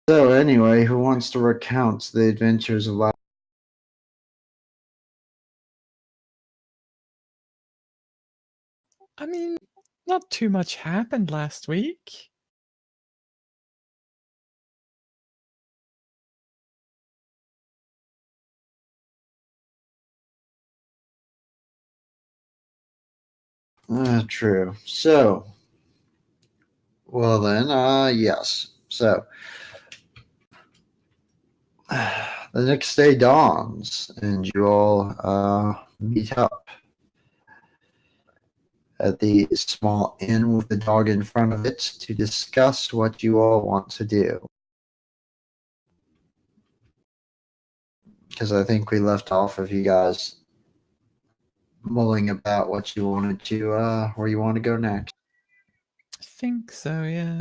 So anyway, who wants to recount the adventures of last? I mean, not too much happened last week. True. So, well then, yes. So, the next day dawns, and you all meet up at the small inn with the dog in front of it to discuss what you all want to do. Because I think we left off of you guys mulling about what you wanted to, where you want to go next. I think so, yeah.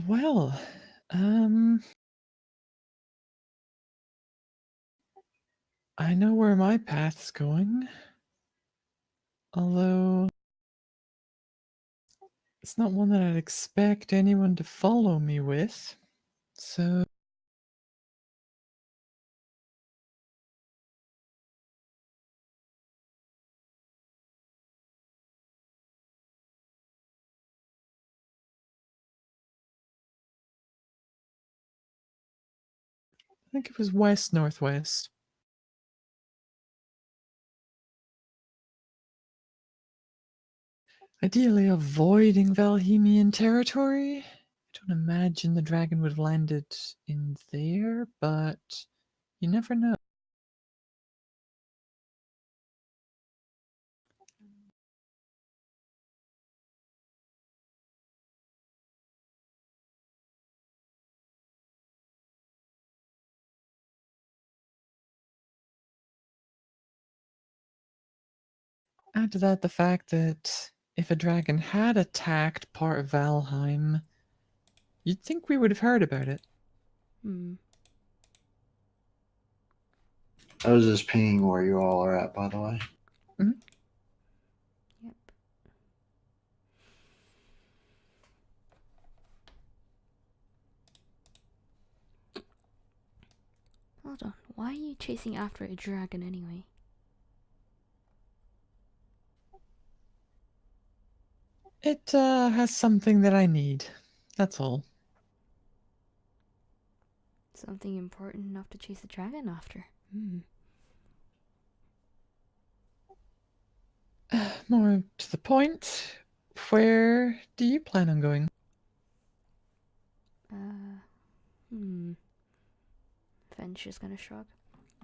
Well, I know where my path's going. Although, it's not one that I'd expect anyone to follow me with. So, I think it was west-northwest. Ideally avoiding Valhemian territory. I don't imagine the dragon would have landed in there, but you never know. Add to that the fact that if a dragon had attacked part of Valheim, you'd think we would have heard about it. Hmm. I was just pinging where you all are at, by the way. Mhm. Yep. Hold on. Why are you chasing after a dragon anyway? It has something that I need. That's all. Something important enough to chase a dragon after. Hmm. More to the point, where do you plan on going? Uh. Hmm. Venture's gonna shrug.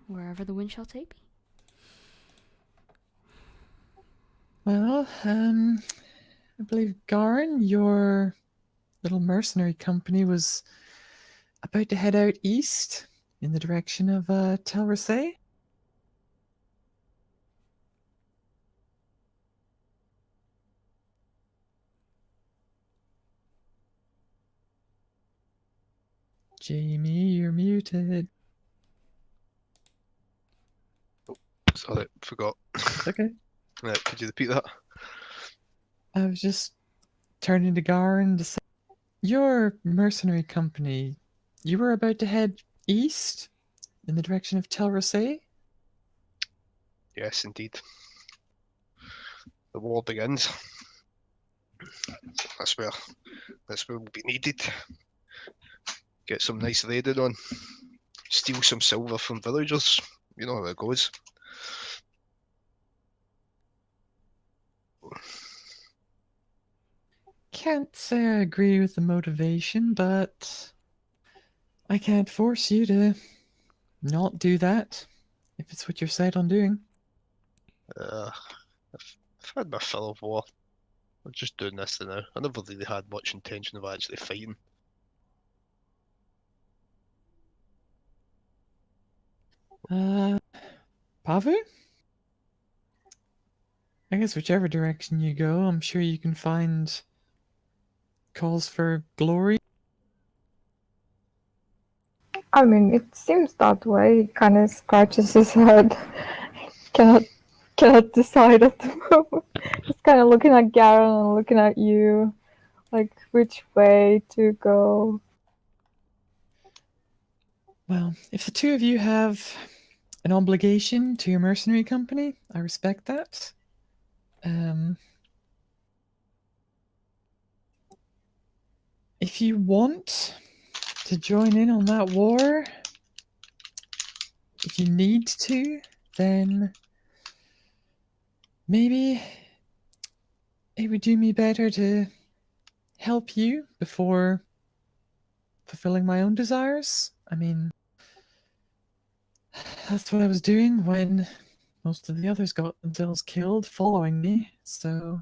Wherever the wind shall take me. Well, I believe Garin, your little mercenary company, was about to head out east in the direction of Tel Rasay. Jamie, you're muted. Sorry, forgot. It's okay. Could you repeat that? I was just turning to Garin to say, your mercenary company, you were about to head east in the direction of Tel Rasay? Yes, indeed. The war begins. That's where we'll be needed. Get some nice raiding on. Steal some silver from villagers. You know how it goes. Can't say I agree with the motivation, but I can't force you to not do that if it's what you're set on doing. I've had my fill of war. I'm just doing this for now. I never really had much intention of actually fighting. Pavu? I guess whichever direction you go, I'm sure you can find calls for glory. I mean, it seems that way. He kind of scratches his head. cannot cannot decide at the moment. Just kind of looking at Garen and looking at you, like which way to go. Well, if the two of you have an obligation to your mercenary company, I respect that. If you want to join in on that war, if you need to, then maybe it would do me better to help you before fulfilling my own desires. I mean, that's what I was doing when most of the others got themselves killed following me, so...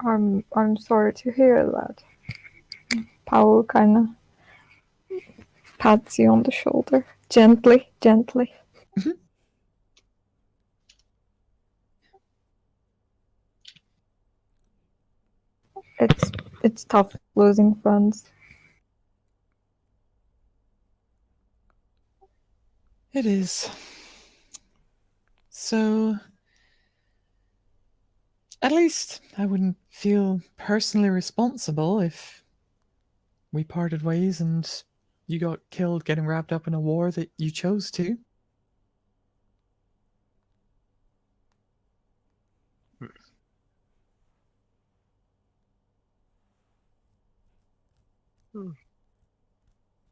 I'm sorry to hear that. Paul kind of pats you on the shoulder, gently. It's tough losing friends. It is. So, at least I wouldn't feel personally responsible if we parted ways and you got killed getting wrapped up in a war that you chose to.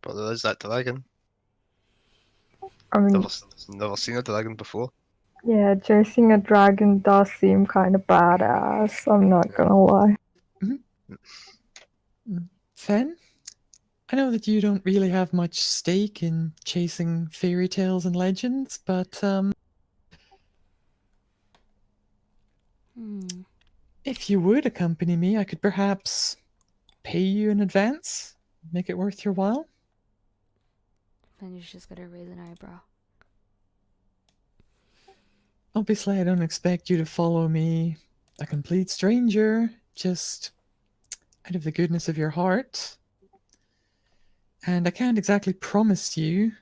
But there is that dragon. I mean, Never seen a dragon before. yeah, chasing a dragon does seem kind of badass. I'm not gonna lie. Fen, I know that you don't really have much stake in chasing fairy tales and legends, but if you would accompany me, I could perhaps pay you in advance, make it worth your while. Then you're just gonna raise an eyebrow. Obviously, I don't expect you to follow me, a complete stranger, just out of the goodness of your heart. And I can't exactly promise you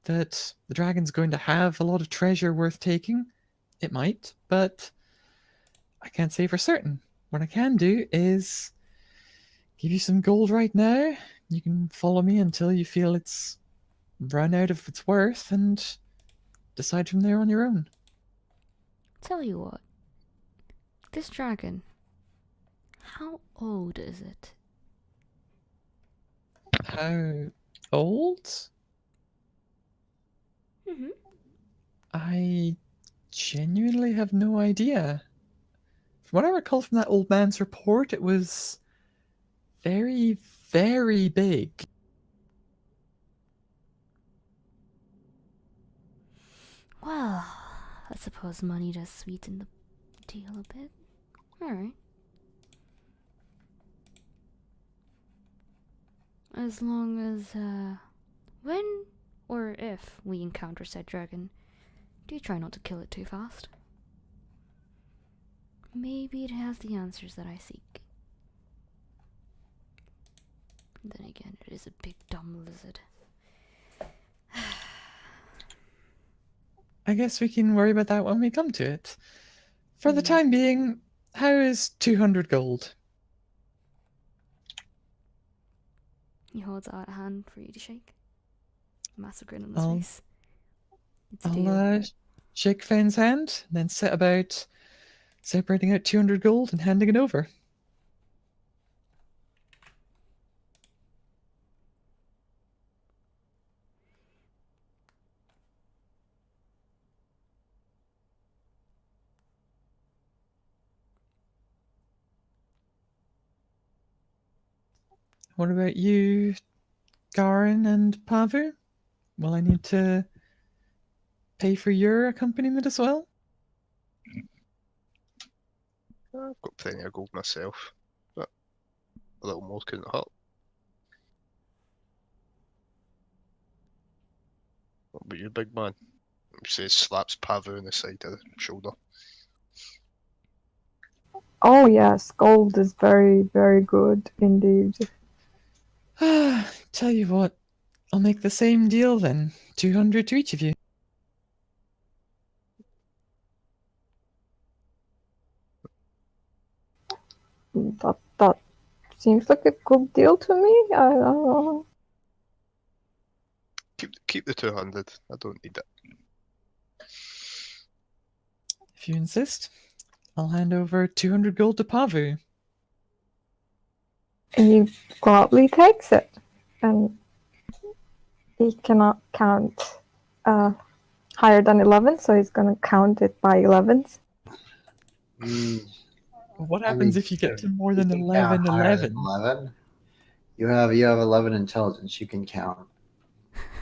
that the dragon's going to have a lot of treasure worth taking. It might, but I can't say for certain. What I can do is give you some gold right now. You can follow me until you feel it's run out of its worth and decide from there on your own. Tell you what. This dragon. How old is it? How old? Mm-hmm. I genuinely have no idea. From what I recall from that old man's report, it was very, very big. Well, I suppose money does sweeten the deal a bit. Alright. As long as, when or if we encounter said dragon, do try not to kill it too fast. Maybe it has the answers that I seek. Then again, it is a big dumb lizard. I guess we can worry about that when we come to it. For the time being, how is 200 gold? He holds out a hand for you to shake. Massive grin on his I'll- face. It's a deal. I'll shake Fenn's hand, and then set about separating out 200 gold and handing it over. What about you, Garin and Pavu? Will I need to pay for your accompaniment as well? I've got plenty of gold myself. But A little more couldn't hurt. What about you, big man? He says, slaps Pavu on the side of the shoulder. Oh yes, gold is very, very good indeed. Tell you what, I'll make the same deal then. 200 to each of you. That seems like a good deal to me. I don't know. Keep the 200. I don't need it. If you insist, I'll hand over 200 gold to Pavu. And he gladly takes it, and he cannot count higher than 11, so he's gonna count it by 11s. What I happens mean, if you get to more you than can 11, count higher than 11? 11. You have 11 intelligence. You can count.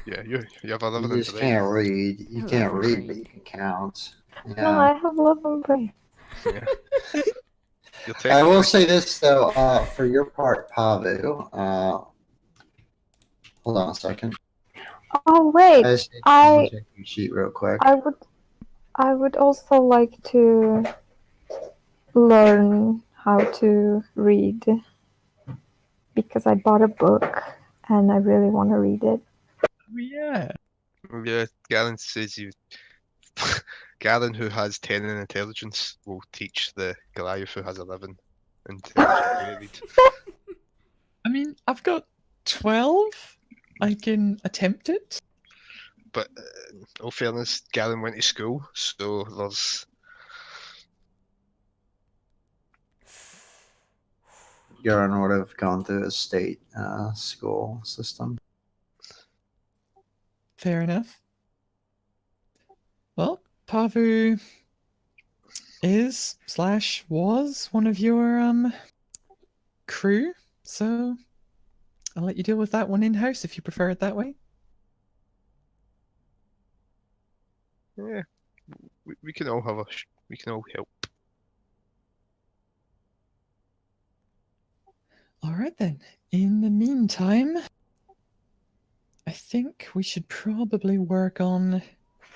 Yeah, you have You 11 just brain. can't read. You can't 11 read, but brain. you can count. No, Yeah. I have 11 brain. Yeah. You're I will technically say this though, for your part, Pavu. Hold on a second. Oh wait, I just need to I double-check your sheet real quick. I would also like to learn how to read because I bought a book and I really want to read it. Oh, yeah. Yeah, Galen says you. Galen, who has 10 in intelligence, will teach the Goliath who has 11 intelligence how to read. I mean, I've got 12. I can attempt it. But in all fairness, Galen went to school, so there's. Garen would have gone through a state school system. Fair enough. Well, Pavu is/was one of your crew, so I'll let you deal with that one in-house if you prefer it that way. Yeah, we can all have we can all help. All right then. In the meantime, I think we should probably work on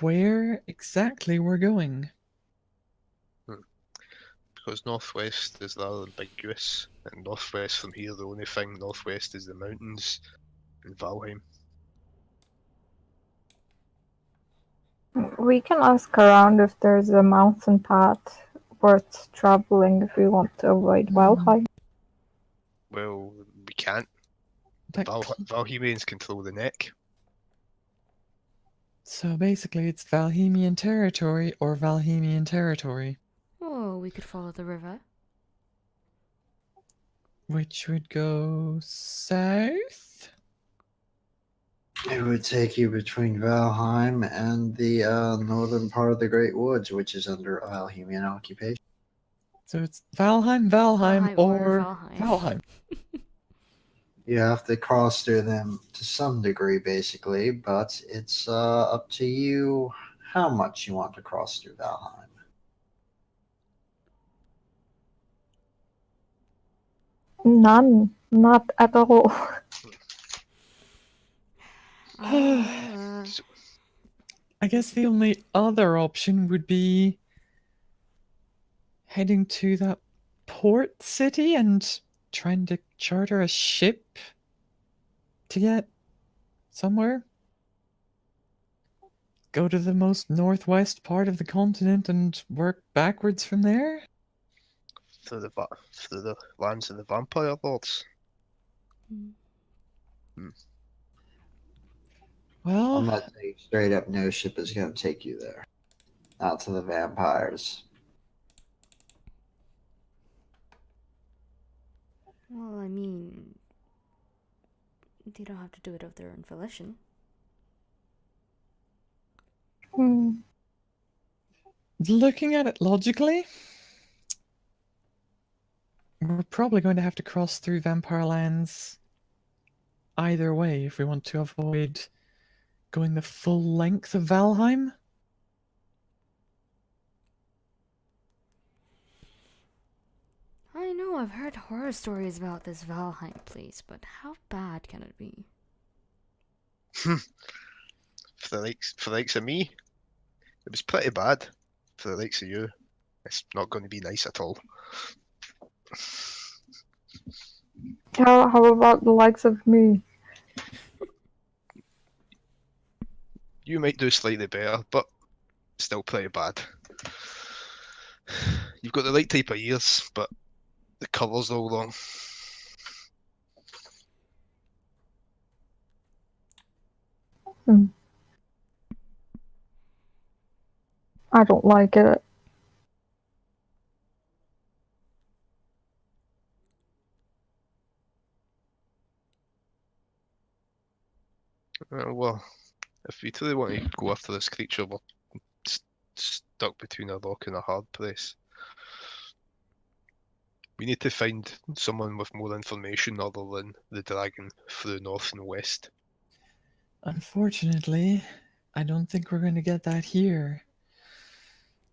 where exactly we're going. Because northwest is rather ambiguous, and northwest from here, the only thing northwest is the mountains and Valheim. We can ask around if there's a mountain path worth traveling if we want to avoid Valheim. Well, we can't. The That cl- Valheimians control the neck. So basically, it's Valhemian territory or Valhemian territory, Oh, we could follow the river. which would go south. It would take you between Valheim and the northern part of the Great Woods, which is under Valhemian occupation. So it's Valheim, Valheim or or Valheim. Valheim. You have to cross through them to some degree, basically, but it's up to you how much you want to cross through Valheim. None. Not at all. So, I guess the only other option would be heading to that port city and trying to charter a ship to get somewhere. Go to the most northwest part of the continent and work backwards from there. through the lands of the vampire lords. Well, I'm not saying straight up no ship is going to take you there. Not to the vampires. Well, I mean, they don't have to do it of their own volition. looking at it logically, we're probably going to have to cross through vampire lands either way if we want to avoid going the full length of Valheim. I I know I've heard horror stories about this Valheim place, but how bad can it be? For the likes of me, it was pretty bad. For the likes of you, it's not going to be nice at all. How about the likes of me? You might do slightly better, but still pretty bad. You've got the right type of ears, but the colour's all wrong. I don't like it. Well, if we truly want to go after this creature, we're stuck between a rock and a hard place. We need to find someone with more information other than the dragon through north and west. Unfortunately, I don't think we're going to get that here.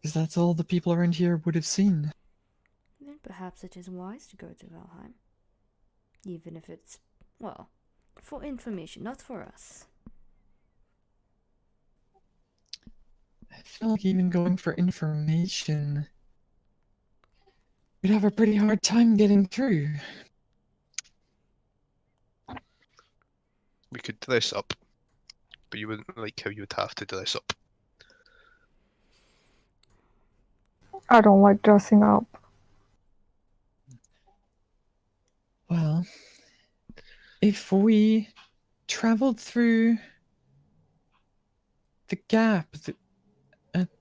Because that's all the people around here would have seen. Then perhaps it is wise to go to Valheim. Even if it's, well, for information, not for us. I feel like even going for information, we'd have a pretty hard time getting through. We could dress up, but you wouldn't like how you would have to dress up. I don't like dressing up. Well, if we traveled through the gap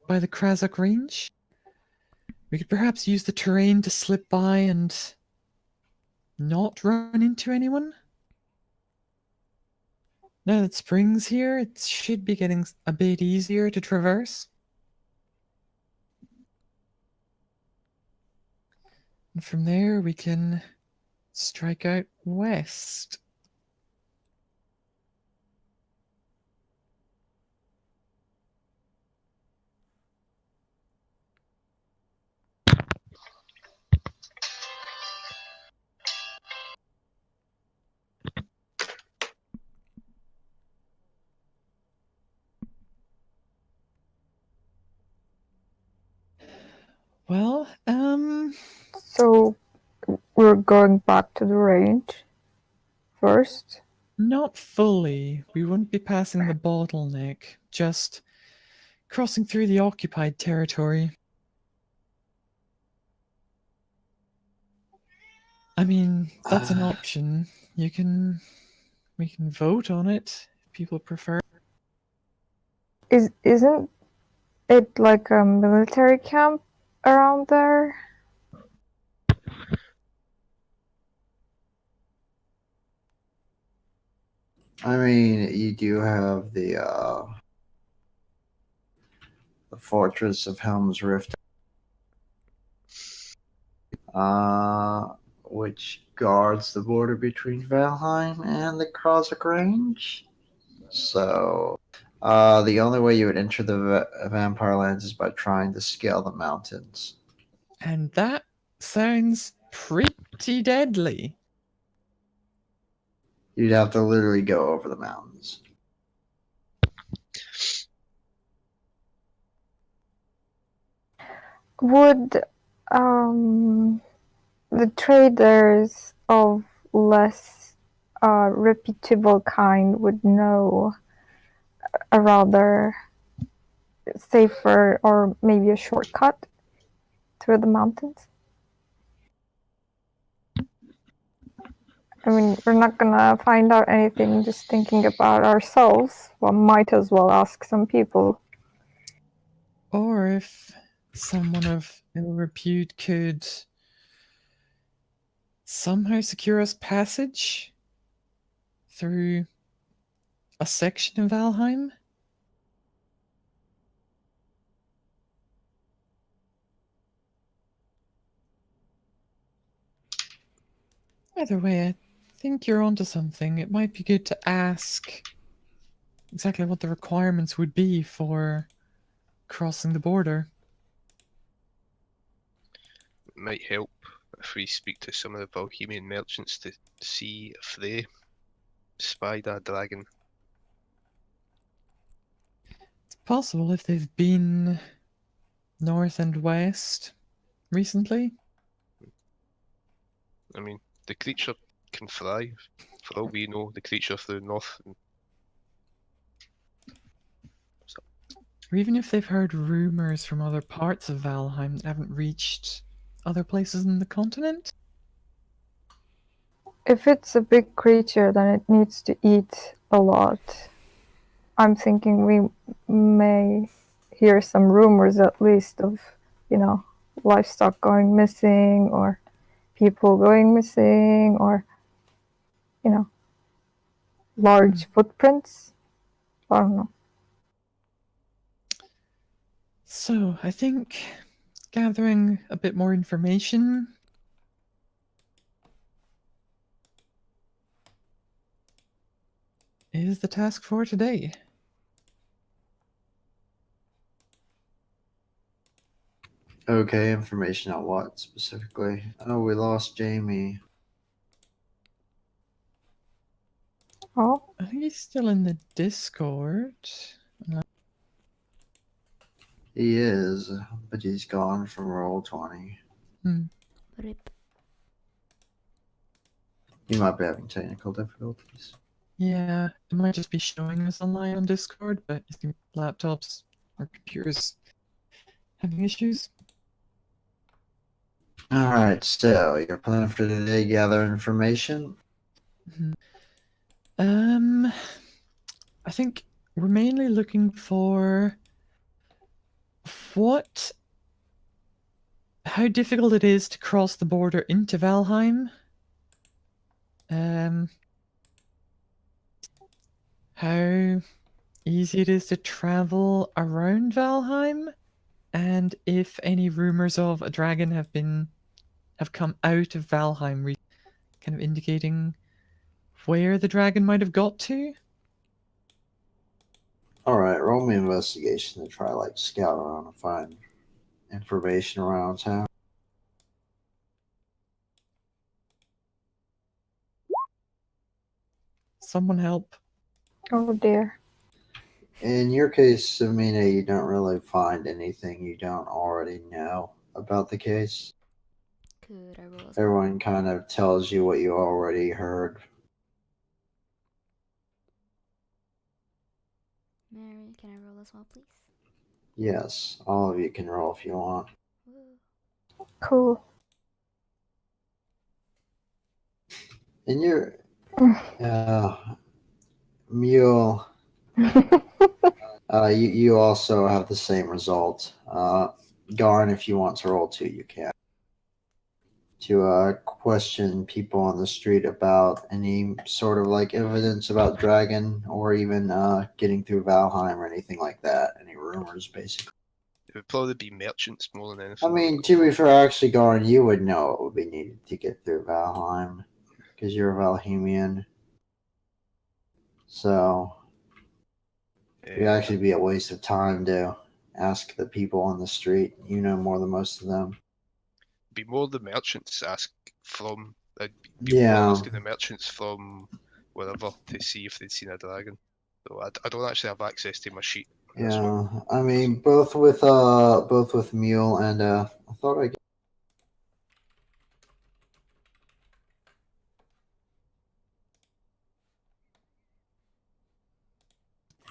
by the Krazak Range, we could perhaps use the terrain to slip by and not run into anyone. Now that spring's here, it should be getting a bit easier to traverse. And from there, we can strike out west. Well, So we're going back to the range first. not fully. We wouldn't be passing the bottleneck, just crossing through the occupied territory. I mean, that's an option. We can vote on it if people prefer. Isn't it like a military camp around there? I mean, you do have the fortress of Helm's Rift, which guards the border between Valheim and the Krozak Range. So, the only way you would enter the Vampire Lands is by trying to scale the mountains. And that sounds pretty deadly. You'd have to literally go over the mountains. Would the traders of less reputable kind would know a rather safer or maybe a shortcut through the mountains? I mean, we're not gonna find out anything just thinking about ourselves. Well, might as well ask some people. Or if someone of ill repute could somehow secure us passage through a section of Valheim. Either way, I think you're onto something. It might be good to ask exactly what the requirements would be for crossing the border. It might help if we speak to some of the Bohemian merchants to see if they spied a dragon. It's possible if they've been north and west recently. I mean, the creature can fly. For all we know, the creature flew north. Or even if they've heard rumors from other parts of Valheim that haven't reached other places in the continent. If it's a big creature, then it needs to eat a lot. I'm thinking we may hear some rumors at least of, livestock going missing or people going missing or, large footprints. I don't know. So I think gathering a bit more information is the task for today. Okay, information on what specifically? Oh, we lost Jamie. Oh, I think he's still in the Discord. He is, but he's gone from Roll20. Rip. He might be having technical difficulties. Yeah, it might just be showing us online on Discord, but I think laptops or computers having issues. Alright, so your plan for today, gather information. I think we're mainly looking for how difficult it is to cross the border into Valheim. How easy it is to travel around Valheim, and if any rumors of a dragon have come out of Valheim, kind of indicating where the dragon might have got to. Alright, roll me investigation to try scout around and find information around town. Someone help. oh dear. In your case, Samina, you don't really find anything you don't already know about the case. Could I roll as well? Everyone kind of tells you what you already heard. Mary, can I roll as well, please? Yes, all of you can roll if you want. Woo. Cool. And your mule, you also have the same result. Garn, if you want to roll 2, you can. To question people on the street about any sort of evidence about dragon or even getting through Valheim or anything like that. Any rumors, basically. It would probably be merchants more than anything. I mean, to be fair, actually, Garn, you would know what would be needed to get through Valheim because you're a Valhemian. So it'd actually be a waste of time to ask the people on the street. You know more than most of them. Be more the merchants ask from. Be more Yeah. asking the merchants from wherever to see if they'd seen a dragon. So I don't actually have access to my sheet. on this one. Yeah, I mean, both with Mule and I thought I.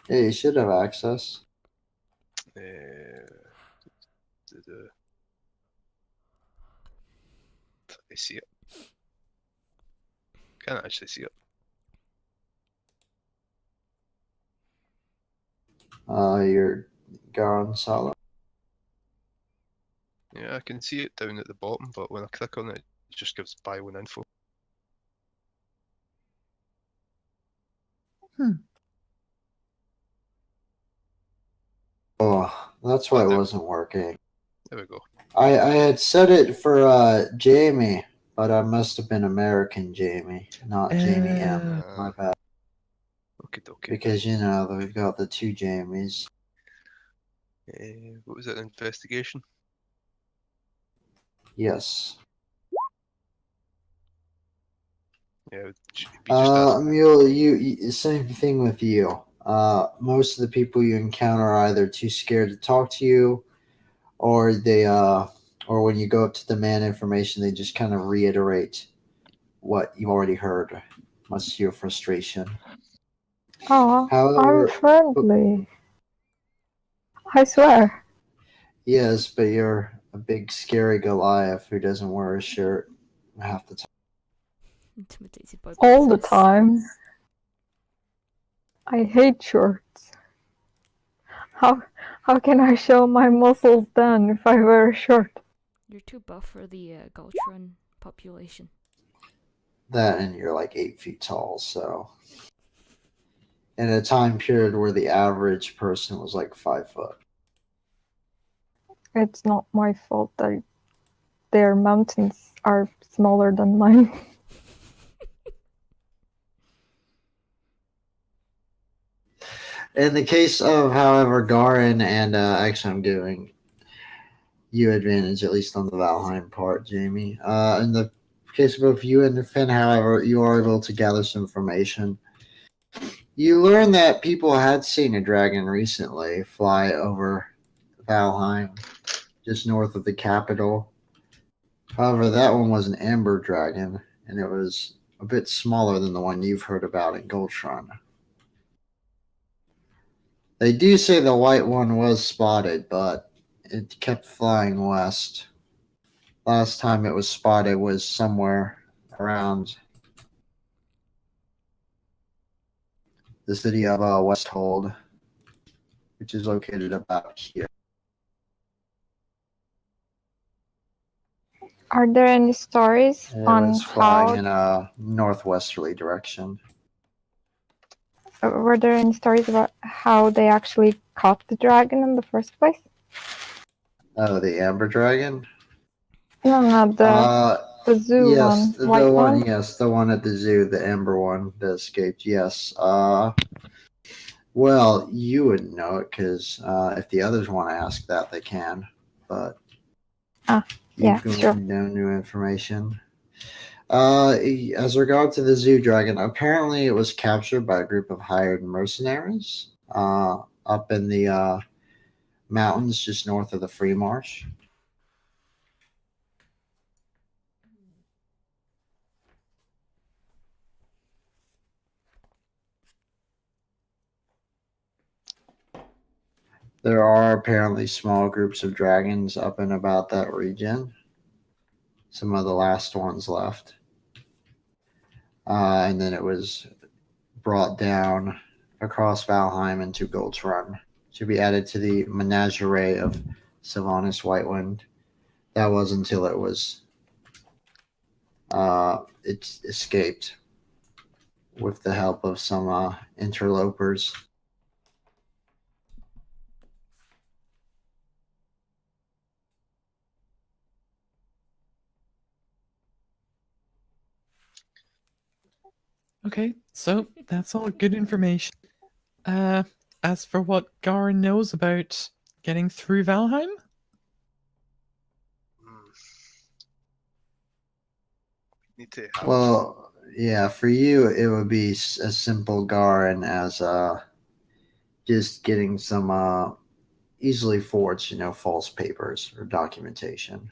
Yeah, you should have access. I see it. Can't actually see it. Your Garon Sala. Yeah, I can see it down at the bottom, but when I click on it, it just gives bio and info. Oh, that's why it there- wasn't working. There we go. I had set it for Jamie, but I must have been American Jamie, not Jamie M. My bad. Okay, okay. Because we've got the 2 Jamies. What was it? Investigation? Yes. Yeah, it'd be just asking. Mule, same thing with you. Most of the people you encounter are either too scared to talk to you, or or when you go up to demand information, they just kind of reiterate what you've already heard, much to your frustration. Oh, I'm However, friendly. I swear. yes, but you're a big, scary Goliath who doesn't wear a shirt half the time. Intimidated by All the pizzas. time. I hate shorts. How can I show my muscles then if I wear a short? You're too buff for the Galtron population. That and you're like 8 feet tall, so in a time period where the average person was like 5 foot. It's not my fault that their mountains are smaller than mine. In the case of, however, Garin and actually, I'm giving you advantage at least on the Valheim part, Jamie. In the case of both you and Finn, however, you are able to gather some information. You learn that people had seen a dragon recently fly over Valheim, just north of the capital. However, that one was an amber dragon, and it was a bit smaller than the one you've heard about in Goldshron. They do say the white one was spotted, but it kept flying west. Last time it was spotted was somewhere around the city of Westhold, which is located about here. Are there any stories It on was flying how? in a northwesterly direction. Were there any stories about how they actually caught the dragon in the first place? Oh, the amber dragon? No, not the zoo Yes, one, white one. Yes, the one at the zoo, the amber one that escaped. Yes. Well, you wouldn't know it because if the others want to ask that, they can. But Yeah, you've sure. no new information. As regard to the zoo dragon, apparently it was captured by a group of hired mercenaries up in the mountains just north of the Free Marsh. There are apparently small groups of dragons up and about that region. Some of the last ones left. And then it was brought down across Valheim into Gold's Run to be added to the menagerie of Sylvanas Whitewind. That was until it escaped with the help of some interlopers. Okay, so that's all good information. As for what Garin knows about getting through Valheim, Need to have. Well, yeah, for you it would be as simple Garin as just getting some easily forged, false papers or documentation.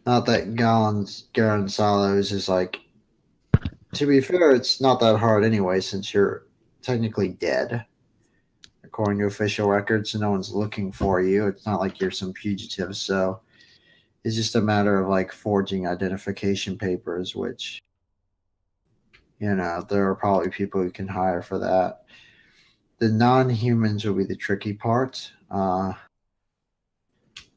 Not that Garen Salos is like. To be fair, it's not that hard anyway, since you're technically dead, according to official records. So no one's looking for you. It's not like you're some fugitive. So it's just a matter of like forging identification papers, which there are probably people who can hire for that. The non-humans will be the tricky part.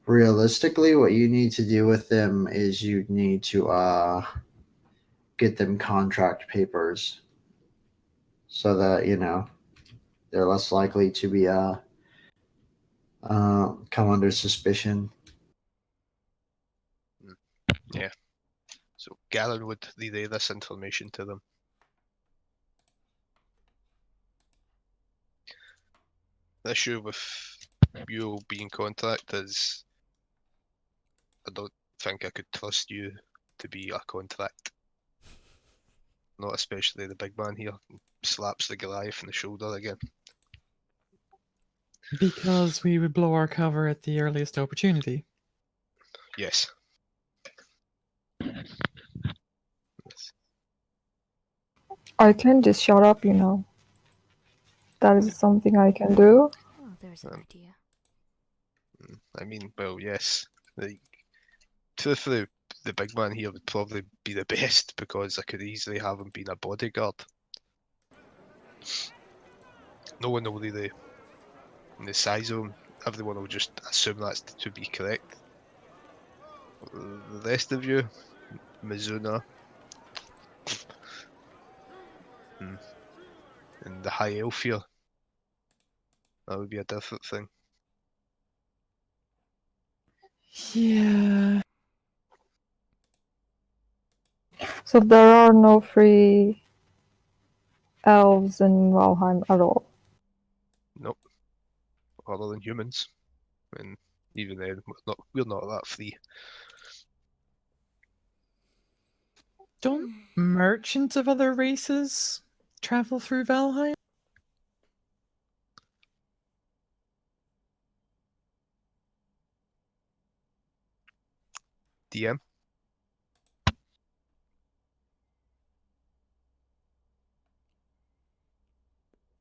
Realistically, what you need to do with them is you need to get them contract papers so that they're less likely to be come under suspicion. Yeah. So Galen would relay this information to them. The issue with you being contract is I don't think I could trust you to be a contract. Not especially the big man here. Slaps the Goliath in the shoulder again. Because we would blow our cover at the earliest opportunity. Yes. I can just shut up, you know. That is something I can do. Oh, there's an Um, idea. I mean, well, yes. Truthfully, the big man here would probably be the best because I could easily have him being a bodyguard. No one will really, in the size of him, everyone will just assume that's to be correct. The rest of you, Mizuna, and the High Elf here, that would be a different thing. Yeah. So there are no free elves in Valheim at all. Nope. Other than humans. And even then, we're not that free. Don't merchants of other races travel through Valheim? DM?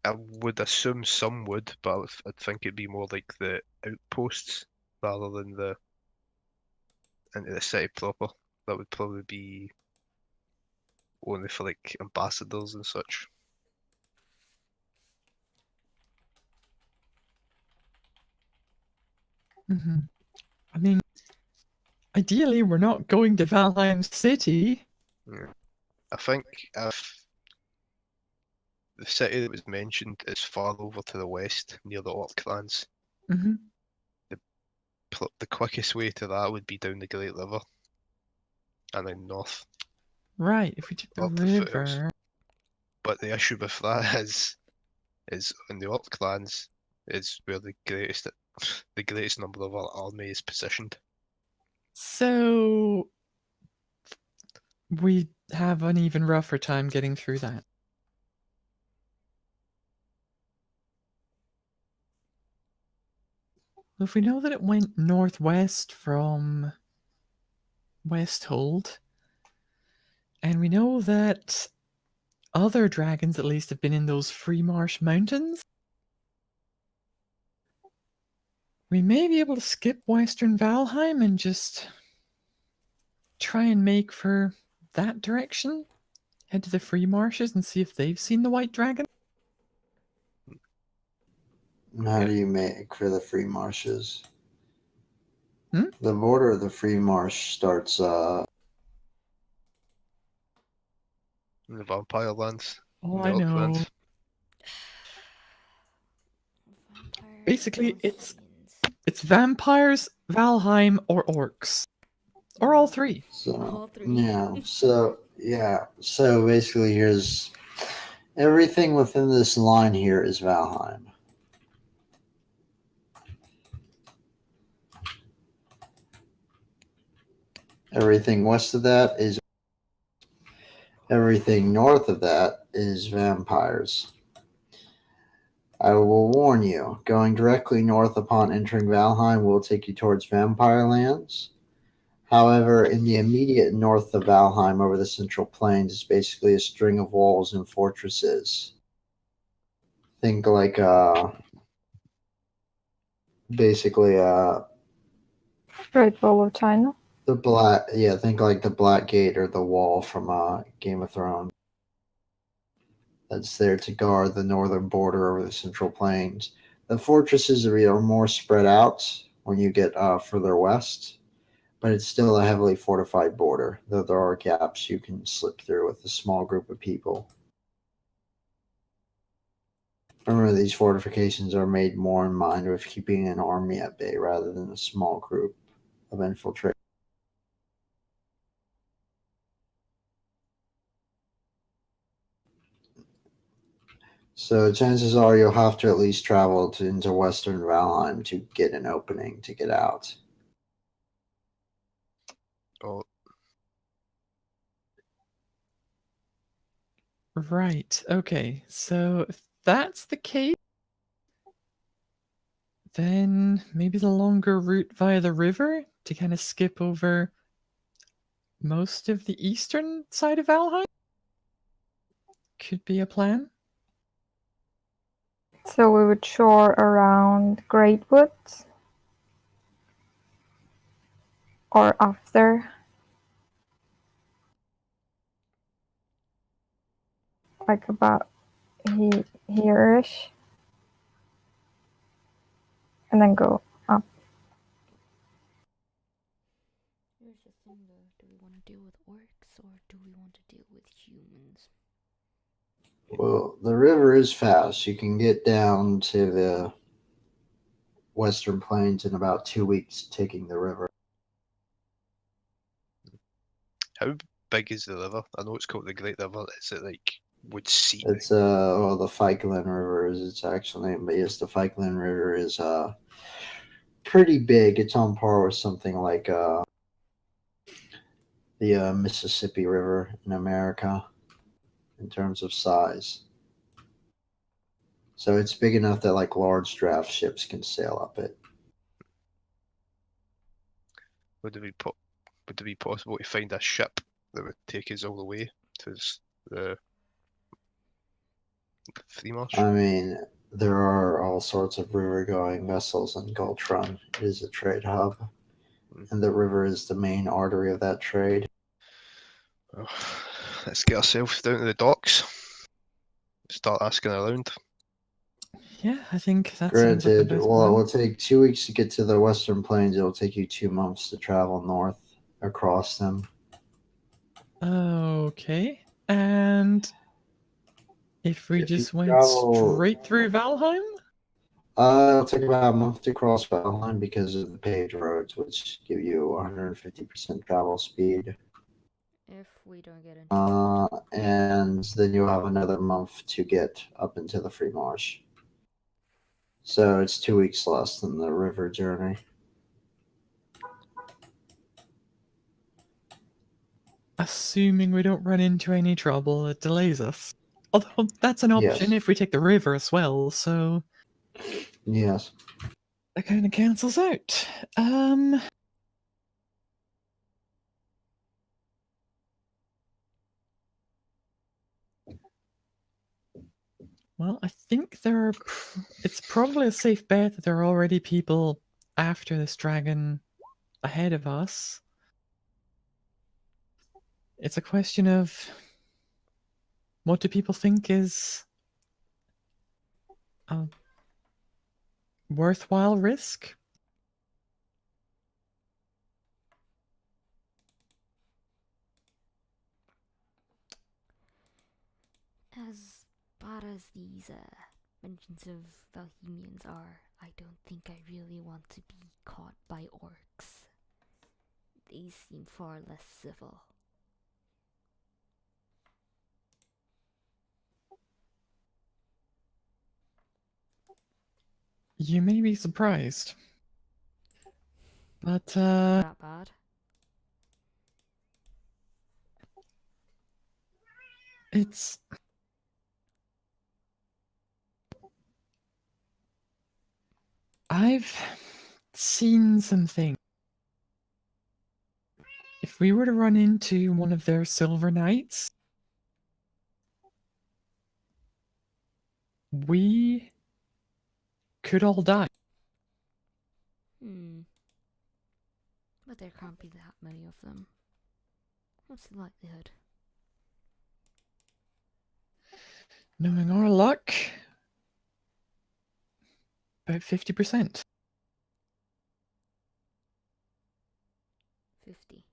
I would assume some would, but I'd think it'd be more like the outposts rather than the into the city proper. That would probably be only for like ambassadors and such. Mm-hmm. I mean, ideally, we're not going to Valheim City. Yeah. I think if the city that was mentioned is far over to the west near the Orc clans, Mm-hmm. the quickest way to that would be down the Great River and then north Right, if we took the up the foothills. river. But the issue with that is in the Orc clans is where the greatest number of our army is positioned. So we have an even rougher time getting through that. If we know that it went northwest from Westhold, and we know that other dragons at least have been in those free marsh mountains, we may be able to skip Western Valheim and just try and make for that direction. Head to the free marshes and see if they've seen the white dragon. How Yeah. do you make for the free marshes? Hmm? The border of the free marsh starts In the Vampire lands, Oh, in the I Orc know. lands. Vampires, Basically, it's Elfins. vampires, Valheim, or orcs. Or all three. All so three. so basically here's everything within this line here is Valheim. Everything west of that is everything north of that is vampires. I will warn you, going directly north upon entering Valheim will take you towards vampire lands. However, in the immediate north of Valheim over the Central Plains is basically a string of walls and fortresses. Think like basically Great Wall of China. think like the Black Gate or the Wall from Game of Thrones. That's there to guard the northern border over the Central Plains. The fortresses are more spread out when you get further west, but it's still a heavily fortified border, though there are gaps you can slip through with a small group of people. Remember, these fortifications are made more in mind with keeping an army at bay rather than a small group of infiltrators. So chances are you'll have to at least travel into Western Valheim to get an opening to get out. Right. Okay. So if that's the case, then maybe the longer route via the river to kind of skip over most of the eastern side of Valheim could be a plan. So we would shore around Great Woods or after, like about here-ish, and then go up. Here's the thing though, do we want to deal with orcs or do we want to deal with humans? Well, the river is fast. You can get down to the Western Plains in about 2 weeks taking the river. How big is the river? I know it's called the Great River. Is it like would seep? It's well, the Falkland River is its actual name, but yes, the Falkland River is pretty big. It's on par with something like the Mississippi River in America in terms of size. So it's big enough that like large draft ships can sail up it. Would it be possible to find a ship that would take us all the way to the Free Marsh? I mean, there are all sorts of river-going vessels in Gulch Run. It is a trade hub, and the river is the main artery of that trade. Oh, let's get ourselves down to the docks. Start asking around. Yeah, I think that sounds like the Granted, best well, it plan. will take 2 weeks to get to the Western Plains. It'll take you 2 months to travel north across them. Okay. And if we If you just went travel, straight through Valheim? it'll take about a month to cross Valheim because of the paved roads, which give you 150% travel speed. If we don't get into it. And then you'll have another month to get up into the Free Marsh. So it's 2 weeks less than the river journey. Assuming we don't run into any trouble that delays us. Although that's an option Yes. if we take the river as well, so Yes. that kind of cancels out. Well, I think there are. It's probably a safe bet that there are already people after this dragon ahead of us. It's a question of what do people think is a worthwhile risk? As bad as these mentions of Valhemians are, I don't think I really want to be caught by orcs. They seem far less civil. You may be surprised. But, That bad? it's. I've seen some things. If we were to run into one of their silver knights, we could all die. But there can't be that many of them. What's the likelihood? Knowing our luck, about 50%. 50.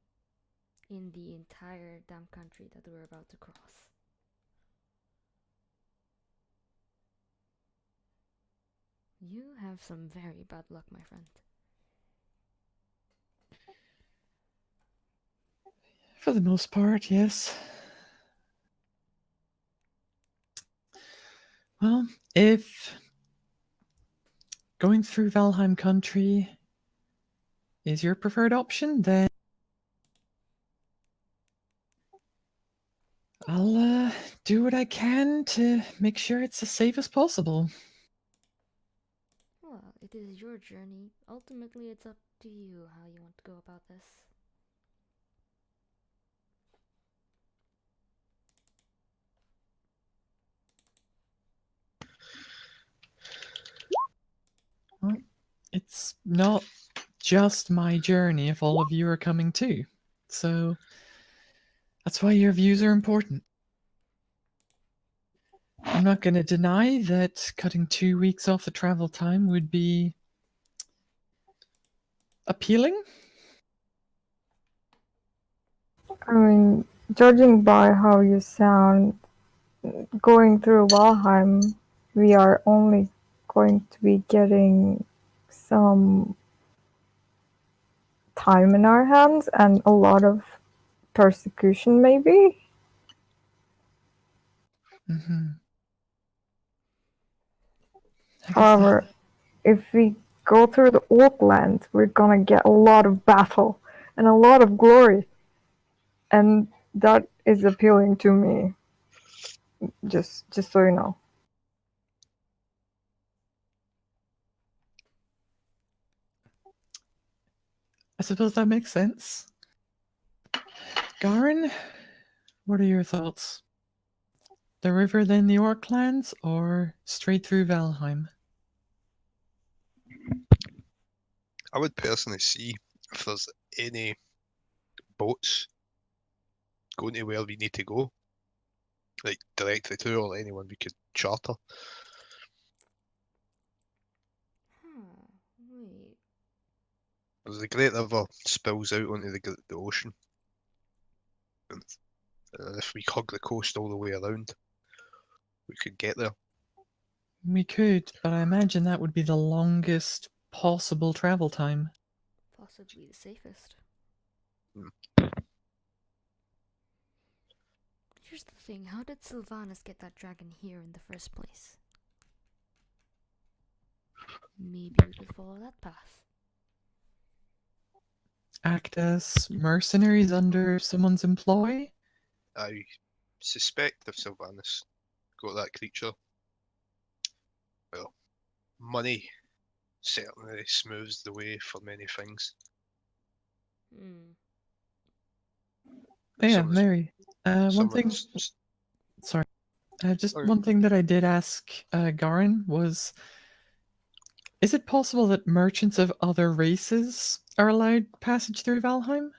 In the entire damn country that we're about to cross. You have some very bad luck, my friend. For the most part, yes. Well, if going through Valheim country is your preferred option, then I'll do what I can to make sure it's as safe as possible. Well, it is your journey. Ultimately, it's up to you how you want to go about this. Well, it's not just my journey if all of you are coming too. So that's why your views are important. I'm not going to deny that cutting 2 weeks off the travel time would be appealing. I mean, judging by how you sound, going through Valheim, we are only going to be getting some time in our hands and a lot of persecution, maybe. Mm-hmm. However, if we go through the Oakland, we're gonna get a lot of battle and a lot of glory, and that is appealing to me. Just so you know. I suppose that makes sense. Garin, what are your thoughts? The river, then the Orklands, or straight through Valheim? I would personally see if there's any boats going to where we need to go, like directly to, or anyone we could charter. Wait. As the Great River spills out onto the ocean, and if we hug the coast all the way around, we could get there. We could, but I imagine that would be the longest possible travel time. Possibly the safest. Hmm. Here's the thing, how did Sylvanas get that dragon here in the first place? Maybe we could follow that path. Act as mercenaries under someone's employ? I suspect if Sylvanas got that creature, well, money certainly smooths the way for many things. Yeah, Some of the- Mary. One some of thing. the- Sorry. Just Okay. one thing that I did ask Garin was, is it possible that merchants of other races are allowed passage through Valheim?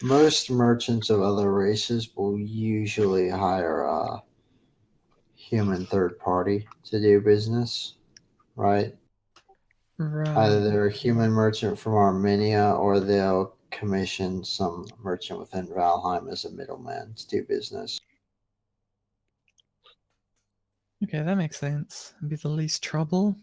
Most merchants of other races will usually hire a human third party to do business, right? Right. Either they're a human merchant from Armenia or they'll commission some merchant within Valheim as a middleman to do business. Okay, that makes sense. It'd be the least trouble.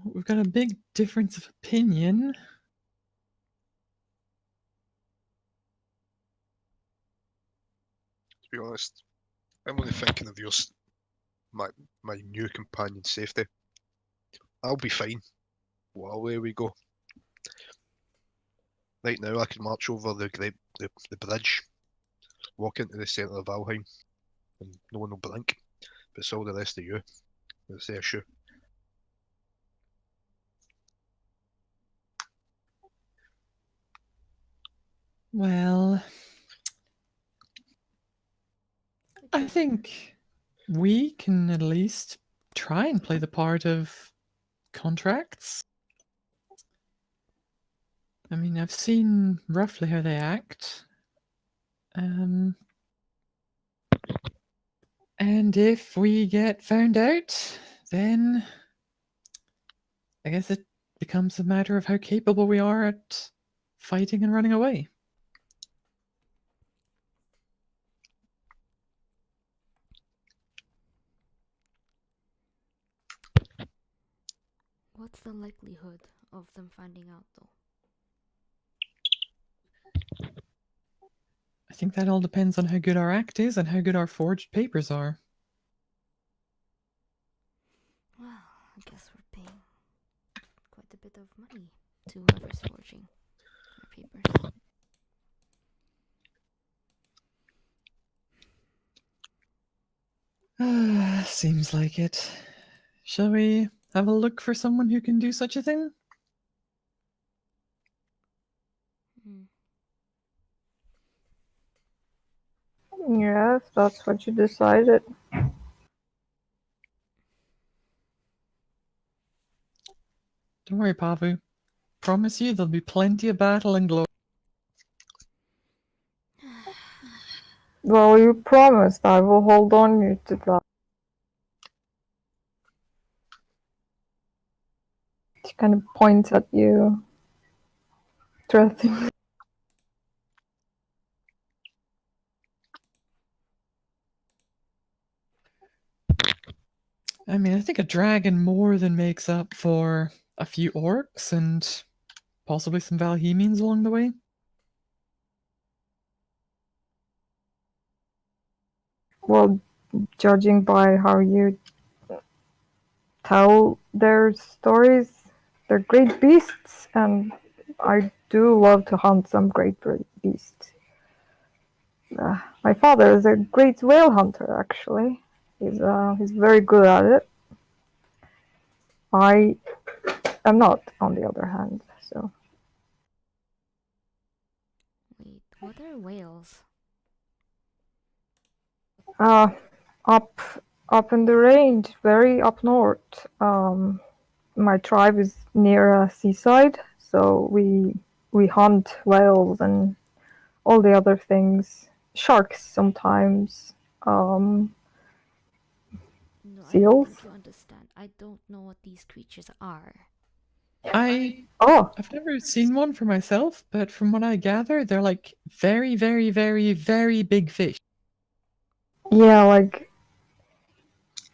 We've got a big difference of opinion. To be honest, I'm only thinking of my new companion's safety. I'll be fine. Well, away we go. Right now, I can march over the bridge, walk into the centre of Valheim, and no one will blink. But it's all the rest of you that's the issue. Well, I think we can at least try and play the part of contracts. I mean, I've seen roughly how they act. And if we get found out, then I guess it becomes a matter of how capable we are at fighting and running away. What's the likelihood of them finding out, though? I think that all depends on how good our act is and how good our forged papers are. Well, I guess we're paying quite a bit of money to whoever's forging our papers. Seems like it. Shall we have a look for someone who can do such a thing? Hmm. Yeah, if that's what you decided. Don't worry, Pavu. Promise you there'll be plenty of battle and glory. Well, you promised. I will hold on you to that. She kind of points at you, threatening. I mean, I think a dragon more than makes up for a few orcs and possibly some Valhemians along the way. Well, judging by how you tell their stories, they're great beasts, and I do love to hunt some great beasts. My father is a great whale hunter, actually. He's very good at it. I am not, on the other hand. So Wait, what are whales? uh, up up in the range, very up north. My tribe is near a seaside, so we hunt whales and all the other things. Sharks sometimes. No, I don't Seals. think you understand. I don't know what these creatures are. Oh, I've never seen one for myself, but from what I gather, they're like very, very, very, very big fish. yeah, like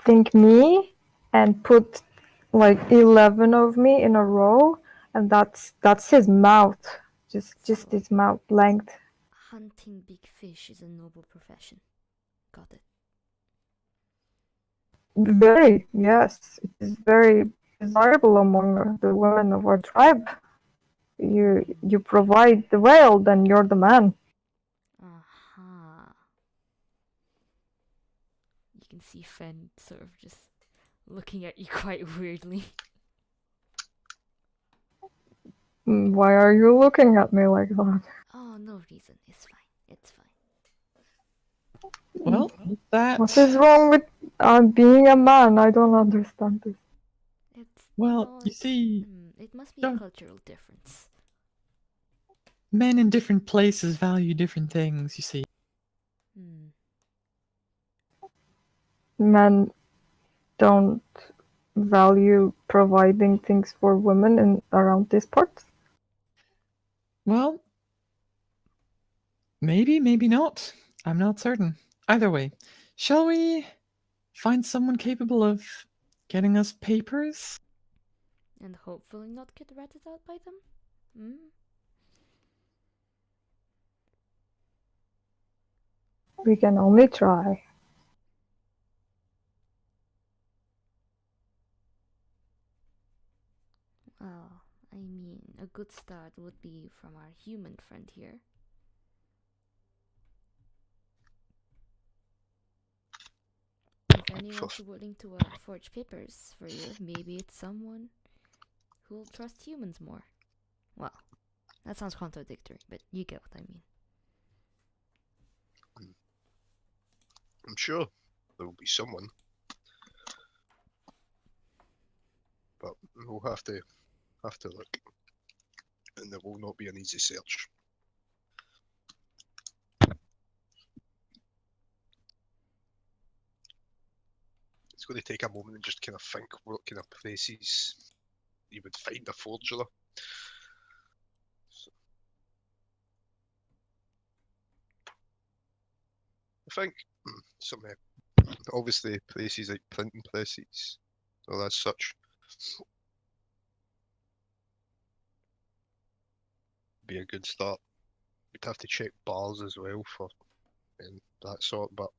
think me and put like 11 of me in a row, and that's his mouth. Just So, his mouth length. hunting big fish is a noble profession. Got it. Very, yes, it is very desirable among the women of our tribe. You provide the whale, then you're the man. Aha. You can see Fen sort of just looking at you quite weirdly. Why are you looking at me like that? Oh, no reason. It's fine. It's fine. Well, that. What is wrong with being a man? I don't understand this. It's Well, no, you it's see, it must be a don't- cultural difference. men in different places value different things, you see. Hmm. Men don't value providing things for women in around this part. Well, maybe, maybe not. I'm not certain. Either way, shall we find someone capable of getting us papers? And hopefully not get ratted out by them? Hmm? We can only try. Well, I mean, a good start would be from our human friend here. If anyone's willing to forge papers for you, maybe it's someone who'll trust humans more. Well, that sounds contradictory, but you get what I mean. I'm sure there will be someone, but we'll have to look, and there will not be an easy search. It's going to take a moment and just kind of think what kind of places you would find a forger. So, I think some obviously places like printing presses or as such be a good start. we'd have to check bars as well for that sort. But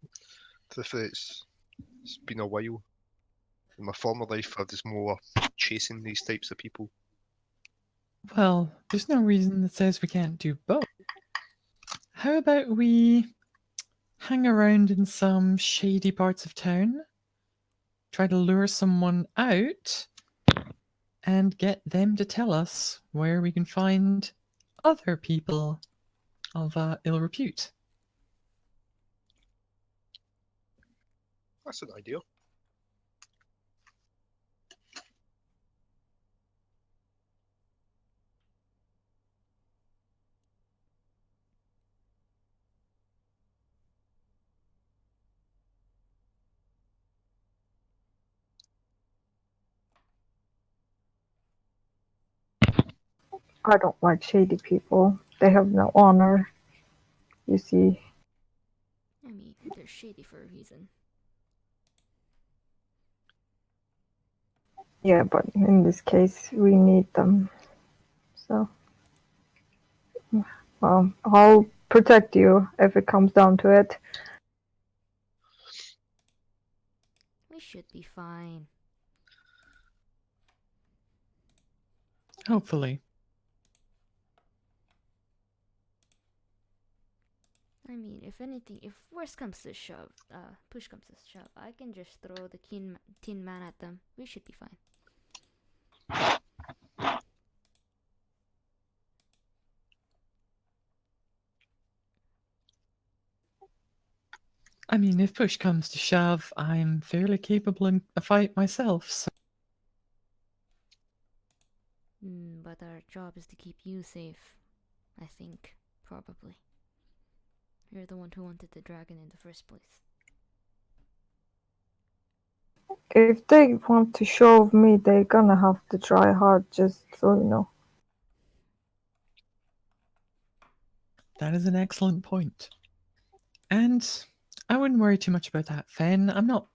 truthfully, it's been a while. In my former life, I was more chasing these types of people. Well, there's no reason that says we can't do both. How about we hang around in some shady parts of town, try to lure someone out, and get them to tell us where we can find other people of ill repute. That's an idea. I don't like shady people. They have no honor. You see. I mean, they're shady for a reason. Yeah, but in this case, we need them. So, well, I'll protect you if it comes down to it. We should be fine. Hopefully. I mean, if anything, if worst comes to shove, push comes to shove, I can just throw the tin man at them. We should be fine. I mean, if push comes to shove, I'm fairly capable in a fight myself, so But our job is to keep you safe. I think, probably. You're the one who wanted the dragon in the first place. If they want to shove me, they're gonna have to try hard, just so you know. that is an excellent point. And I wouldn't worry too much about that, Fen. I'm not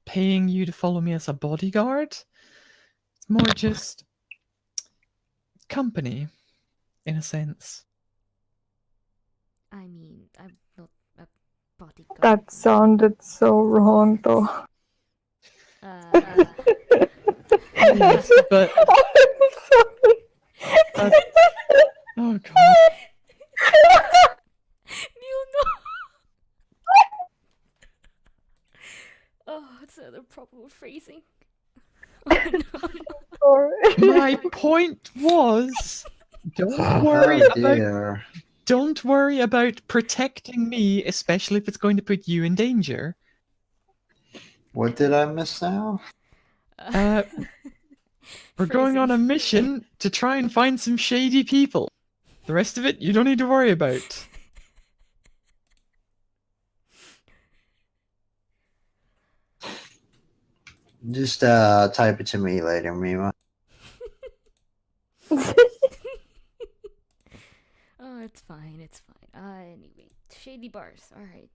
paying you to follow me as a bodyguard. It's more just company, in a sense. I mean, I'm not a bodyguard. That sounded so wrong, though. Yes, but I'm sorry. oh god. You know. Oh, it's the proper phrasing. Oh no. Sorry. My point was don't worry Oh about dear. don't worry about protecting me, especially if it's going to put you in danger. What did I miss now? We're going on a mission to try and find some shady people. The rest of it you don't need to worry about. Just type it to me later, Mima. Oh, it's fine, it's fine. Anyway, shady bars. Alright.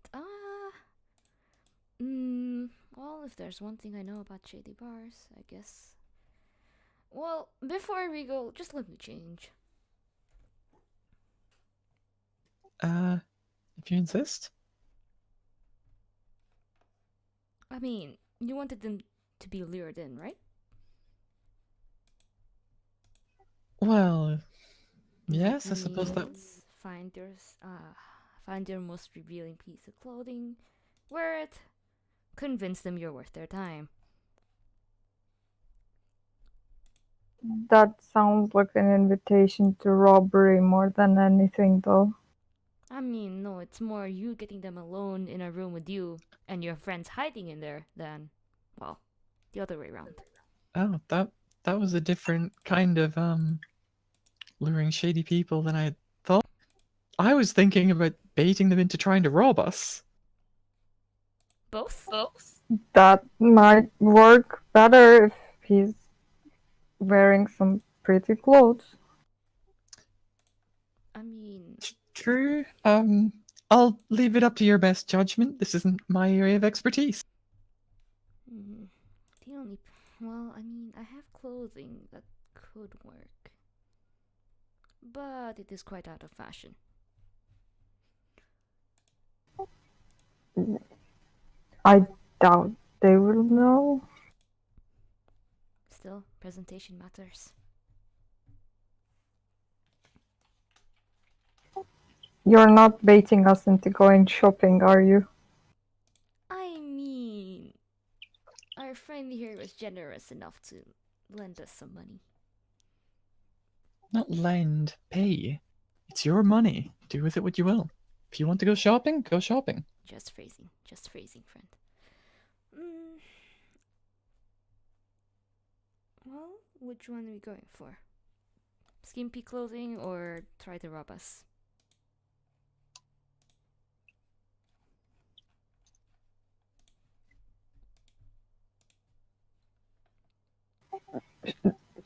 Well, if there's one thing I know about shady bars, I guess. Well, before we go, just let me change. If you insist. I mean, you wanted them to be lured in, right? Well, yes, I That suppose that. means find your most revealing piece of clothing, wear it, convince them you're worth their time. That sounds like an invitation to robbery more than anything, though. I mean, no, it's more you getting them alone in a room with you and your friends hiding in there than, well, the other way around. Oh, that was a different kind of luring shady people than I thought. I was thinking about baiting them into trying to rob us. Both? That might work better if he's wearing some pretty clothes. I mean, True. I'll leave it up to your best judgment. This isn't my area of expertise. the only. Well, I mean, I have clothing that could work. But it is quite out of fashion. I doubt they will know. Still, presentation matters. You're not baiting us into going shopping, are you? I mean, our friend here was generous enough to lend us some money. Not lend, pay. It's your money. Do with it what you will. If you want to go shopping, go shopping. Just phrasing, friend. Well, which one are we going for? Skimpy clothing or try to rob us?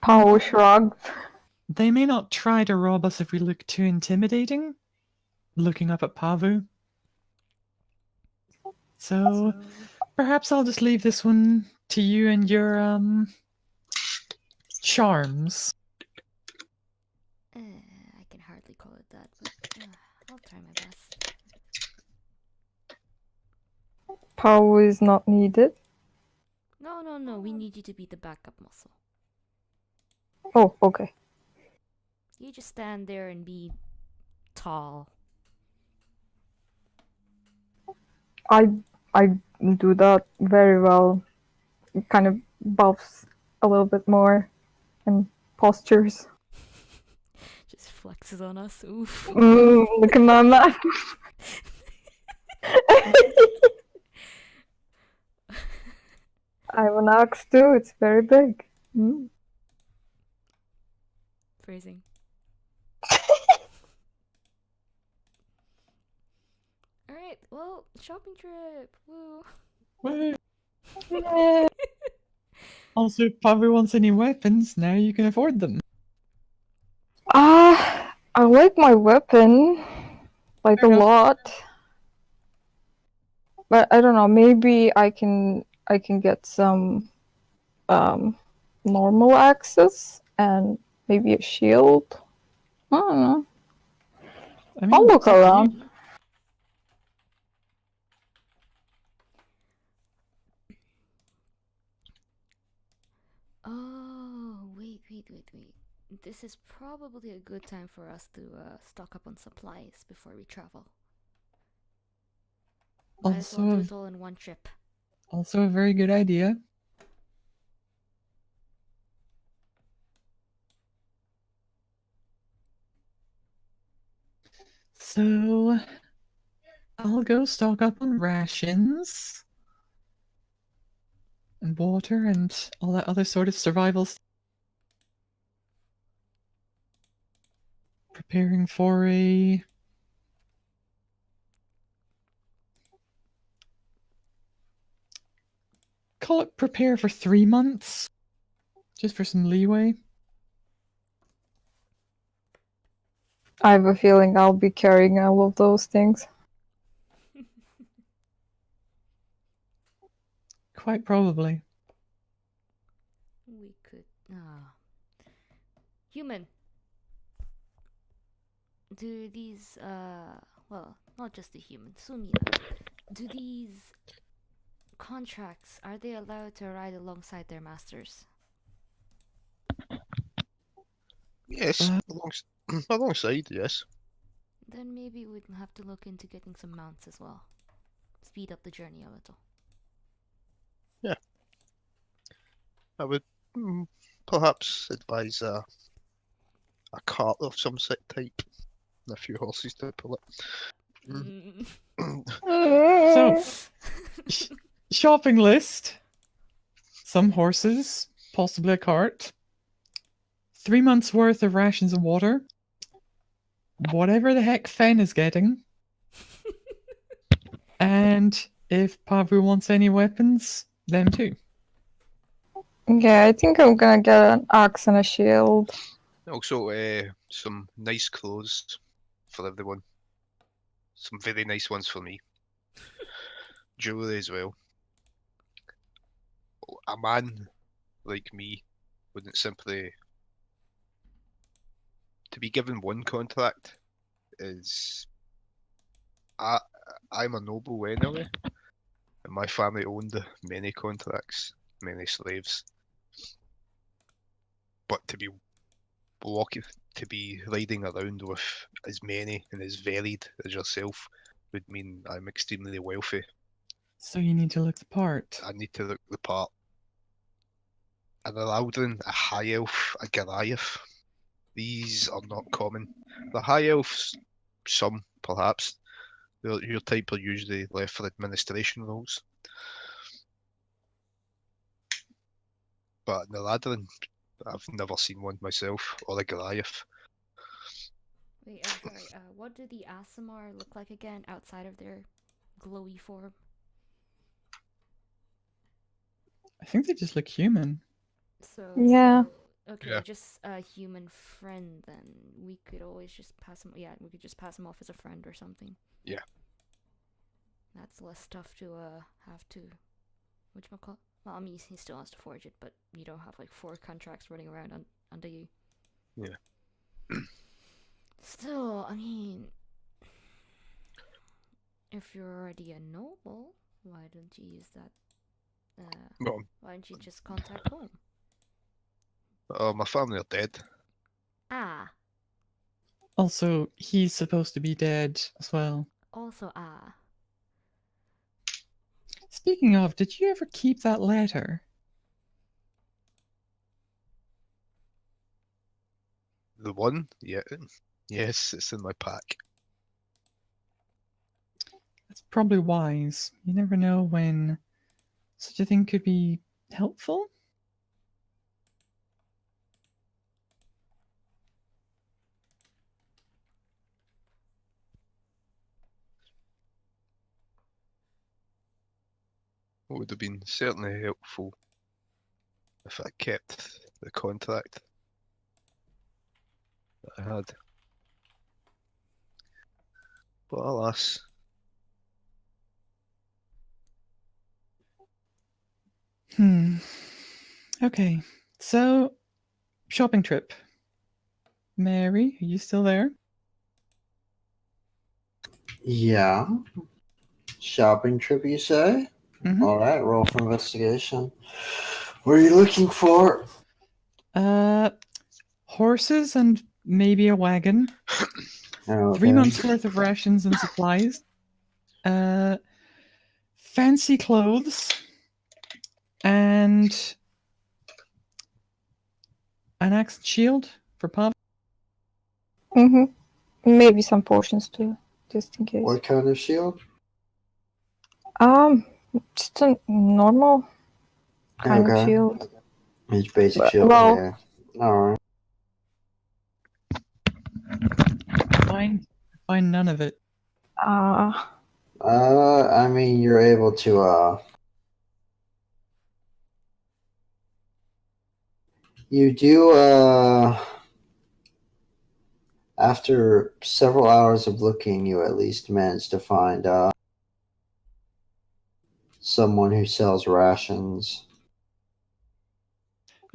Paul shrugged. They may not try to rob us if we look too intimidating. Looking up at Pavu. So perhaps I'll just leave this one to you and your charms. I can hardly call it that, but I'll try my best. Paul is not needed. No, we need you to be the backup muscle. Oh, okay. You just stand there and be tall. I do that very well. It kind of buffs a little bit more and postures. Just flexes on us. Oof. Look at my mouth. I have an axe too. It's very big. Phrasing. Alright, well, shopping trip. Woo. Wait. Also, if Pavu wants any weapons, now you can afford them. I like my weapon, like Fair a enough. lot. But I don't know. Maybe I can get some normal axes and maybe a shield. I don't know. I mean, I'll look it's up to you. around. Oh, wait. This is probably a good time for us to stock up on supplies before we travel. Might as well do it all in one trip. Also a very good idea. So I'll go stock up on rations and water and all that other sort of survival stuff. Preparing for a call it prepare for 3 months. Just for some leeway. I have a feeling I'll be carrying all of those things. Quite probably. We could. Human. Do these, well, not just the human, Sumia. Do these contracts, are they allowed to ride alongside their masters? Yes, alongside, yes. Then maybe we'd have to look into getting some mounts as well. Speed up the journey a little. Yeah. I would perhaps advise a cart of some type and a few horses to pull it. So, shopping list. Some horses, possibly a cart. 3 months worth of rations and water. Whatever the heck Fen is getting. And if Pavu wants any weapons, them too. Yeah, I think I'm gonna get an axe and a shield. Also, some nice clothes for everyone. Some very nice ones for me. Jewelry as well. A man like me wouldn't simply... To be given one contract is... I'm a noble anyway. And my family owned many contracts, many slaves. But to be riding around with as many and as varied as yourself would mean I'm extremely wealthy. So you need to look the part. I need to look the part. An Aldrin, a high elf, a Goliath. These are not common. The high elves, some perhaps. Your type are usually left for administration roles. But an Aldrin, I've never seen one myself, or a Goliath. Wait, I'm sorry. What do the Aasimar look like again outside of their glowy form? I think they just look human. Yeah. Okay, Yeah. just a human friend then. We could always just pass him. Yeah, we could just pass him off as a friend or something. Yeah. That's less stuff to have to. Whatchamacallit? Well, I mean, he still has to forge it, but you don't have like 4 contracts running around under you. Yeah. Still, I mean, if you're already a noble, why don't you use that? Well, Why don't you just contact home? my family are dead. Ah, Also, he's supposed to be dead as well. also ah. Speaking of, did you ever keep that letter? The one? Yeah. Yes, it's in my pack. That's probably wise. You never know when such a thing could be helpful. It would have been certainly helpful if I kept the contract that I had. But alas, Okay, so shopping trip. Mary, are you still there? Yeah. Shopping trip, you say? Mhm. All right, roll for investigation. What are you looking for? Horses and maybe a wagon. 3 months worth of rations and supplies. Fancy clothes. And an axe and shield for Pop. Maybe some potions too, just in case. What kind of shield? Just a normal kind of shield. It's basic shield. Well, Yeah. All right. Find none of it. I mean, you're able to. You do. After several hours of looking, you at least manage to find someone who sells rations.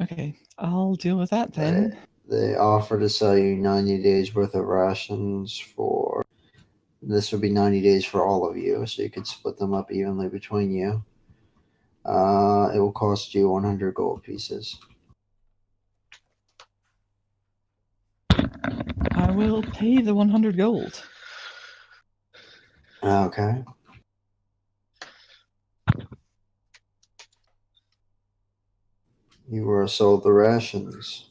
Okay, I'll deal with that then. They offer to sell you 90 days worth of rations for. This would be 90 days for all of you, so you could split them up evenly between you. It will cost you 100 gold pieces. I will pay the 100 gold. Okay. You were sold the rations.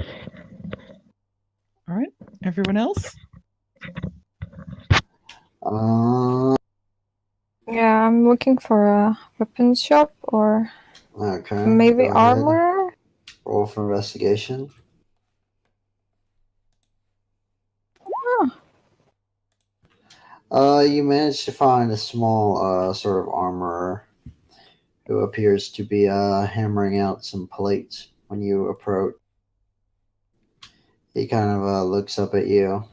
All right, everyone else? Yeah, I'm looking for a weapons shop or Okay. maybe Go ahead. armor. Roll for investigation. You managed to find a small sort of armorer who appears to be hammering out some plates when you approach. He kind of looks up at you.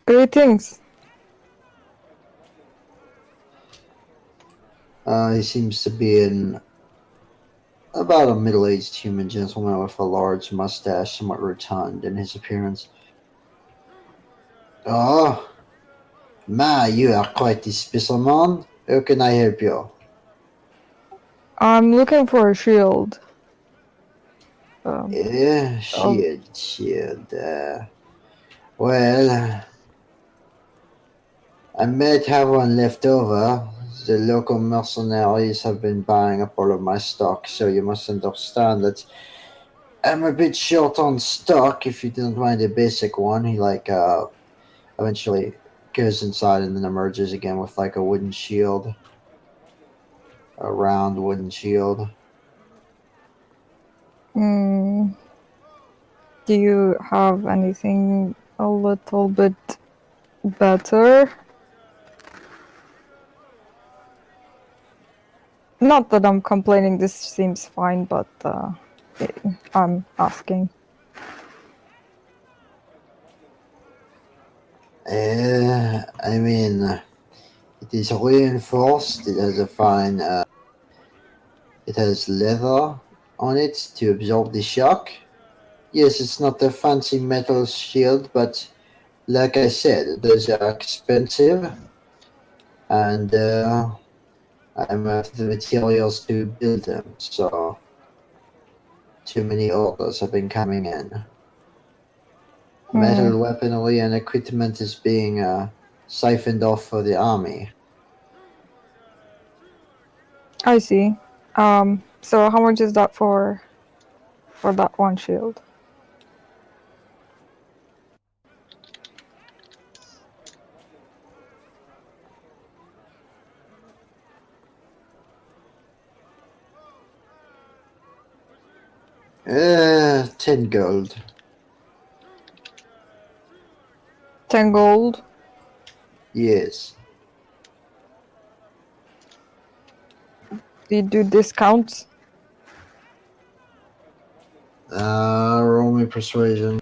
Greetings. He seems to be about a middle-aged human gentleman with a large mustache, somewhat rotund in his appearance. Oh, Ma, you are quite a specimen. How can I help you? I'm looking for a shield. Shield. Well, I might have one left over. The local mercenaries have been buying up all of my stock, so you must understand that I'm a bit short on stock. If you don't mind a basic one, he eventually goes inside and then emerges again with like a wooden shield, a round wooden shield. Do you have anything a little bit better? Not that I'm complaining, this seems fine, but I'm asking. I mean, it is reinforced. It has a fine. It has leather on it to absorb the shock. Yes, it's not a fancy metal shield, but like I said, those are expensive, and I'm out of the materials to build them, so too many orders have been coming in. Metal weaponry and equipment is being siphoned off for the army. I see. So how much is that for that one shield? Uh, 10 gold. 10 gold? Yes. Do you do discounts? Roll me persuasion.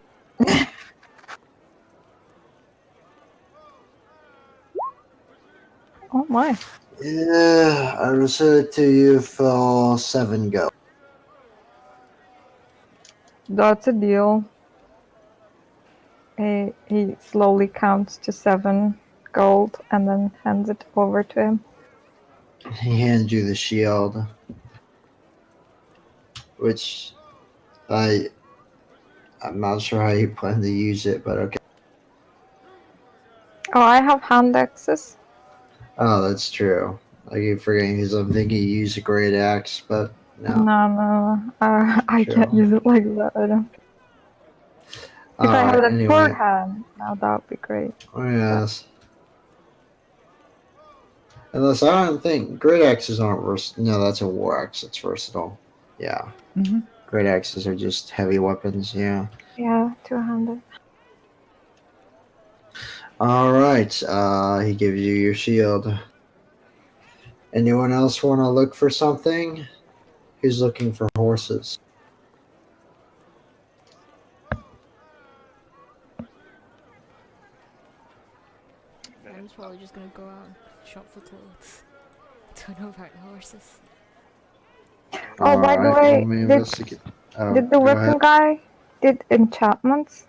Oh my. Yeah, I will sell it to you for 7 gold. That's a deal. He slowly counts to 7 gold and then hands it over to him. He hands you the shield, which I'm not sure how you plan to use it, but okay. Oh, I have hand axes. Oh, that's true. I keep forgetting because I'm thinking you use a great axe, but no. No. I can't True. use it like that. I don't. If I had Alright, a sword anyway. hand, now that would be great. Oh, yes. Unless I don't think great axes aren't versatile. No, that's a war axe. It's versatile. Yeah. Mm-hmm. Great axes are just heavy weapons. Yeah. Yeah, two-handed. All right. He gives you your shield. Anyone else want to look for something? Who's looking for horses? Aaron's probably just gonna go out and shop for clothes. Don't know about horses. Oh, by the Alright, way, roll me investigate. Oh, did the go weapon ahead. guy did enchantments?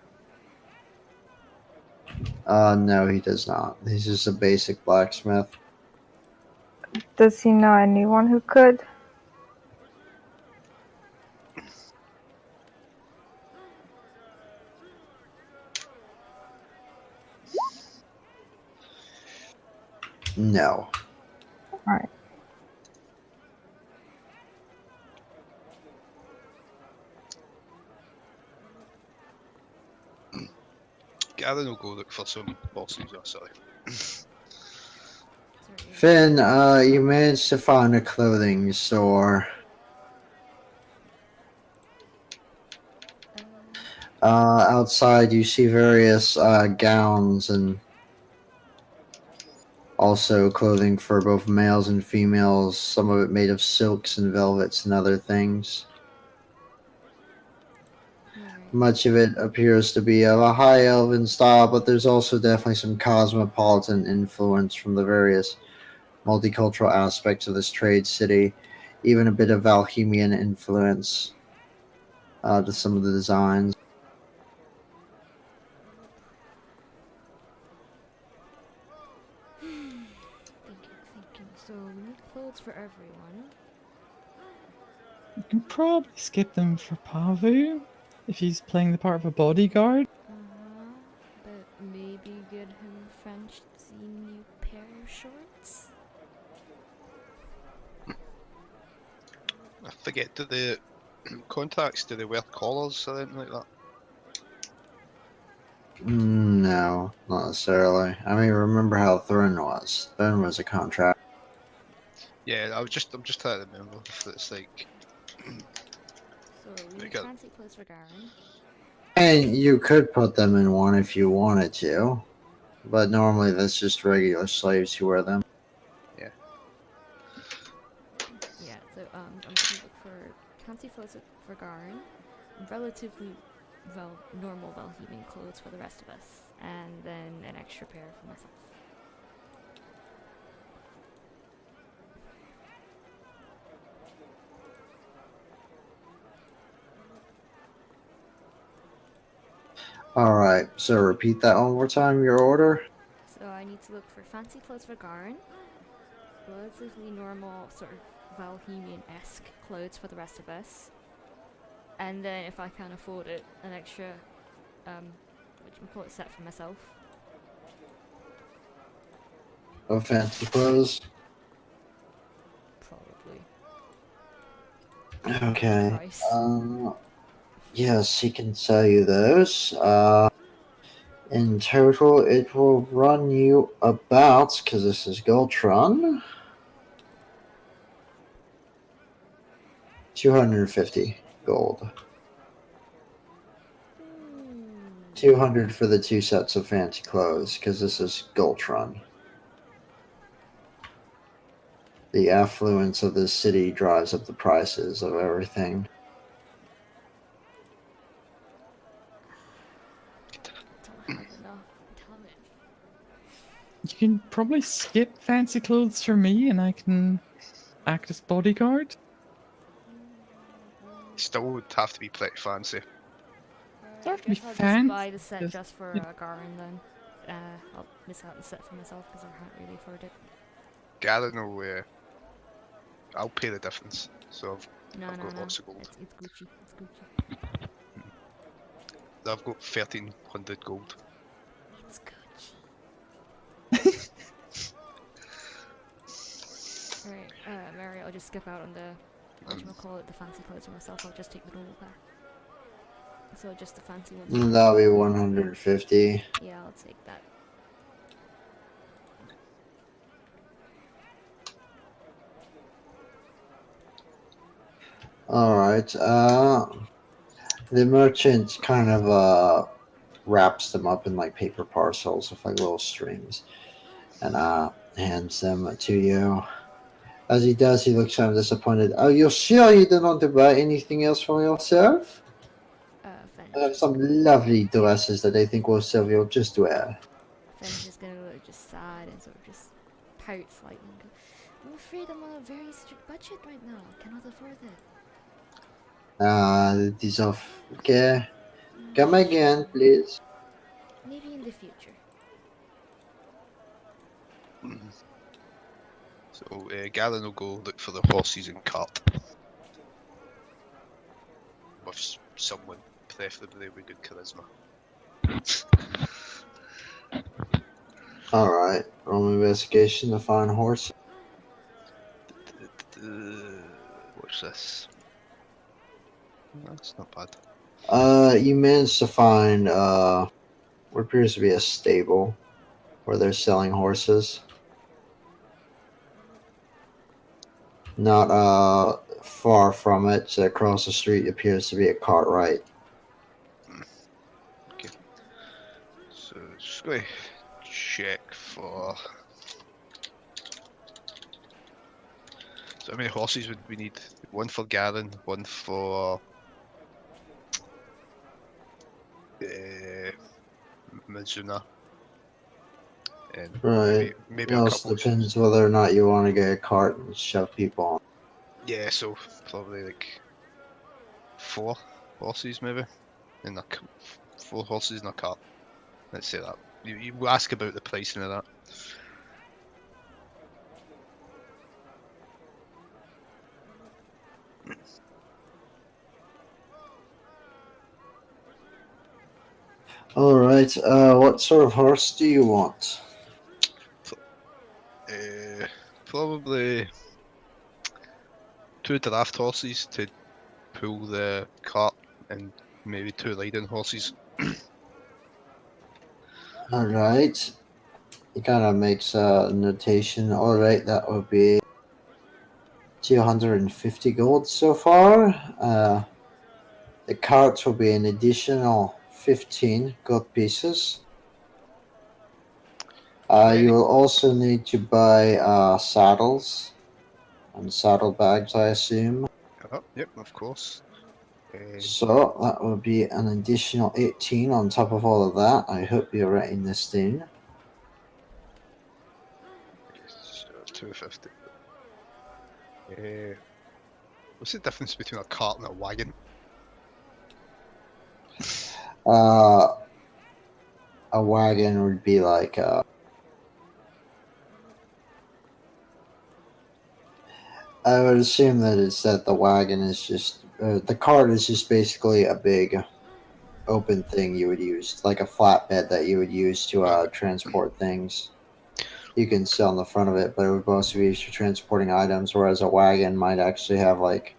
No, he does not. He's just a basic blacksmith. Does he know anyone who could? No. Alright. Gavin will go look for some horses or something. Sorry. Finn, you managed to find a clothing store. Outside, you see various gowns and also clothing for both males and females, some of it made of silks and velvets and other things. Alright. Much of it appears to be of a high elven style, but there's also definitely some cosmopolitan influence from the various multicultural aspects of this trade city, even a bit of Valhemian influence to some of the designs. So we need clothes for everyone. You can probably skip them for Pavu if he's playing the part of a bodyguard. Uh-huh. But maybe get him a fancy new pair of shorts? I forget, do the contracts, do they wear collars or anything like that? No, not necessarily. I mean, remember how Thurn was. Thurn was a contract. Yeah, I'm just trying to remember if it's like So we need like a, fancy clothes for Garen. And you could put them in one if you wanted to, but normally that's just regular slaves who wear them. Yeah, so I'm gonna look for fancy clothes for Garen, relatively normal Valhemian clothes for the rest of us, and then an extra pair for myself. Alright, so repeat that one more time, your order. So I need to look for fancy clothes for Garen, relatively normal sort of Valhemian-esque clothes for the rest of us, and then if I can afford it, an extra whatchamacallit set for myself. Of fancy clothes. Probably. Okay. Price. Yes, he can sell you those. In total, it will run you about, because this is Goldtron, 250 gold. 200 for the 2 sets of fancy clothes, because this is Goldtron. The affluence of this city drives up the prices of everything. Don't have enough. Damn it. You can probably skip fancy clothes for me and I can act as bodyguard. still would have to be pretty fancy. Don't I have to be guess I'll just buy fancy. the set just for Garen then. I'll miss out on the set for myself because I can't really afford it. Garen will, I'll pay the difference. So No, I've no, got no. lots of gold. It's Gucci. It's Gucci. I've got 1300 gold. It's Gucci. Alright, Mary, I'll just skip out on the whatchamacallit, the fancy clothes for myself. I'll just take the normal pair. So just the fancy ones for That'll myself. be 150. Yeah, I'll take that. Alright, the merchant kind of wraps them up in like paper parcels with like little strings and hands them to you. As he does, he looks kind of disappointed. Oh, you're sure you don't want to buy anything else for yourself? I have Fenj some lovely dresses that I think will serve you just well. is gonna look just sad and sort of just pout slightly and go, I'm afraid I'm on a very strict budget right now. I cannot afford it. It is off. Okay. Come again, please. Maybe in the future. So Garen will go look for the horses and cart. With someone, preferably with good charisma. Alright. Roll investigation to find horse. What's this? That's not bad. You managed to find what appears to be a stable where they're selling horses. Not far from it, so across the street appears to be a Cartwright. Okay. So just going to check for. So how many horses would we need? One for Garen, one for Mizuna, and Right. maybe It a also couple. depends whether or not you want to get a cart and shove people on. Yeah, so probably like 4 horses maybe, in a 4 horses in a cart. Let's say that. You ask about the pricing of that. All right. What sort of horse do you want? Probably 2 draft horses to pull the cart, and maybe 2 riding horses. All right. He kind of makes a notation. All right, that would be 250 gold so far. The carts will be an additional 15 gold pieces. You will also need to buy saddles and saddlebags, I assume. Oh, yep, of course. So that will be an additional 18 on top of all of that. I hope you're writing this down. So 250. What's the difference between a cart and a wagon? Uh, a wagon would be like I would assume that it's that the wagon is just the cart is just basically a big open thing you would use, like a flatbed that you would use to Okay. transport things. You can sit on the front of it, but it would mostly be used for transporting items, whereas a wagon might actually have like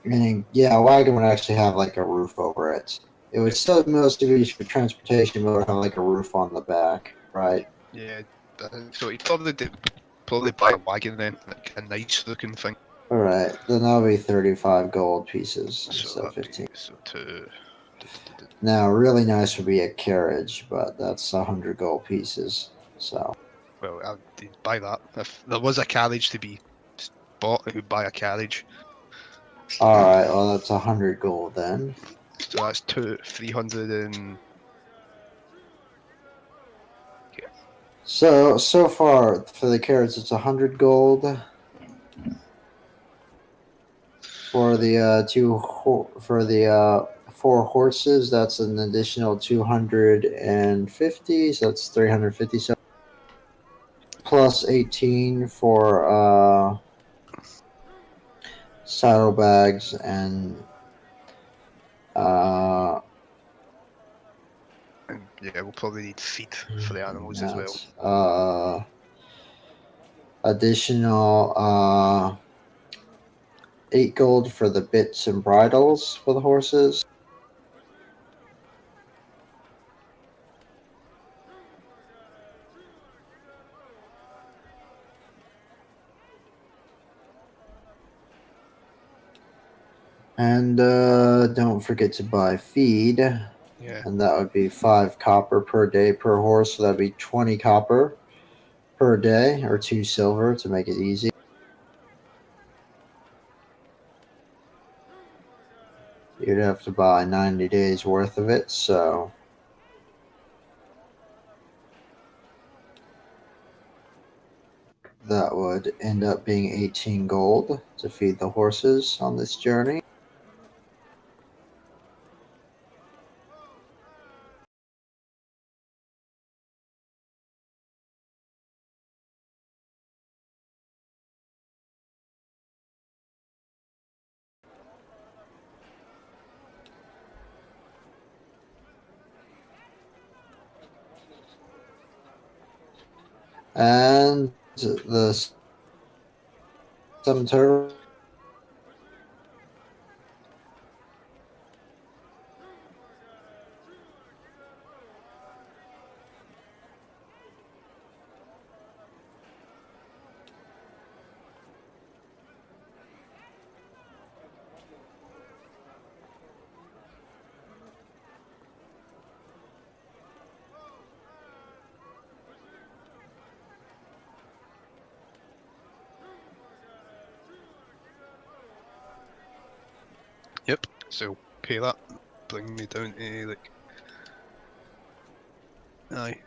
meaning yeah, a wagon would actually have like a roof over it. It would still mostly be used for transportation, but it would have like a roof on the back, right? Yeah, so he'd probably buy a wagon then, like a nice looking thing. Alright, then that'll be 35 gold pieces So instead of that'd 15. be so to. Now, really nice would be a carriage, but that's 100 gold pieces. So, Well, I'd buy that. If there was a carriage to be bought, I would buy a carriage. alright, well, that's 100 gold then. So that's 300 and. Yeah. So far for the carriage, it's 100 gold. For the for the 4 horses, that's an additional 250. So that's 350. So plus 18 for saddlebags and uh, And yeah, we'll probably need feed for the animals as well. that's additional 8 gold for the bits and bridles for the horses. And don't forget to buy feed. Yeah. And that would be 5 copper per day per horse. So that'd be 20 copper per day, or 2 silver to make it easy. You'd have to buy 90 days worth of it. So that would end up being 18 gold to feed the horses on this journey. And the cemetery. Yep. So pay that. Bring me down to like. Aye.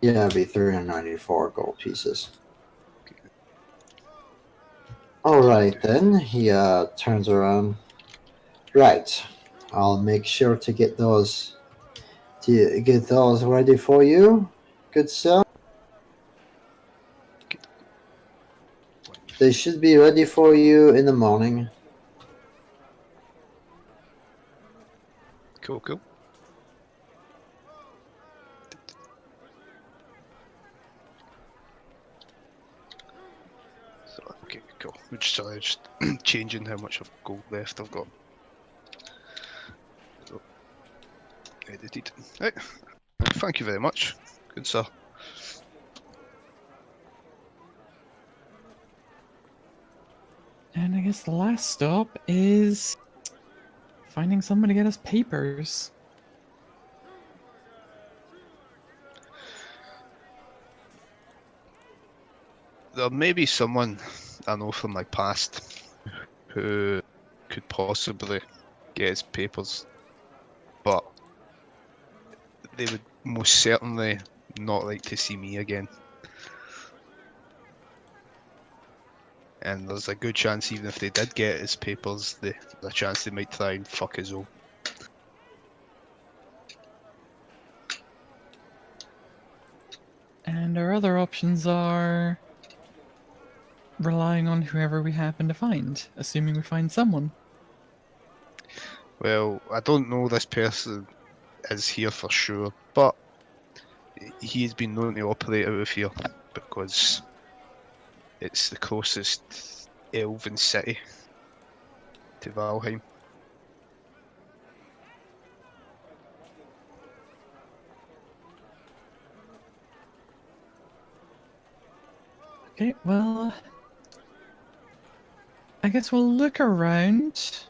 Yeah, it'd be 394 gold pieces. Okay. All right, then. He turns around. Right. I'll make sure to get those ready for you. Good sir. They should be ready for you in the morning. Cool, cool. So, okay, cool. Sorry, just changing how much of gold left I've got. So, edited. Right. Thank you very much. Good sir. And I guess the last stop is finding someone to get us papers. There may be someone I know from my past who could possibly get his papers, but they would most certainly not like to see me again. And there's a good chance even if they did get his papers, there's a chance they might try and fuck his own. And our other options are relying on whoever we happen to find, assuming we find someone. Well, I don't know this person is here for sure, but he's been known to operate out of here because it's the closest elven city to Valheim. Okay, well, I guess we'll look around.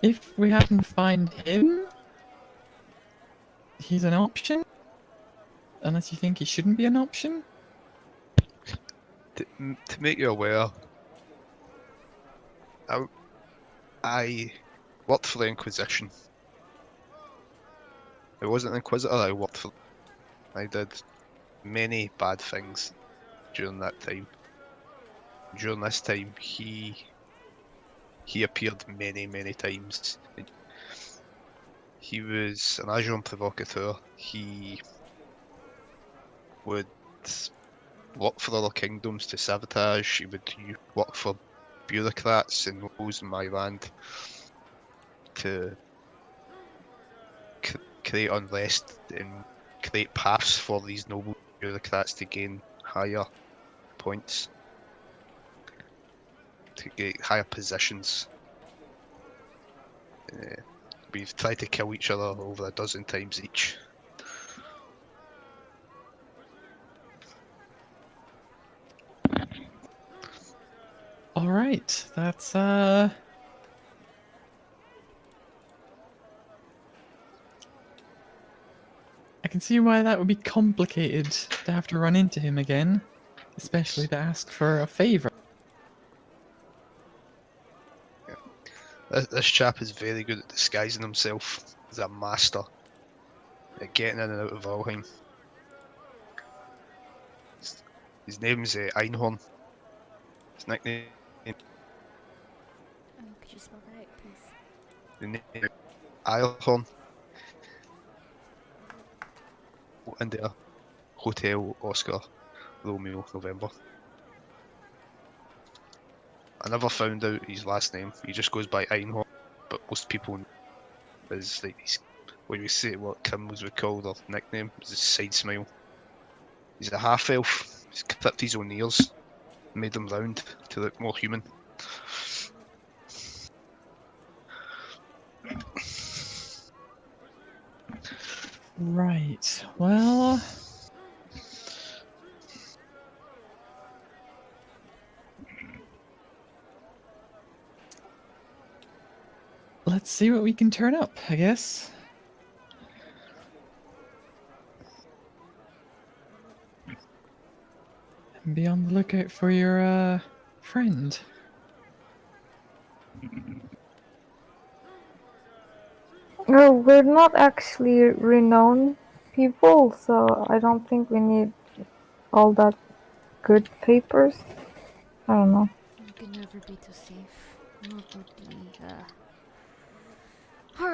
If we happen to find him, he's an option. Unless you think he shouldn't be an option. To make you aware, I worked for the Inquisition. I wasn't an Inquisitor, I worked for. I did many bad things during that time. During this time, he appeared many times. He was an agent provocateur. He would work for other kingdoms to sabotage. He would work for bureaucrats and nobles in my land to create unrest and create paths for these noble bureaucrats to gain higher points, to get higher positions. We've tried to kill each other over a dozen times each. All right, that's I can see why that would be complicated to have to run into him again, especially to ask for a favor. This chap is very good at disguising himself. He's a master at getting in and out of Valheim. His name's Einhorn. His nickname. Could you spell that out, please? The name is Eilhorn. India Hotel Oscar Romeo November. I never found out his last name. He just goes by Einhorn, but most people is like he's when we say what criminals would call their nickname is his side smile. He's a half elf. He's clipped his own ears, made them round to look more human. Right. Well, let's see what we can turn up, I guess. And be on the lookout for your friend. No, we're not actually renowned people, so I don't think we need all that good papers. I don't know. You can never be too safe. Not with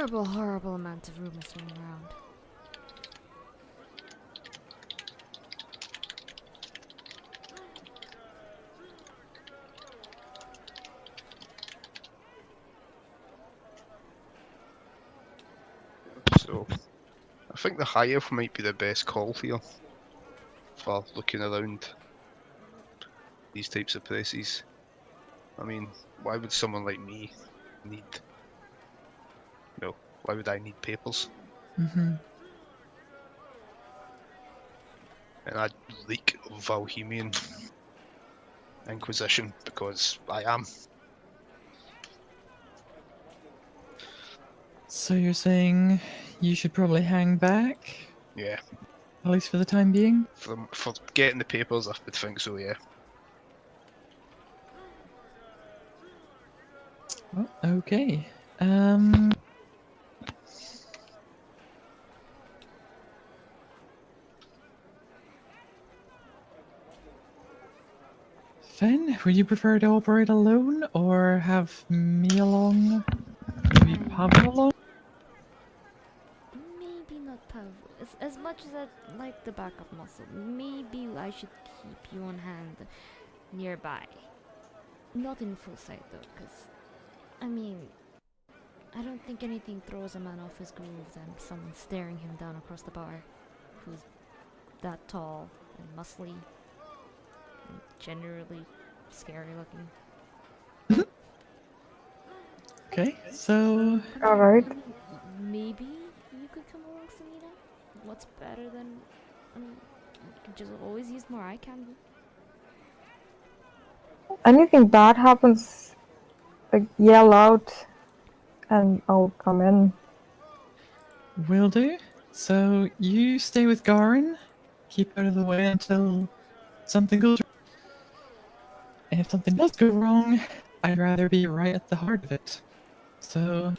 the horrible amount of rumors going around. think the high elf might be the best call here for looking around these types of places. I mean, why would someone like me need... Well, why would I need papers? Mm-hmm. And I leak Valhemian Inquisition because I am. So you're saying you should probably hang back, Yeah, at least for the time being? for getting the papers, I would think so, yeah. Oh, okay. Fen, would you prefer to operate alone or have me along? Maybe Pavel along? Maybe not Pavel. As much as I like the backup muscle, maybe I should keep you on hand nearby. Not in full sight though, because, I mean, I don't think anything throws a man off his groove than someone staring him down across the bar who's that tall and muscly and generally scary looking. Okay, so Alright. Maybe you could come along, Selena? What's better than... I mean, you could just always use more eye candy. Anything bad happens, like yell out and I'll come in. will do. So you stay with Garin, keep out of the way until something goes wrong. And if something does go wrong, I'd rather be right at the heart of it. So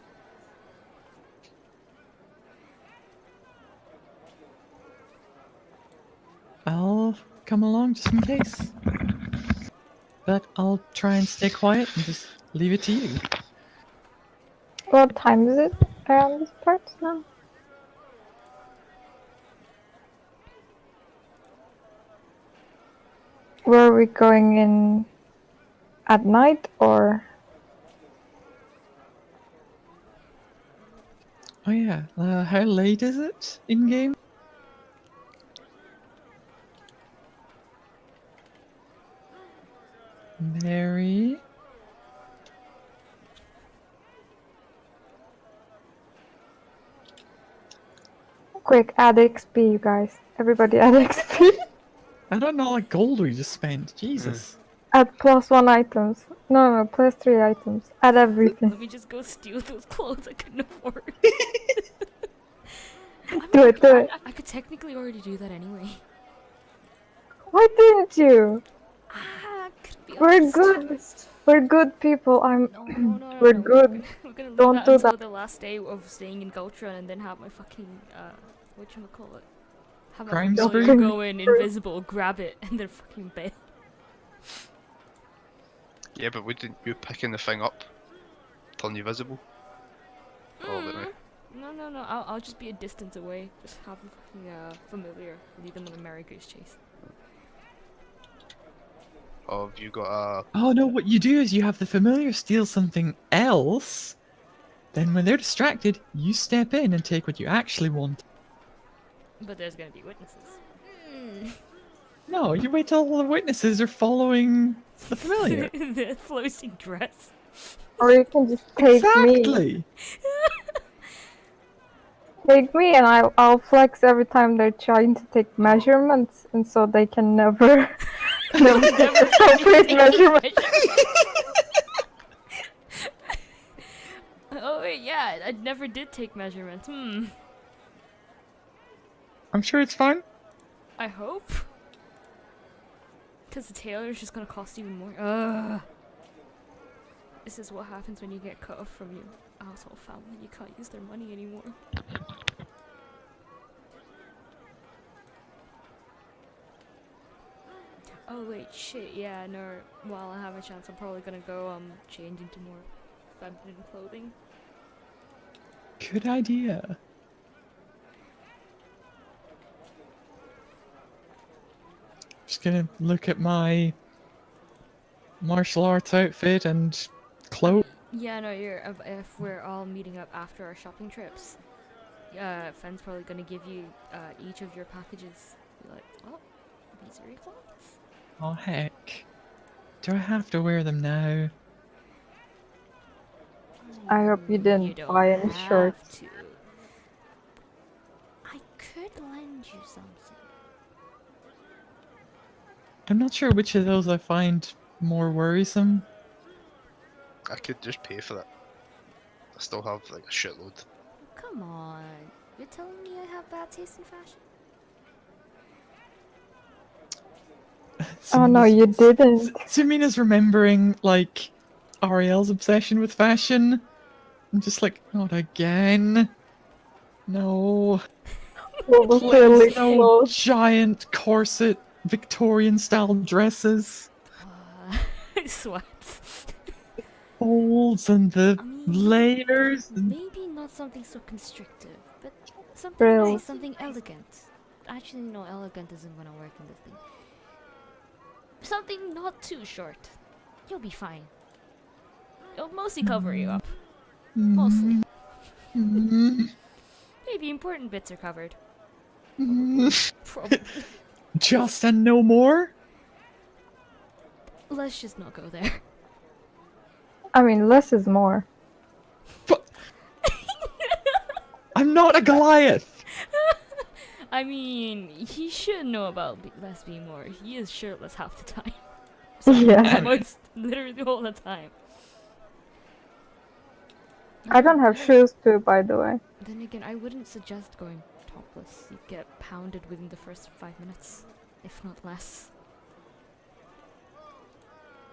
I'll come along just in case. But I'll try and stay quiet and just leave it to you. What time is it around this part now? Were we going in at night or? Oh yeah, how late is it in game? Mary? Quick, add XP, you guys. Everybody add XP. I don't know what gold we just spent. Jesus. Add +1 items. No, +3 items. Add everything. Let me just go steal those clothes I couldn't afford. Do it. I could technically already do that anyway. Why didn't you? Could be We're honest. good. We're good people. No. We're good. We're gonna leave Don't that do until that. the last day of staying in Gultra and then have my fucking, whatchamacallit? Have my Crime familiar spree? go in invisible, grab it, and then fucking bail. Yeah, but wouldn't you picking the thing up turn you visible? Oh, wait a minute. No. I'll just be a distance away. Just have the fucking, familiar lead them on a merry goose chase. Oh, have you got a... Oh no, what you do is you have the familiar steal something else. Then when they're distracted, you step in and take what you actually want. But there's gonna be witnesses. No, you wait till all the witnesses are following the familiar. The floating dress. Or you can just take me. Exactly. Take me and I'll flex every time they're trying to take measurements and so they can never take appropriate measurements. Oh wait, yeah, I never did take measurements. I'm sure it's fine. I hope. Because the tailor's just gonna cost even more. Ugh. This is what happens when you get cut off from your asshole family. You can't use their money anymore. Oh wait, shit, yeah, no. While I have a chance, I'm probably gonna go change into more feminine clothing. Good idea. Just gonna look at my martial arts outfit and cloak. Yeah, no, you're if we're all meeting up after our shopping trips. Friend's probably gonna give you each of your packages. Be like, oh, these are your clothes. Oh heck. Do I have to wear them now? I hope you didn't don't buy any have shirts. to. I could lend you something. I'm not sure which of those I find more worrisome. I could just pay for that. I still have like a shitload. Come on. You're telling me I have bad taste in fashion? Oh no, you didn't. Sumina's remembering, like, Ariel's obsession with fashion. I'm just like, not again. No. All the Please, silly no clothes. giant corset Victorian style dresses. Sweat. Folds and the I mean, layers. And... maybe not something so constrictive, but something Frills. nice, something elegant. Actually, no, elegant isn't gonna work in this thing. Something not too short. You'll be fine. It'll mostly cover you up. Mostly. Maybe important bits are covered. Probably. Just and no more? Let's just not go there. I mean, less is more. But I'm not a Goliath! I mean, he should know about less being more. He is shirtless half the time. Yeah. Almost literally all the time. I don't have shoes too, by the way. Then again, I wouldn't suggest going topless. You'd get pounded within the first 5 minutes, if not less.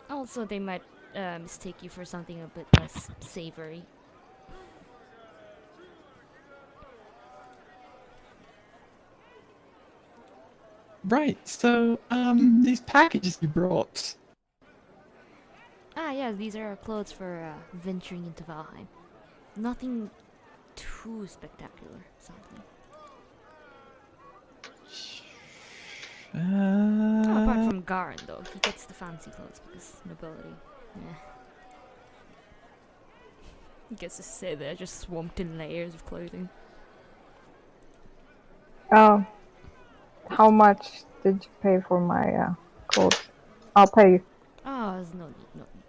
Also, they might mistake you for something a bit less savory. Right, so, these packages you brought. Ah, yes, these are our clothes for venturing into Valheim. Nothing too spectacular, sadly. Oh, apart from Garin, though. He gets the fancy clothes because nobility. Yeah. He gets to sit there just swamped in layers of clothing. Oh. How much did you pay for my clothes? I'll pay you. Oh, there's no need, no need.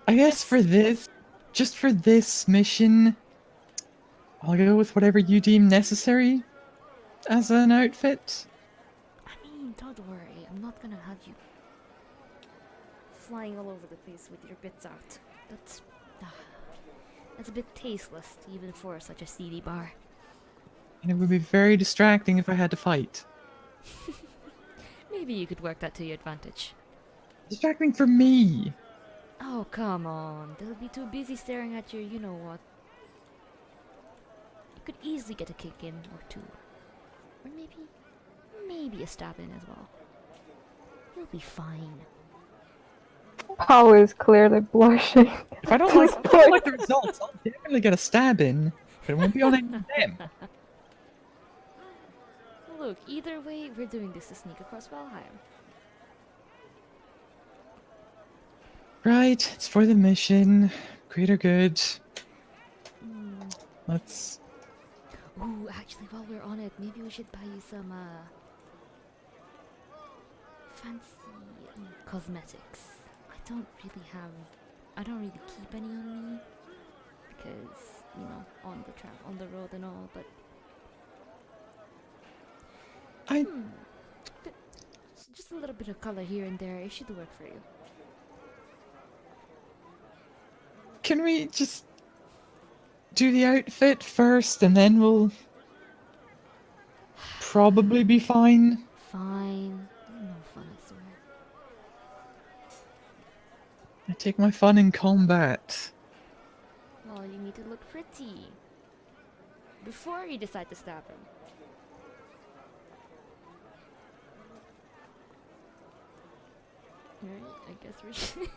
I guess for this, just for this mission, I'll go with whatever you deem necessary as an outfit. I mean, don't worry. I'm not gonna have you flying all over the place with your bits out. That's a bit tasteless, even for such a seedy bar. And it would be very distracting if I had to fight. Maybe you could work that to your advantage. Distracting for me! Oh, come on. They'll be too busy staring at your you-know-what. You could easily get a kick in or two. Or maybe a stab in as well. You'll be fine. Pao is clearly blushing. If I don't like the results, I'll definitely get a stab in, but it won't be on any of them. Look, either way, we're doing this to sneak across Valheim. Right, it's for the mission. Greater good. Let's... Ooh, actually, while we're on it, maybe we should buy you some, fancy cosmetics. I don't really keep any on me. Because, on the road and all, but... But just a little bit of color here and there, it should work for you. Can we just do the outfit first and then we'll probably be fine? Fine. No fun, I swear. I take my fun in combat. Well, you need to look pretty. Before you decide to stab him. Alright, I guess we should...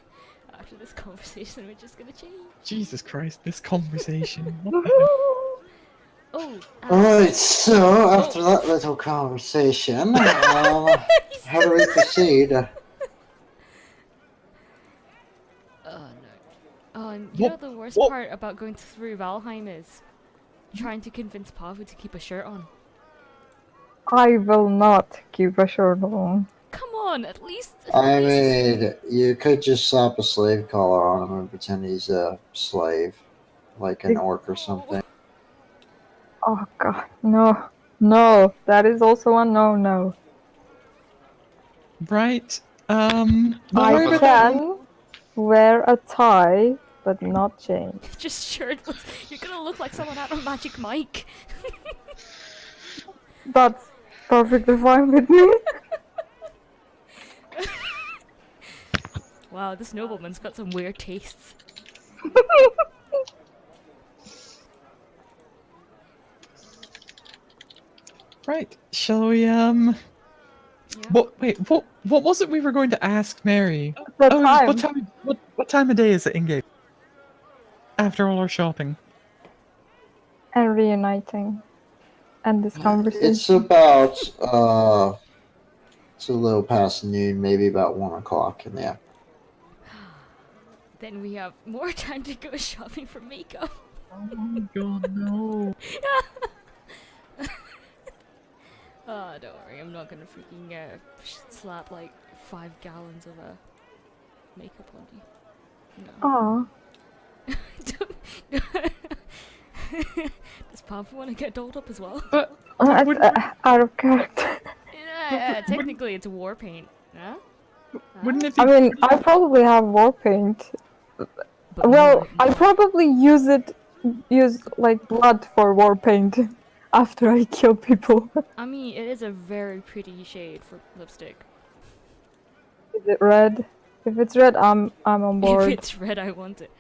After this conversation, we're just gonna change. Jesus Christ, this conversation. Oh, Alright, so after that little conversation, how do we proceed? Oh no. You know the worst part about going through Valheim is trying to convince Pavu to keep a shirt on. I will not keep a shirt on. Come on, at least. I mean, you could just slap a slave collar on him and pretend he's a slave, like an orc or something. Oh god, no. No, that is also a no-no. Right. We'll I worry about that. can wear a tie, but not chains. Just shirtless. You're gonna look like someone out of Magic Mike. That's perfectly fine with me. Wow, this nobleman's got some weird tastes. Right. Shall we Yeah. what was it we were going to ask Mary? The It was time what time of day is it in game? After all our shopping. and reuniting and this It's conversation. about it's a little past noon, maybe about 1 o'clock in the afternoon. Then we have more time to go shopping for makeup. Oh my god, no. Oh, don't worry, I'm not gonna freaking slap like 5 gallons of makeup on you. No. Aw. Does Pavu want to get dolled up as well? That's out of character. Yeah, technically it's war paint. Huh? Wouldn't it be I mean, I probably have war paint. But Well, more- I probably use like blood for war paint after I kill people. I mean, it is a very pretty shade for lipstick. Is it red? If it's red, I'm on board. If it's red, I want it.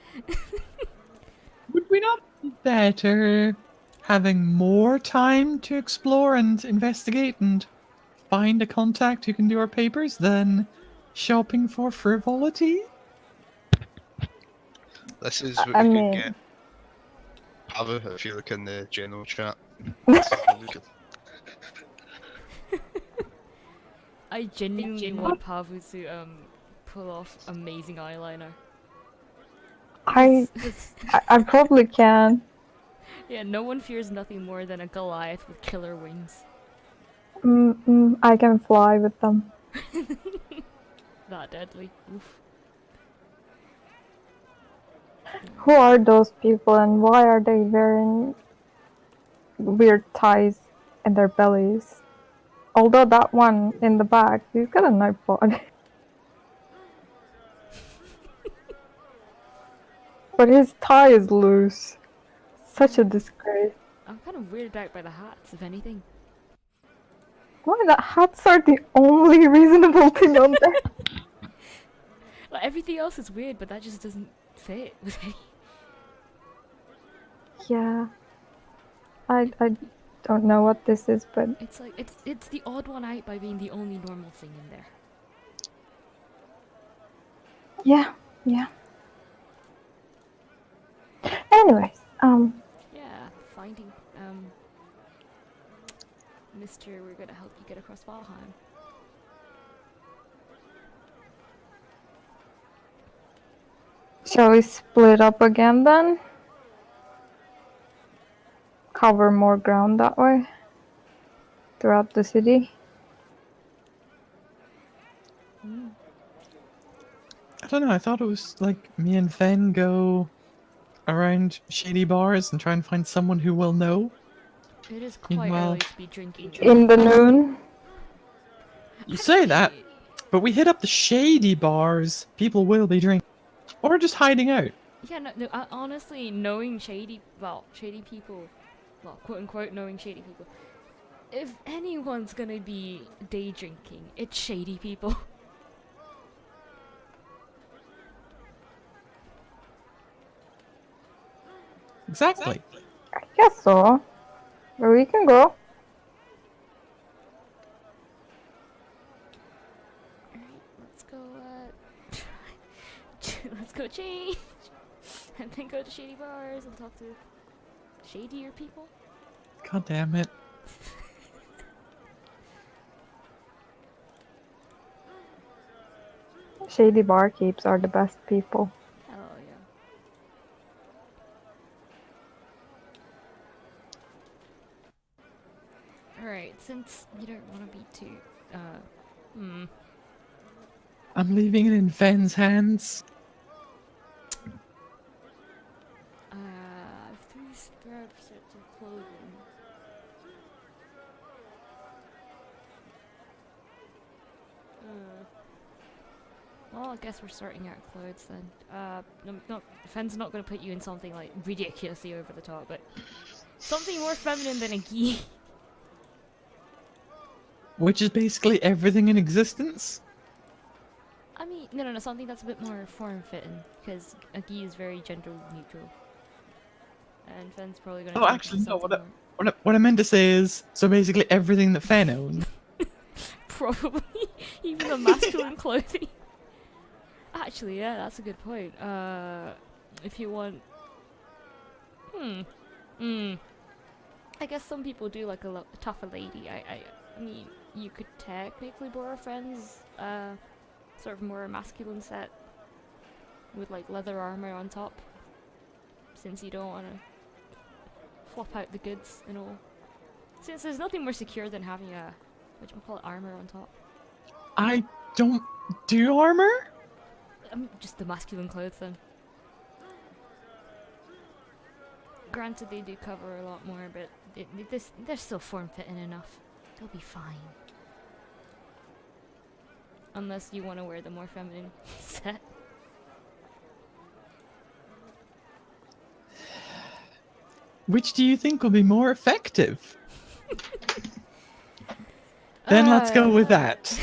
would we not be better having more time to explore and investigate and find a contact who can do our papers than shopping for frivolity? This is what I we mean- could get. Pavu, if you look in the general chat. This is what we could- I genuinely want Pavu to pull off amazing eyeliner. I probably can. Yeah, no one fears nothing more than a Goliath with killer wings. I can fly with them. That deadly. Oof. Who are those people and why are they wearing weird ties in their bellies? Although that one in the back, he's got a knife body. But his tie is loose. Such a disgrace. I'm kind of weirded out by the hats, if anything. Why the hats are the only reasonable thing on there? Like, everything else is weird, but that just doesn't fit with any. Yeah. I don't know what this is, but It's like, it's the odd one out by being the only normal thing in there. yeah. Anyways, Yeah, finding, Mister, we're gonna help you get across Valheim. shall we split up again then? Cover more ground that way? Throughout the city? I don't know, I thought it was like me and Fen go around shady bars and try and find someone who will know. It is quite Meanwhile- early to be drinking. In the noon? You say that, Actually, but we hit up the shady bars. People will be drinking. Or just hiding out. yeah, no, honestly, knowing shady people, well, quote unquote, knowing shady people. If anyone's gonna be day drinking, it's shady people. Exactly. I guess so. But we can go. Alright, let's go, let's go change! And then go to shady bars and talk to shadier people. God damn it. Shady barkeeps are the best people. Hell yeah. besides, you don't want to be too, I'm leaving it in Fen's hands. I have 3 spare sets of clothing. Well, I guess we're sorting out clothes then. No, Fen's not going to put you in something like ridiculously over the top, but something more feminine than a gi. Which is basically everything in existence. I mean, no, something that's a bit more form-fitting, because a gi is very gender neutral. And Fen's probably going to Oh, actually, no. something more... What I meant to say is, so basically everything that Fen owns. Probably. Even the masculine clothing. Actually, yeah, that's a good point. If you want... I guess some people do like a tougher lady. I mean, you could technically borrow Friend's sort of more masculine set with like leather armor on top, since you don't want to flop out the goods and all. Since there's nothing more secure than having a whatchamacallit armor on top. I don't do armor? I mean, just the masculine clothes then. Granted, they do cover a lot more, but they're still form-fitting enough. They'll be fine. Unless you want to wear the more feminine set. Which do you think will be more effective? Then let's go with that.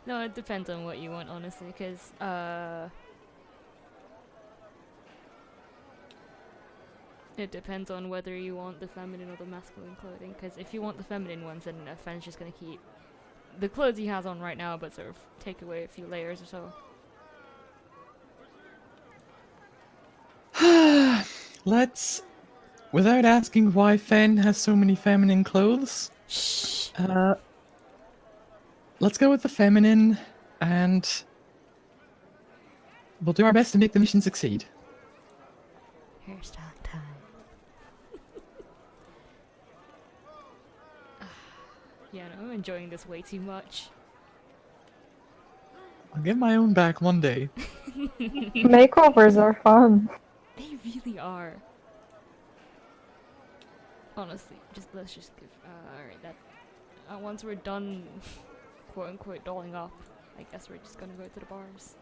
No, it depends on what you want, honestly, because, it depends on whether you want the feminine or the masculine clothing, because if you want the feminine ones, then Fen's just going to keep the clothes he has on right now, but sort of take away a few layers or so. Let's, without asking why Fen has so many feminine clothes, Shh! let's go with the feminine, and we'll do our best to make the mission succeed. Hairstyle time. Yeah, no, I'm enjoying this way too much. I'll get my own back one day. Makeovers are fun. They really are. Honestly, let's just give. Alright, that. Once we're done, quote unquote, dolling up, I guess we're just gonna go to the bars.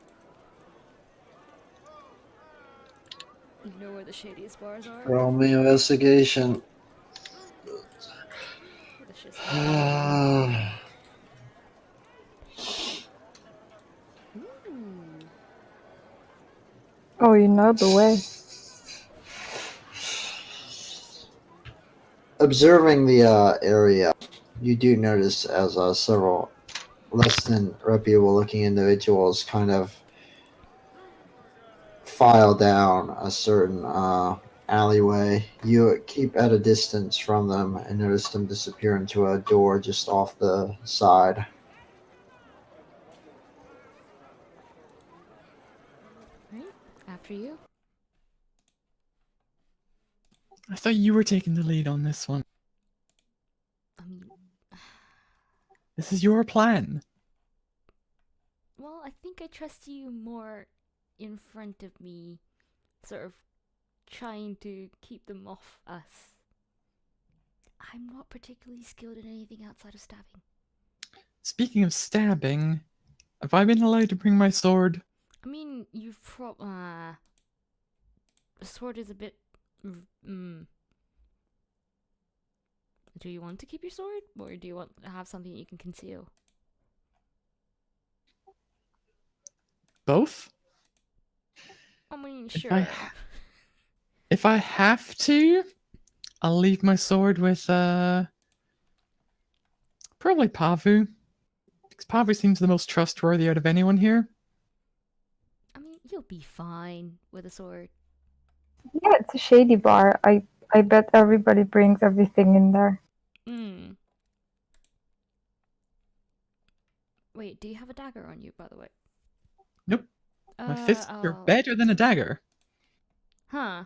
You know where the shadiest bars are? Roll me investigation. The shit's Ooh. Oh, you know the way. Observing the area, you do notice as several less than reputable looking individuals kind of file down a certain alleyway. You keep at a distance from them and notice them disappear into a door just off the side. Right? After you? I thought you were taking the lead on this one. I mean... This is your plan. Well, I think I trust you more in front of me, sort of trying to keep them off us. I'm not particularly skilled in anything outside of stabbing. Speaking of stabbing, have I been allowed to bring my sword? I mean, you've the sword is a bit... Do you want to keep your sword, or do you want to have something you can conceal? Both? I mean, sure. If I have to, I'll leave my sword with, probably Pavu. Because Pavu seems the most trustworthy out of anyone here. I mean, you'll be fine with a sword. Yeah, it's a shady bar. I bet everybody brings everything in there. Wait, do you have a dagger on you, by the way? Nope. My fists are better than a dagger. Huh.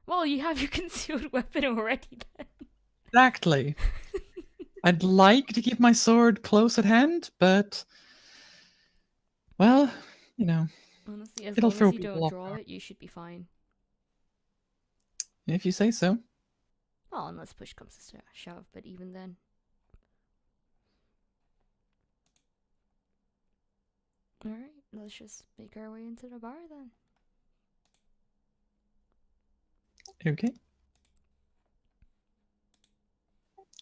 Well, you have your concealed weapon already then. Exactly. I'd like to keep my sword close at hand, but well, you know, Honestly, as it'll long throw as you people don't off draw guard. it, you should be fine. If you say so. Well, unless push comes to shove, but even then. Alright, let's just make our way into the bar then. Okay.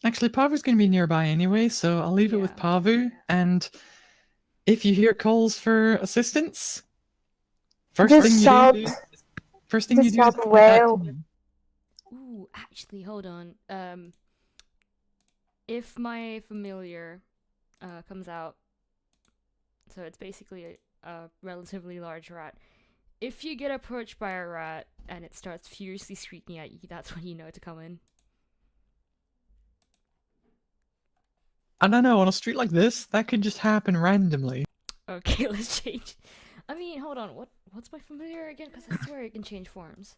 Actually, Pavu's going to be nearby anyway, so I'll leave it with Yeah. Pavu. And if you hear calls for assistance, first Just thing you shout. do, first thing you Just do is shout point that to whale. me. Ooh, actually, hold on. If my familiar comes out, so it's basically a relatively large rat. If you get approached by a rat and it starts furiously shrieking at you, that's when you know to come in. I don't know, on a street like this, that could just happen randomly. Okay, let's change. I mean, hold on. What's my familiar again? Because I swear it can change forms.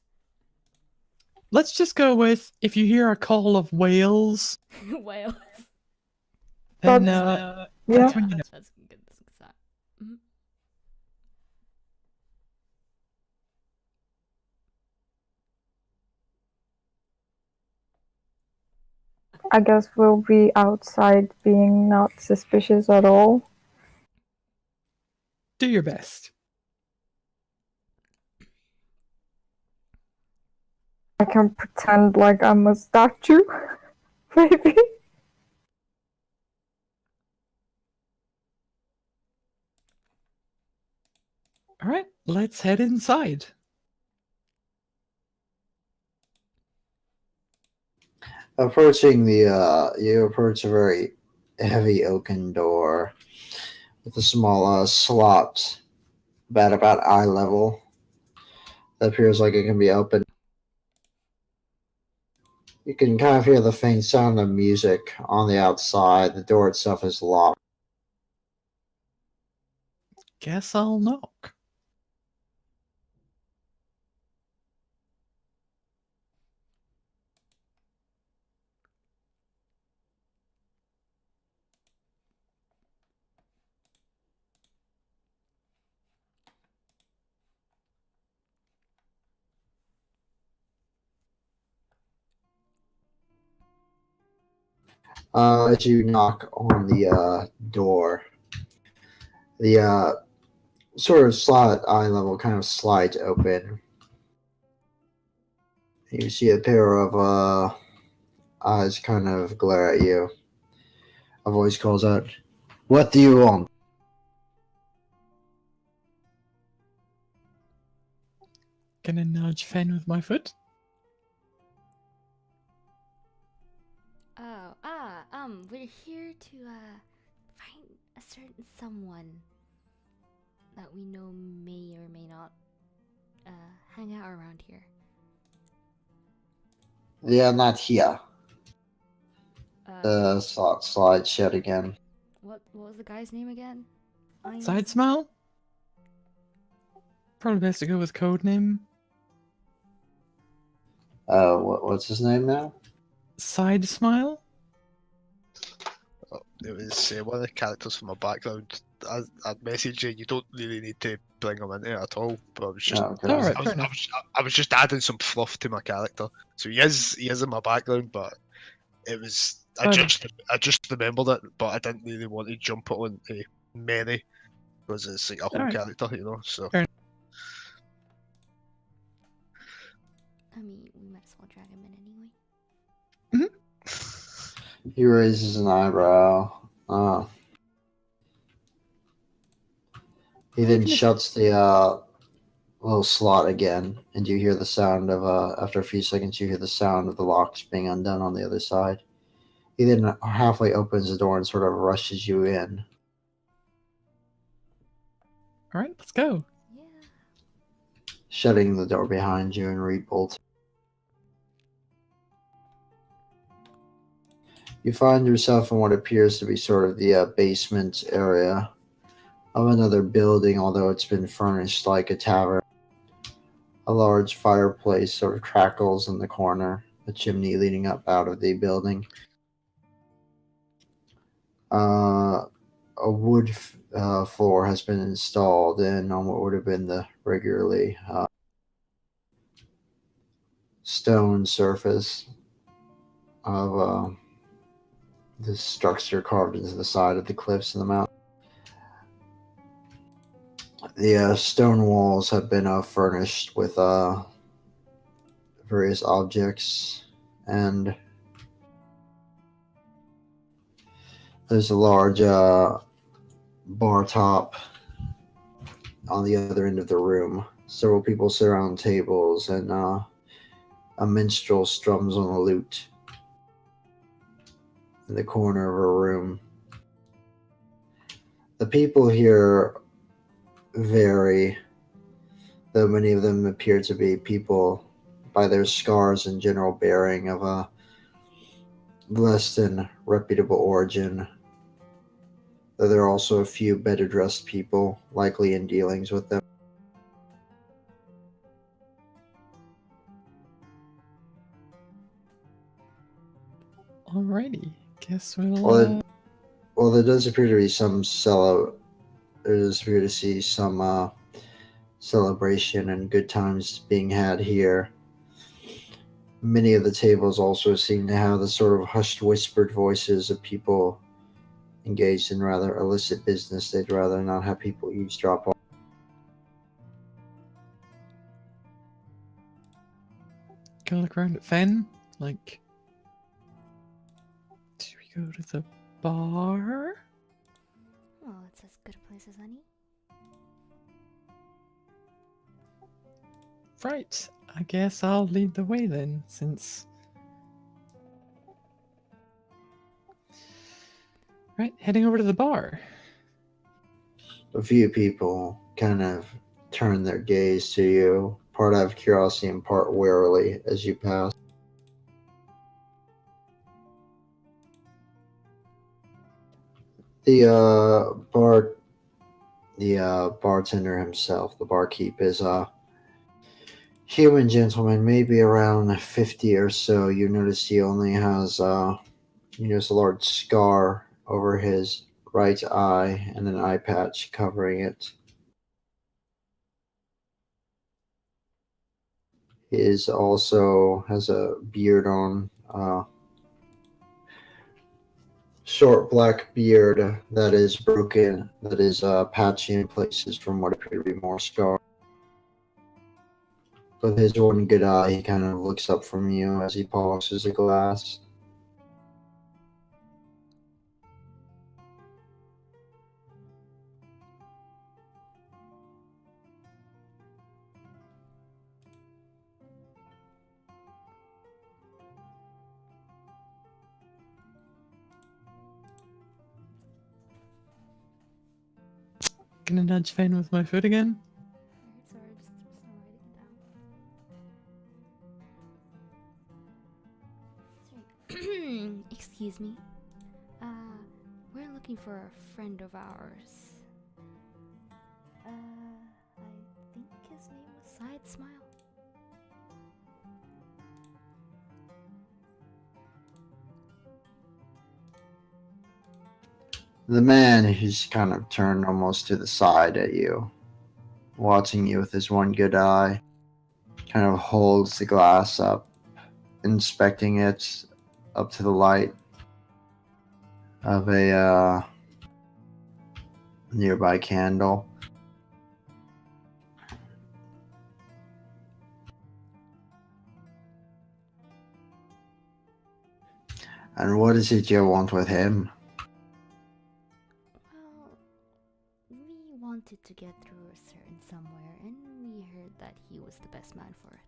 Let's just go with if you hear a call of whales, Whale. then Yeah. that's when you know. That's good. That's good. Mhm. I guess we'll be outside being not suspicious at all. Do your best. I can pretend like I'm a statue, maybe. All right, let's head inside. Approaching you approach a very heavy oaken door with a small slot about eye level that appears like it can be opened. You can kind of hear the faint sound of music on the outside. The door itself is locked. Guess I'll knock. As you knock on the door, the sort of slot at eye level kind of slides open. You see a pair of eyes kind of glare at you. A voice calls out, "What do you want?" Gonna nudge Fen with my foot. Oh, we're here to find a certain someone that we know may or may not hang out around here. They are not here. Uh, The slot slides shut again. what was the guy's name again? Side smile? Probably best to go with code name. What's his name now? Side smile? It was one of the characters from my background. I'd messaged you. You don't really need to bring him into it at all. But I was just, Okay. All right, I was, fair I enough. was, I was just adding some fluff to my character. So he is in my background, but it was I just remembered it, but I didn't really want to jump it onto many because it's like a whole Alright. character, you know. So Fair I mean, we might as well drag him in anyway. He raises an eyebrow. He then shuts the little slot again, and you hear the sound of after a few seconds you hear the sound of the locks being undone on the other side. He then halfway opens the door and sort of rushes you in. Alright, let's go. Yeah. Shutting the door behind you and rebolt. You find yourself in what appears to be sort of the basement area of another building, although it's been furnished like a tavern. A large fireplace sort of crackles in the corner, a chimney leading up out of the building. a wood floor has been installed in on what would have been the regularly stone surface of this structure carved into the side of the cliffs and the mountain. The stone walls have been furnished with various objects, and there's a large bar top on the other end of the room. Several people sit around tables, and a minstrel strums on a lute in the corner of a room. The people here vary, though many of them appear to be people by their scars and general bearing of a less than reputable origin, though there are also a few better dressed people likely in dealings with them. Alrighty, guess we'll. Well, there does appear to be some celebration and good times being had here. Many of the tables also seem to have the sort of hushed, whispered voices of people engaged in rather illicit business they'd rather not have people eavesdrop on. Go look around at Fen. Like, should we go to the bar? Oh, it's as good a place as any. Right, I guess I'll lead the way then, since... Right, heading over to the bar. A few people kind of turn their gaze to you, part out of curiosity and part warily as you pass. The bartender himself, the barkeep, is a human gentleman, maybe around 50 or so. You notice he only has a large scar over his right eye and an eye patch covering it. He also has a beard on, short black beard that is broken, that is patchy in places from what appear to be more scar. With his one good eye, he kind of looks up from you as he polishes a glass. Gonna nudge Fen with my foot again. Sorry, just writing it down. Sorry. Excuse me. We're looking for a friend of ours. I think his name was Side Smile. The man, he's kind of turned almost to the side at you, watching you with his one good eye, kind of holds the glass up, inspecting it up to the light of a nearby candle. And what is it you want with him? Well, we wanted to get through a certain somewhere, and we heard that he was the best man for it.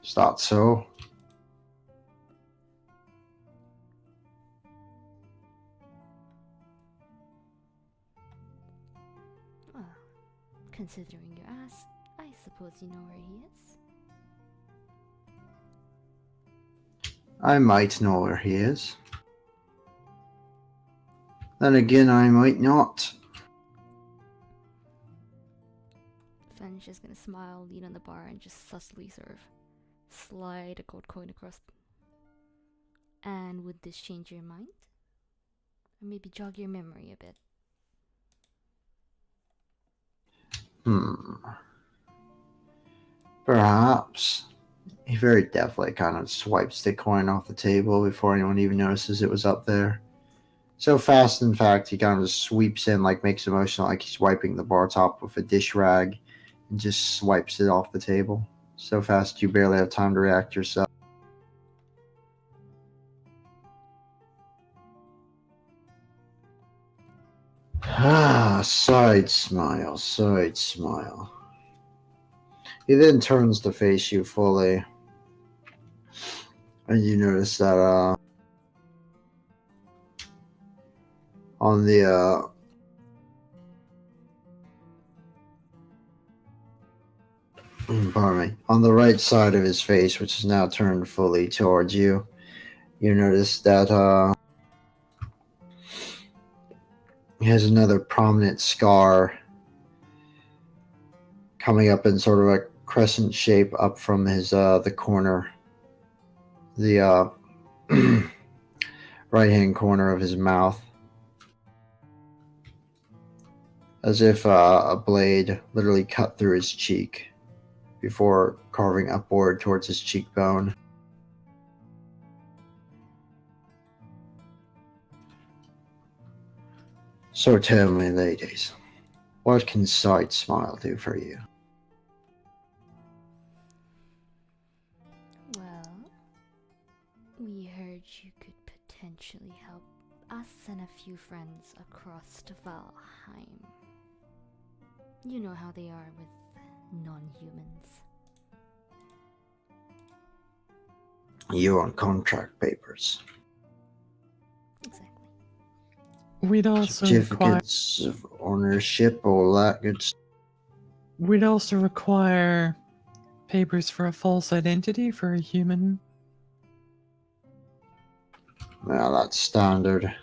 Is that so? Well, considering you asked, I suppose you know where he is. I might know where he is. Then again, I might not. Fen's just gonna smile, lean on the bar, and just sussily sort of slide a gold coin across. And would this change your mind? Or maybe jog your memory a bit? Perhaps. He very deftly kind of swipes the coin off the table before anyone even notices it was up there. So fast, in fact, he kind of just sweeps in, like makes a motion like he's wiping the bar top with a dish rag, and just swipes it off the table. So fast you barely have time to react yourself. Side smile, side smile. He then turns to face you fully, and you notice that on the pardon me, on the right side of his face, which is now turned fully towards you, you notice that he has another prominent scar coming up in sort of a crescent shape up from his the corner, the right hand corner of his mouth, as if a blade literally cut through his cheek before carving upward towards his cheekbone. So tell me, ladies, what can Side Smile do for you? Well, we heard you could potentially help us and a few friends across to Valheim. You know how they are with non-humans. You on contract papers. Exactly. We'd also require. Certificates of ownership, all that good stuff. We'd also require papers for a false identity for a human. Well, that's standard.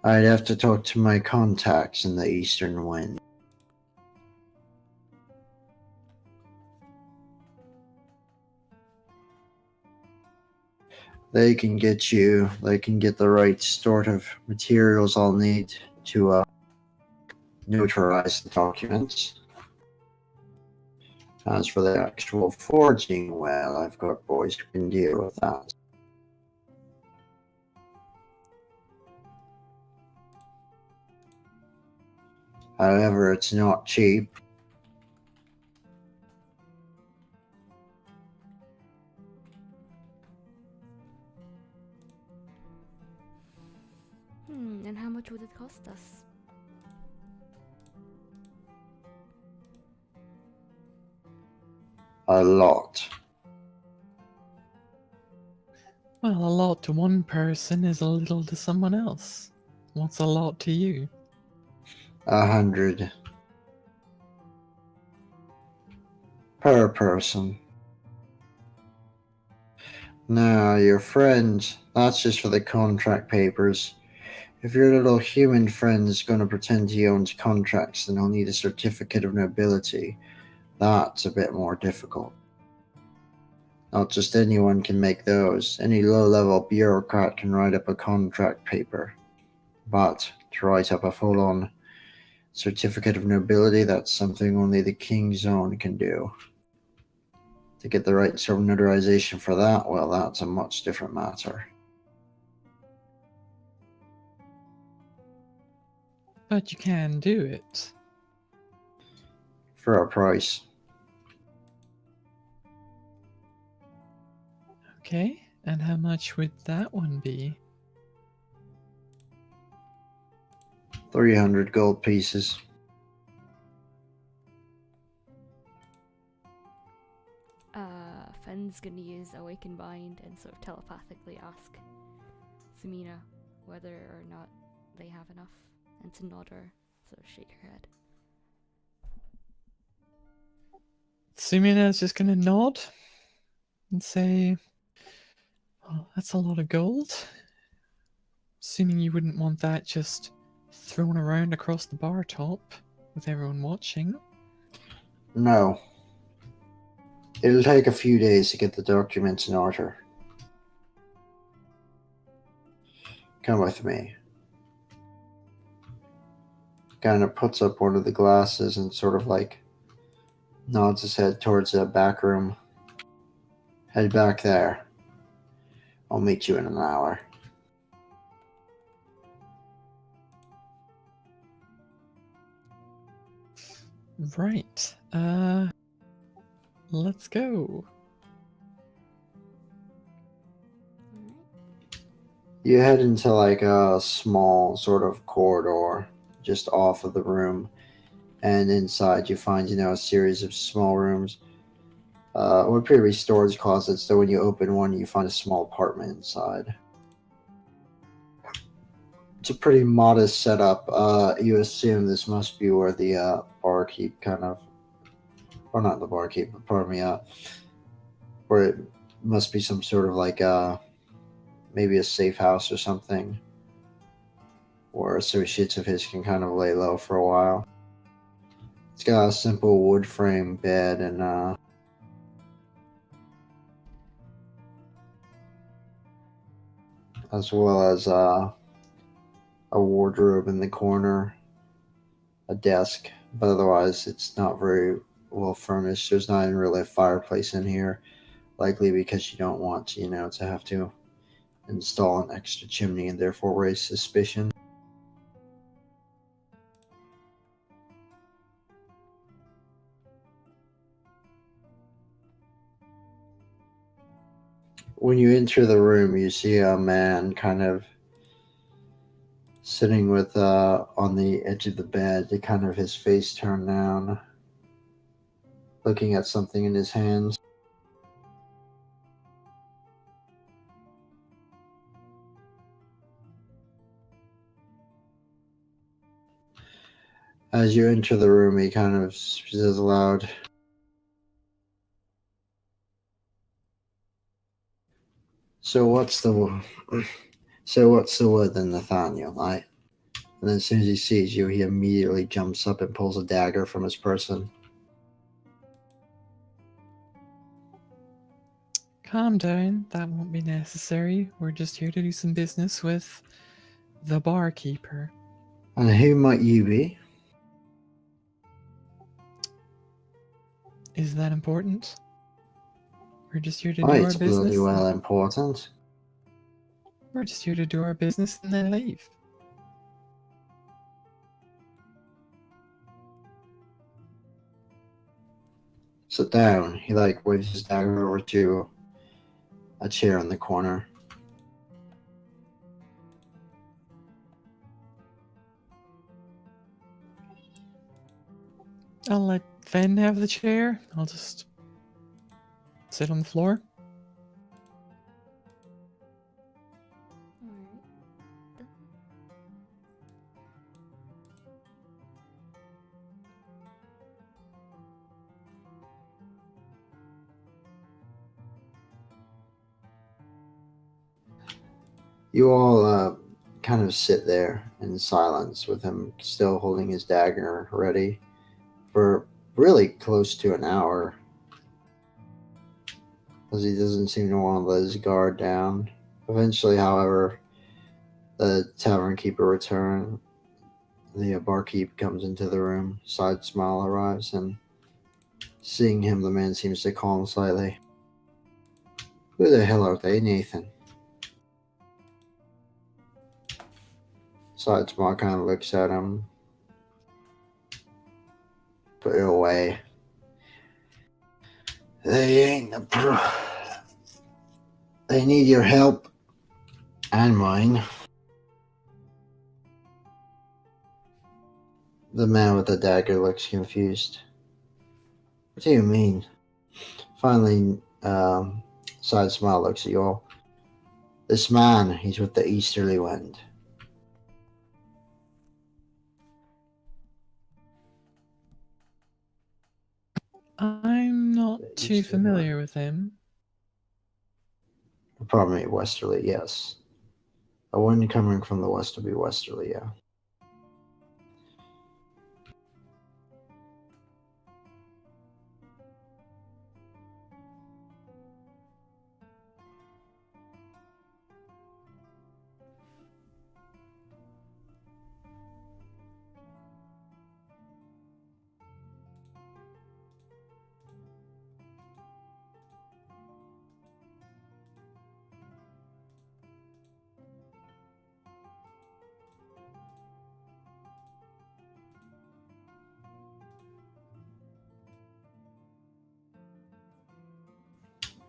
I'd have to talk to my contacts in the Eastern Wind. They can get the right sort of materials I'll need to notarize the documents. As for the actual forging, well, I've got boys who can deal with that. However, it's not cheap. And how much would it cost us? A lot. Well, a lot to one person is a little to someone else. What's a lot to you? 100 per person. Now, your friend, that's just for the contract papers. If your little human friend is going to pretend he owns contracts, then he'll need a certificate of nobility. That's a bit more difficult. Not just anyone can make those. Any low-level bureaucrat can write up a contract paper. But to write up a full-on certificate of nobility, that's something only the King's Own can do. To get the right sort of notarization for that, well, that's a much different matter. But you can do it. For a price. Okay, and how much would that one be? 300 gold pieces. Fenn's gonna use Awaken Mind and sort of telepathically ask Samina whether or not they have enough, and to nod her So shake her head. Sumina is just going to nod and say, "Oh, that's a lot of gold. Assuming you wouldn't want that just thrown around across the bar top with everyone watching." No. It'll take a few days to get the documents in order. Come with me. Kind of puts up one of the glasses and sort of like nods his head towards the back room. Head back there. I'll meet you in an hour. Right. Let's go. Alright. You head into like a small sort of corridor just off of the room, and inside you find, a series of small rooms. What appear to be storage closets, so when you open one, you find a small apartment inside. It's a pretty modest setup. You assume this must be where the barkeep kind of, or not the barkeep, but pardon me, where it must be some sort of like maybe a safe house or something, where associates of his can kind of lay low for a while. It's got a simple wood frame bed and as well as a wardrobe in the corner, a desk, but otherwise it's not very well furnished. There's not even really a fireplace in here, likely because you don't want to have to install an extra chimney and therefore raise suspicion. When you enter the room, you see a man kind of sitting with on the edge of the bed, kind of his face turned down, looking at something in his hands. As you enter the room, he kind of says aloud, So what's the word then, Nathaniel? And then as soon as he sees you, he immediately jumps up and pulls a dagger from his person. Calm down. That won't be necessary. We're just here to do some business with the barkeeper. And who might you be? Is that important? We're just here to Oh, do our it's bloody business. well important. We're just here to do our business and then leave. Sit down. He waves his dagger over to a chair in the corner. I'll let Fen have the chair. I'll just sit on the floor. Alright. You all kind of sit there in silence with him still holding his dagger ready for really close to an hour, as he doesn't seem to want to let his guard down. Eventually, however, the tavern keeper returns. The barkeep comes into the room. Side smile arrives, and seeing him, the man seems to calm slightly. Who the hell are they, Nathan? Side smile kind of looks at him. Put it away. They ain't They need your help and mine. The man with the dagger looks confused. What do you mean? Finally, Side smile looks at you all. This man, he's with the Easterly Wind. too familiar with him. Probably westerly, yes. A wind coming from the west would be westerly, yeah.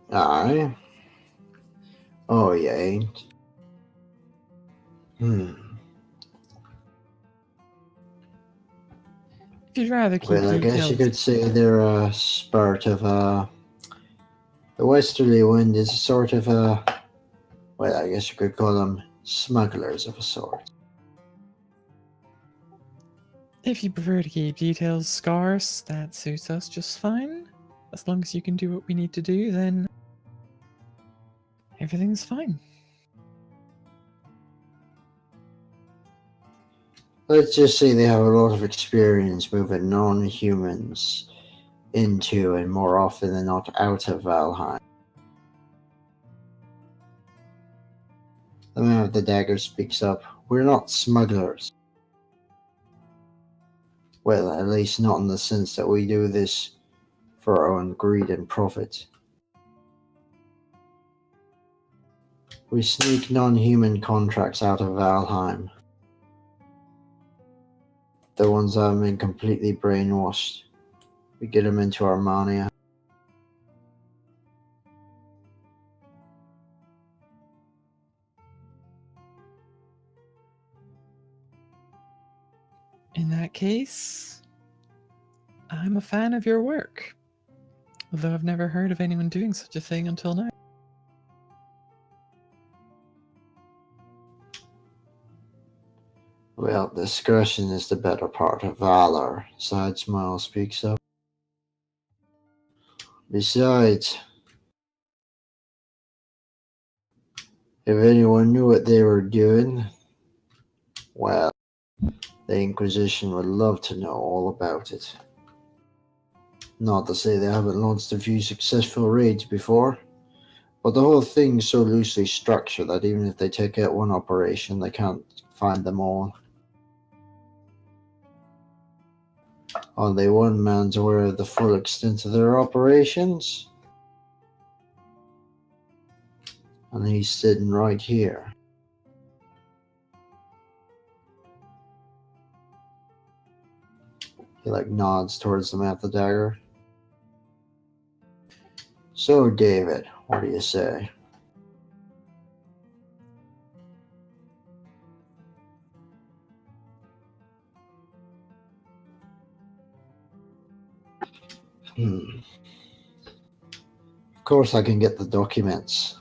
Aye. Oh, you ain't. If you'd rather keep Well, I guess you details, could say they're a part of the westerly wind is a sort of well, I guess you could call them smugglers of a sort. if you prefer to keep details scarce, that suits us just fine. As long as you can do what we need to do, then everything's fine. Let's just say they have a lot of experience moving non-humans into and more often than not out of Valheim. The man with the dagger speaks up. We're not smugglers. Well, at least not in the sense that we do this for our own greed and profit. We sneak non-human contracts out of Valheim. The ones that have been completely brainwashed. We get them into Armania. In that case, I'm a fan of your work. Although I've never heard of anyone doing such a thing until now. Well, discretion is the better part of valor, Side Smile speaks up. Besides, if anyone knew what they were doing, well, the Inquisition would love to know all about it. Not to say they haven't launched a few successful raids before, but the whole thing's so loosely structured that even if they take out one operation, they can't find them all. Only one man's aware of the full extent of their operations, and he's sitting right here. He nods towards the man with the dagger. So, David, what do you say? Of course I can get the documents.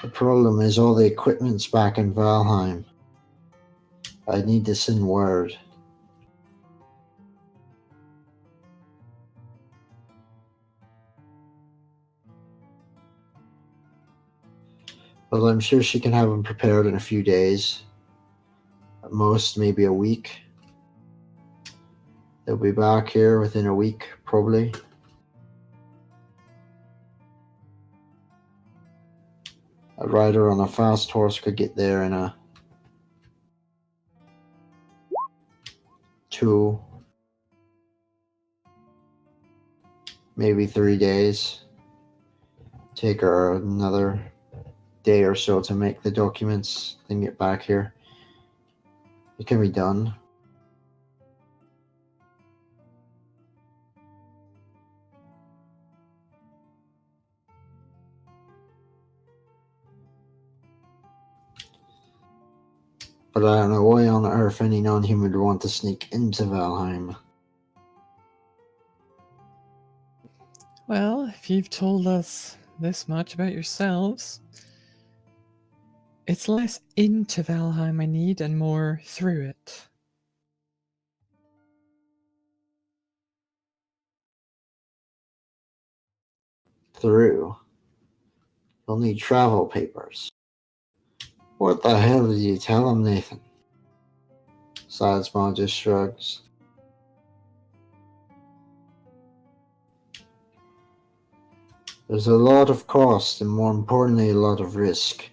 The problem is all the equipment's back in Valheim. I need to send word. Well, I'm sure she can have them prepared in a few days. At most, maybe a week. They'll be back here within a week, probably. A rider on a fast horse could get there in a 2, maybe 3 days. Take her another day or so to make the documents, then get back here. It can be done. But I don't know why on earth any non-human would want to sneak into Valheim. Well, if you've told us this much about yourselves, it's less into Valheim I need and more through it. through, you'll need travel papers. What the hell did you tell him, Nathan? Sidesmall just shrugs. There's a lot of cost and more importantly a lot of risk.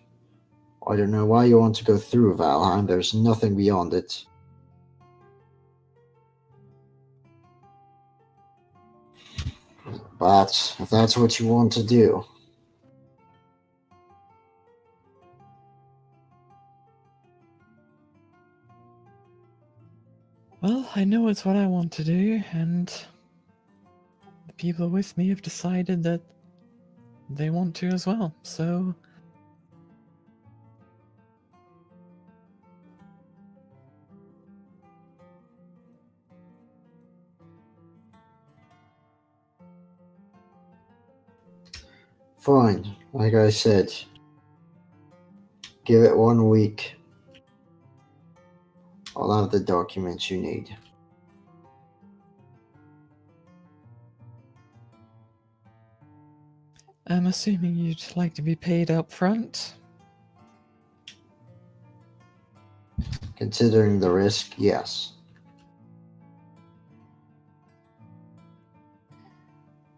I don't know why you want to go through Valheim, there's nothing beyond it. But if that's what you want to do. Well, I know it's what I want to do, and the people with me have decided that they want to as well, so... Fine, like I said. Give it 1 week. I'll have the documents you need. I'm assuming you'd like to be paid up front? Considering the risk, yes.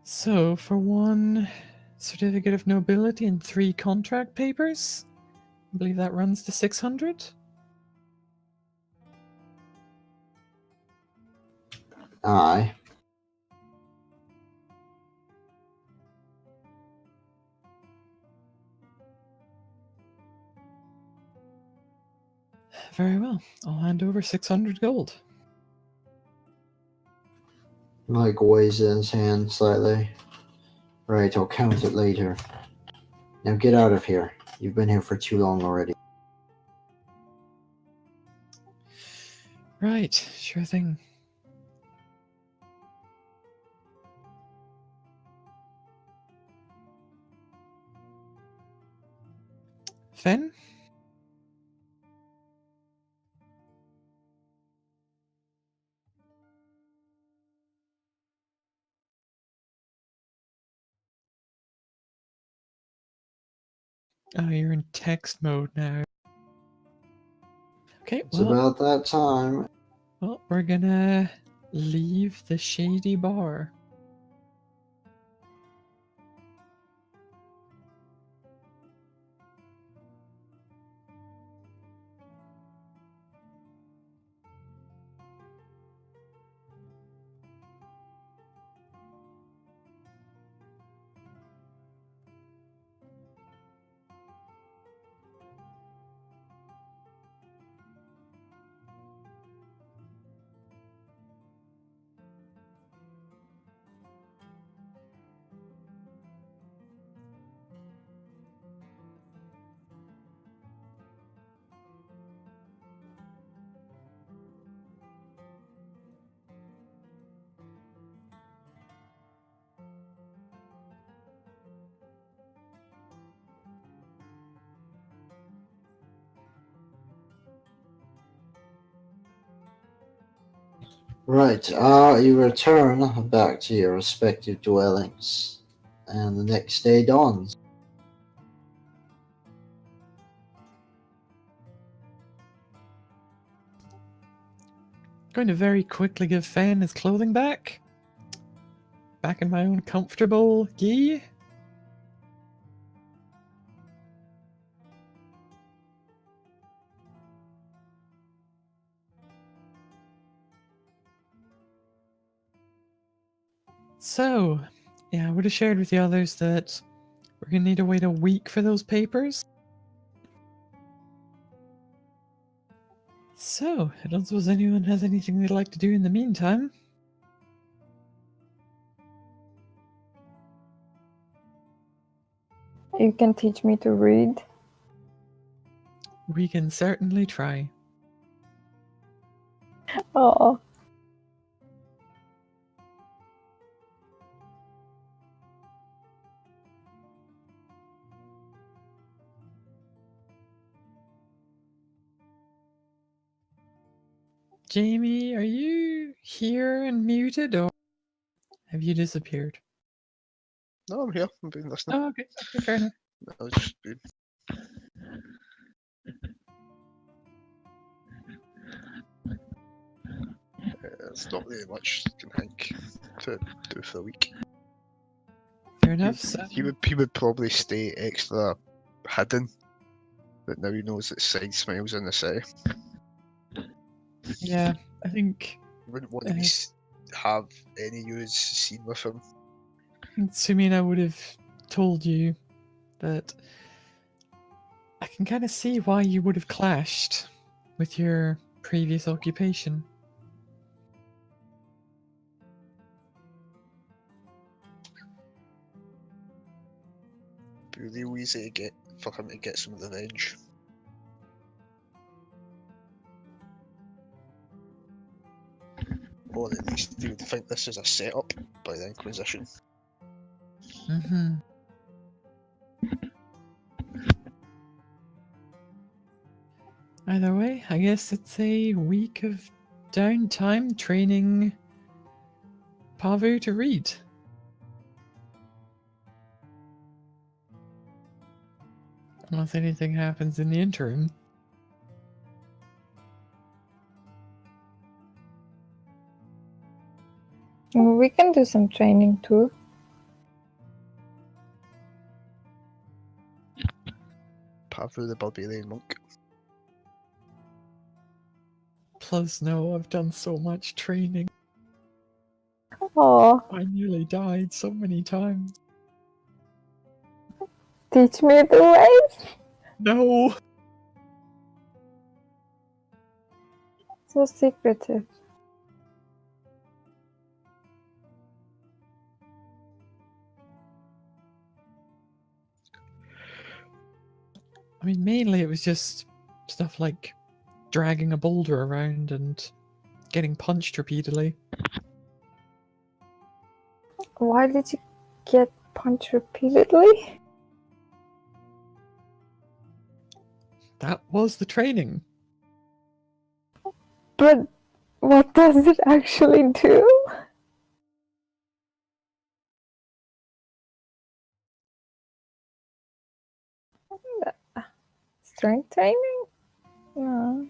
So, for 1 certificate of nobility and 3 contract papers, I believe that runs to 600? Aye. Very well. I'll hand over 600 gold. Mike weighs in his hand slightly. Right, I'll count it later. Now get out of here. You've been here for too long already. Right, sure thing. Fen? Oh, you're in text mode now. Okay, It's about that time. well, we're gonna leave the shady bar. Right, you return back to your respective dwellings, and the next day dawns. Going to very quickly give Fen his clothing back. Back in my own comfortable gi. So, yeah, I would have shared with the others that we're gonna need to wait a week for those papers. So, I don't suppose anyone has anything they'd like to do in the meantime. You can teach me to read. We can certainly try. Oh, Jamie, are you here and muted, or have you disappeared? No, I'm here. I'm been listening. Oh, okay. Okay, fair enough. I was just been... It's not really much you can think to do for the week. Fair enough. So, He would probably stay extra hidden, but now he knows that Side Smile's in the city. yeah, I think He wouldn't want to be have any use seen with him. Sumina would have told you that I can kind of see why you would have clashed with your previous occupation. It'd be real easy to get for him to get some revenge. Or at least he would think this is a setup by the Inquisition. Mm-hmm. Either way, I guess it's a week of downtime training Pavu to read. Unless anything happens in the interim. We can do some training too. Pavu the Barbarian Monk. Plus, no, I've done so much training. Oh, I nearly died so many times. teach me the ways. No! So secretive. I mean, mainly it was just stuff like dragging a boulder around and getting punched repeatedly. Why did you get punched repeatedly? That was the training. But what does it actually do? Strength training? No.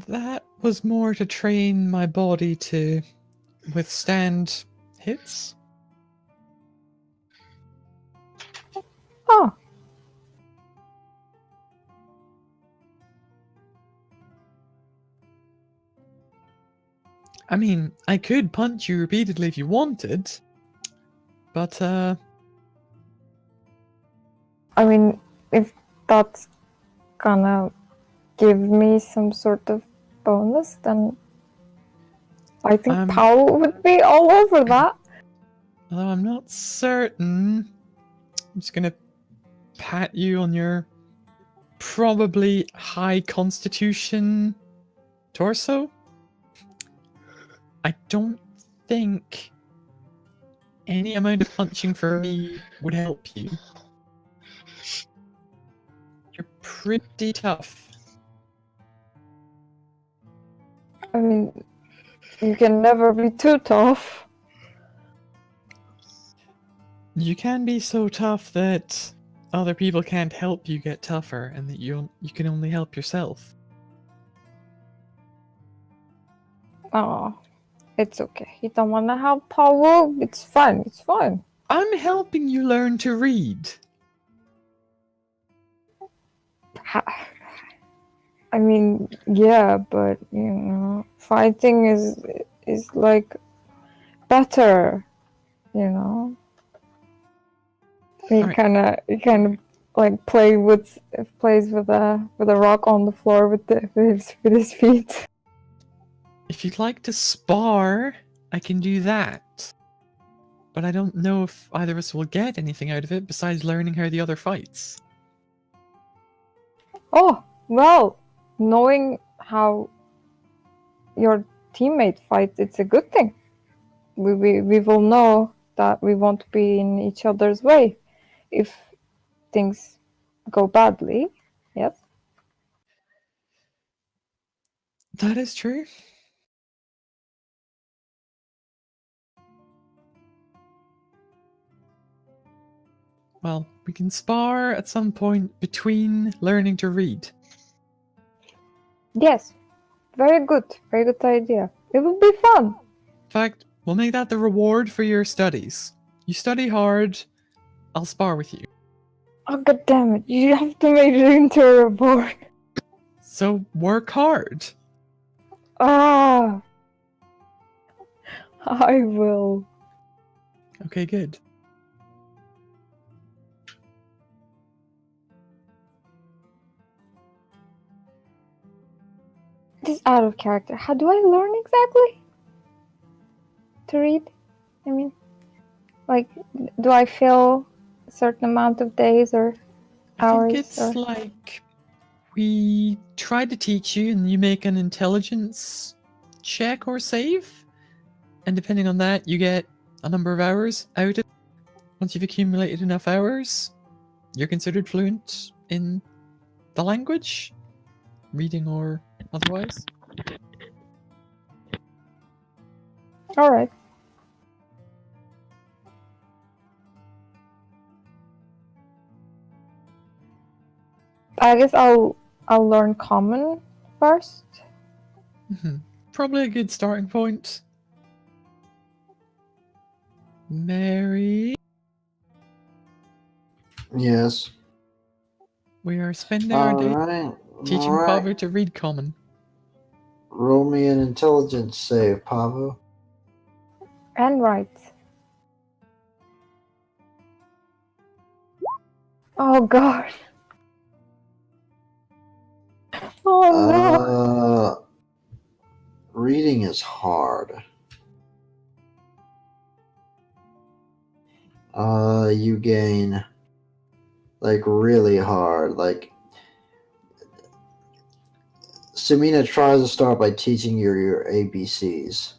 That was more to train my body to withstand hits. Oh, I mean, I could punch you repeatedly if you wanted, but I mean, if that's gonna give me some sort of bonus, then I think Paul would be all over that. although I'm not certain, I'm just gonna pat you on your probably high constitution torso. I don't think any amount of punching for me would help you. You're pretty tough. I mean, you can never be too tough. You can be so tough that other people can't help you get tougher, and that you can only help yourself. Oh, it's okay. You don't want to help Paul? It's fine. It's fine. I'm helping you learn to read. I mean, yeah, but you know, fighting is like better. You know, he Alright. kind of like plays with a rock on the floor with his feet. If you'd like to spar, I can do that. But I don't know if either of us will get anything out of it besides learning how the other fights. Oh, well, knowing how your teammate fights, it's a good thing. We will know that we won't be in each other's way if things go badly. Yes. That is true. Well, we can spar at some point between learning to read. Yes, very good idea. It would be fun. In fact, we'll make that the reward for your studies. You study hard, I'll spar with you. Oh god damn it! You have to make it into a report. So work hard. Ah, I will. Okay, good. This is out of character. How do I learn exactly to read? I mean, like, do I fill a certain amount of days or I hours? think it's or... like we try to teach you and you make an intelligence check or save. And depending on that, you get a number of hours out of it. Once you've accumulated enough hours, you're considered fluent in the language, reading or otherwise. All right. I guess I'll learn common first. Probably a good starting point. Mary, Yes. we are spending our day Alright. teaching Alright. Pavu to read common. Roll me an intelligence save, Pavo. And right. Oh god. Oh no. Reading is hard. You gain like really hard. Like Samina tries to start by teaching you your ABCs,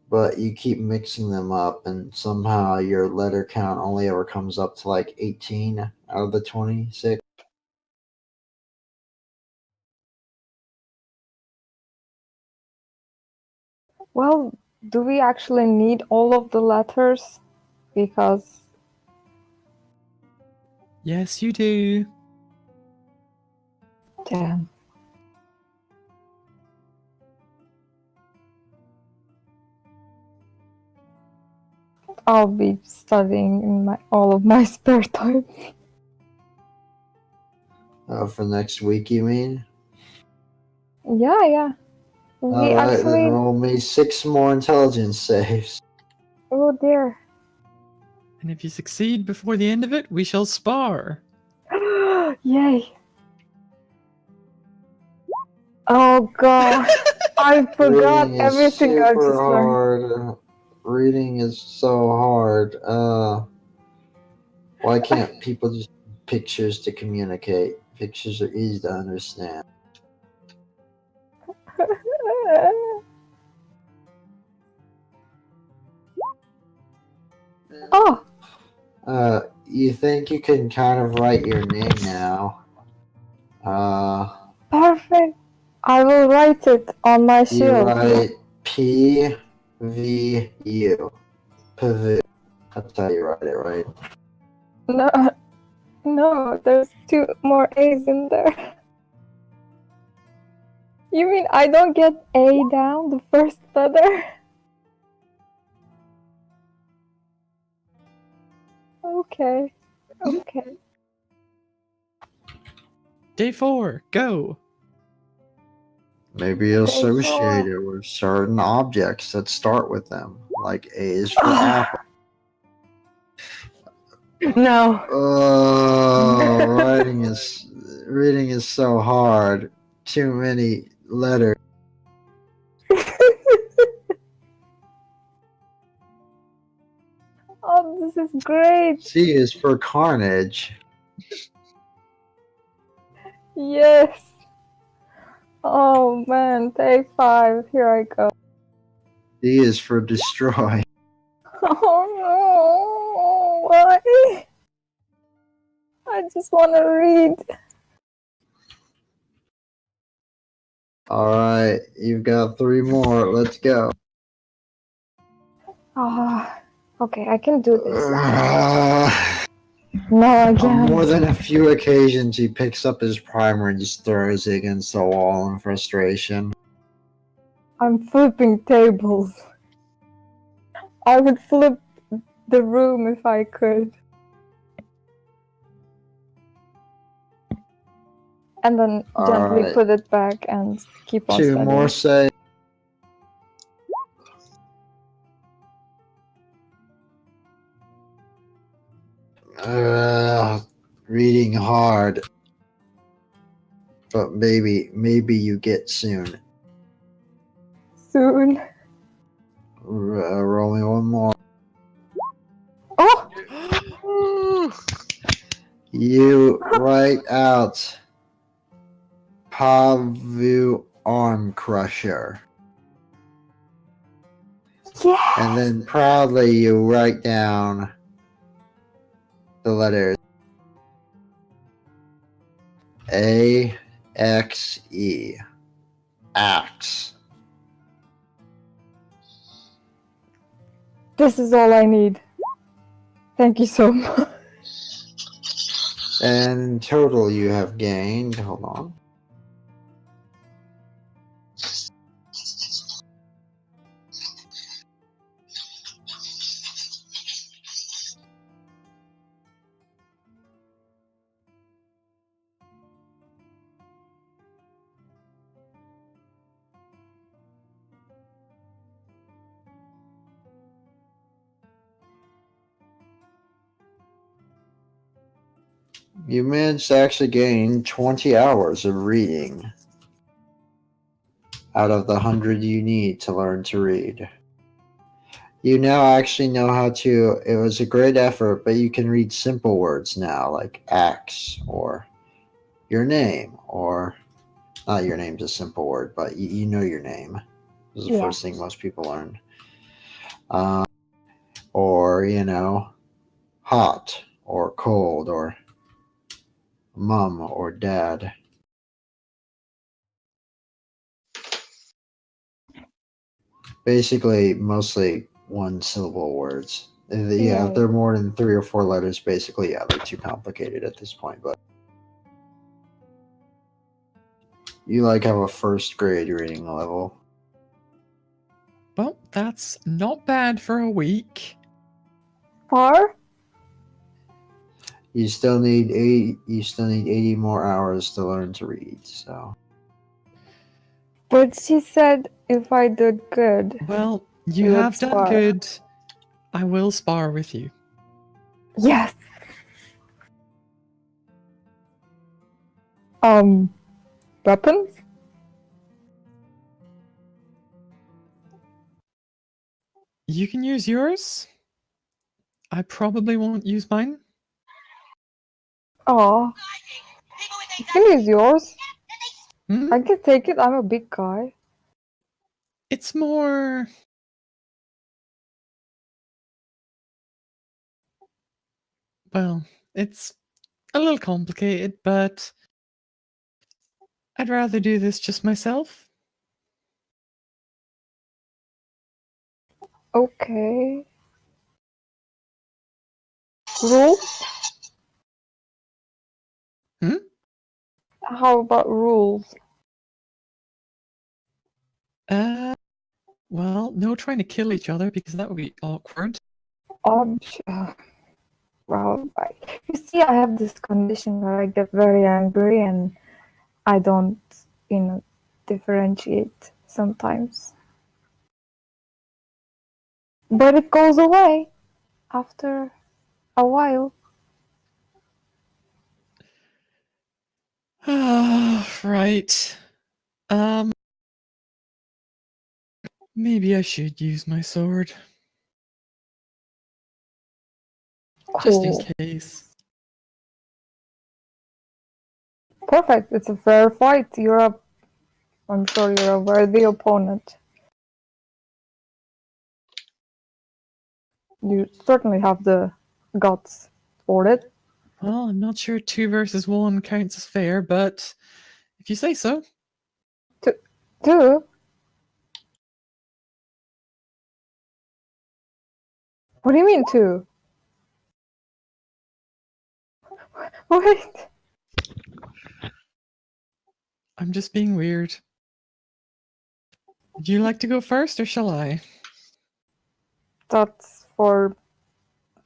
but you keep mixing them up, and somehow your letter count only ever comes up to like 18 out of the 26. Well, do we actually need all of the letters? Because Yes, you do. damn. I'll be studying in all of my spare time. For next week, you mean? Yeah. We Alright, then actually. roll me 6 more intelligence saves. Oh dear. And if you succeed before the end of it, we shall spar. Yay. Oh god. I forgot Reading is everything I super just learned. hard. Reading is so hard. Why can't people just use pictures to communicate? Pictures are easy to understand. Oh, You think you can kind of write your name now? perfect. I will write it on my You shield. write PVU. Pavu. That's how you write it, right? No, there's 2 more A's in there. You mean I don't get A down, the first letter? Okay. Day 4, go. Maybe Day associate 4. it with certain objects that start with them, like A is for apple. No. Oh, reading is so hard. Too many letters. Oh, this is great. C is for carnage. Yes. Oh man, day 5. Here I go. D is for destroy. Oh no. Why? I just want to read. Alright, you've got 3 more. Let's go. Okay, I can do this. On No, again. more than a few occasions, he picks up his primer and just throws it against the wall in frustration. I'm flipping tables. I would flip the room if I could. And then gently Alright. put it back and keep on 2 studying. more say. Reading hard. But maybe you get soon. Soon. Roll me 1 more. Oh! You write out Pavu Arm Crusher. Yes! And then proudly you write down the letters A-X-E. Axe. This is all I need. Thank you so much. And in total you have gained, hold on. You managed to actually gain 20 hours of reading out of the 100 you need to learn to read. You now actually know how to, it was a great effort, but you can read simple words now, like axe, or your name, or, not your name's a simple word, but you know your name. This is the first thing most people learn. Or, you know, hot, or cold, or mom, or dad. Basically, mostly 1-syllable words. Yeah, if they're more than 3 or 4 letters, basically, yeah, they're too complicated at this point, but you like have a 1st grade reading level. Well, that's not bad for a week. Far? You still need 80 more hours to learn to read, so. But she said if I did good. Well, you You would have done spar. good. I will spar with you. Yes! Weapons? You can use yours. I probably won't use mine. Oh. You can use yours. Hmm? I can take it, I'm a big guy. It's more... Well, it's a little complicated, but I'd rather do this just myself. Okay. Rules? Hmm? How about rules? Well, no trying to kill each other because that would be awkward. Well, you see, I have this condition where I get very angry and I don't, differentiate sometimes. But it goes away after a while. Right. Maybe I should use my sword. Just in Cool. case. Perfect. It's a fair fight. I'm sure you're a worthy opponent. You certainly have the guts for it. Well, I'm not sure 2 versus 1 counts as fair, but if you say so. 2? What do you mean 2? Wait. I'm just being weird. Would you like to go first, or shall I? That's for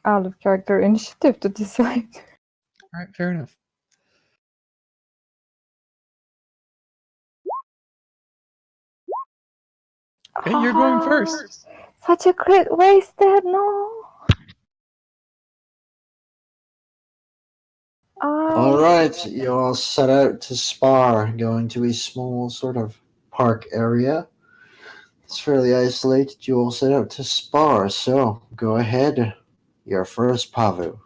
out of character initiative to decide. All right, fair enough. Okay, you're going first. Such a crit wasted, no. All right, you all set out to spar, going to a small sort of park area. It's fairly isolated. You all set out to spar, so go ahead. You're first, Pavu.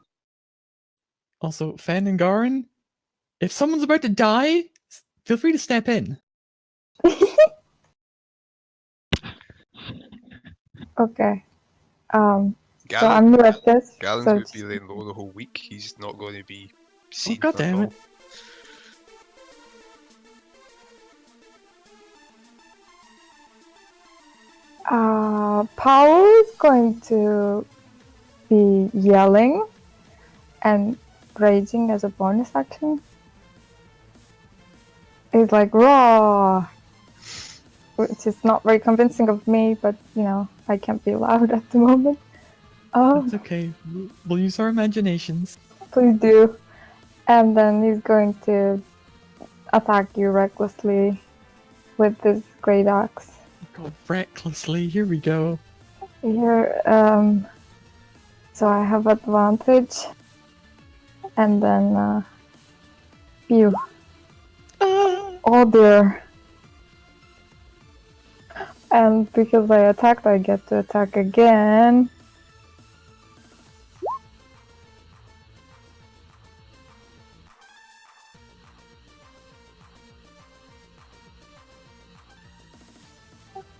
Also, Fen and Garin, if someone's about to die, feel free to step in. Okay. So Galen, I'm new at this. Galen's So going to be laying low the whole week. He's not going to be seen God at damn all. it. Paul is going to be yelling and raging as a bonus action. He's like, raw! Which is not very convincing of me, but you know, I can't be loud at the moment. It's okay. We'll use our imaginations. Please do. And then he's going to attack you recklessly with this great axe. God, recklessly. Here we go. Here, so I have advantage. And then, phew. Oh dear. And because I attacked, I get to attack again.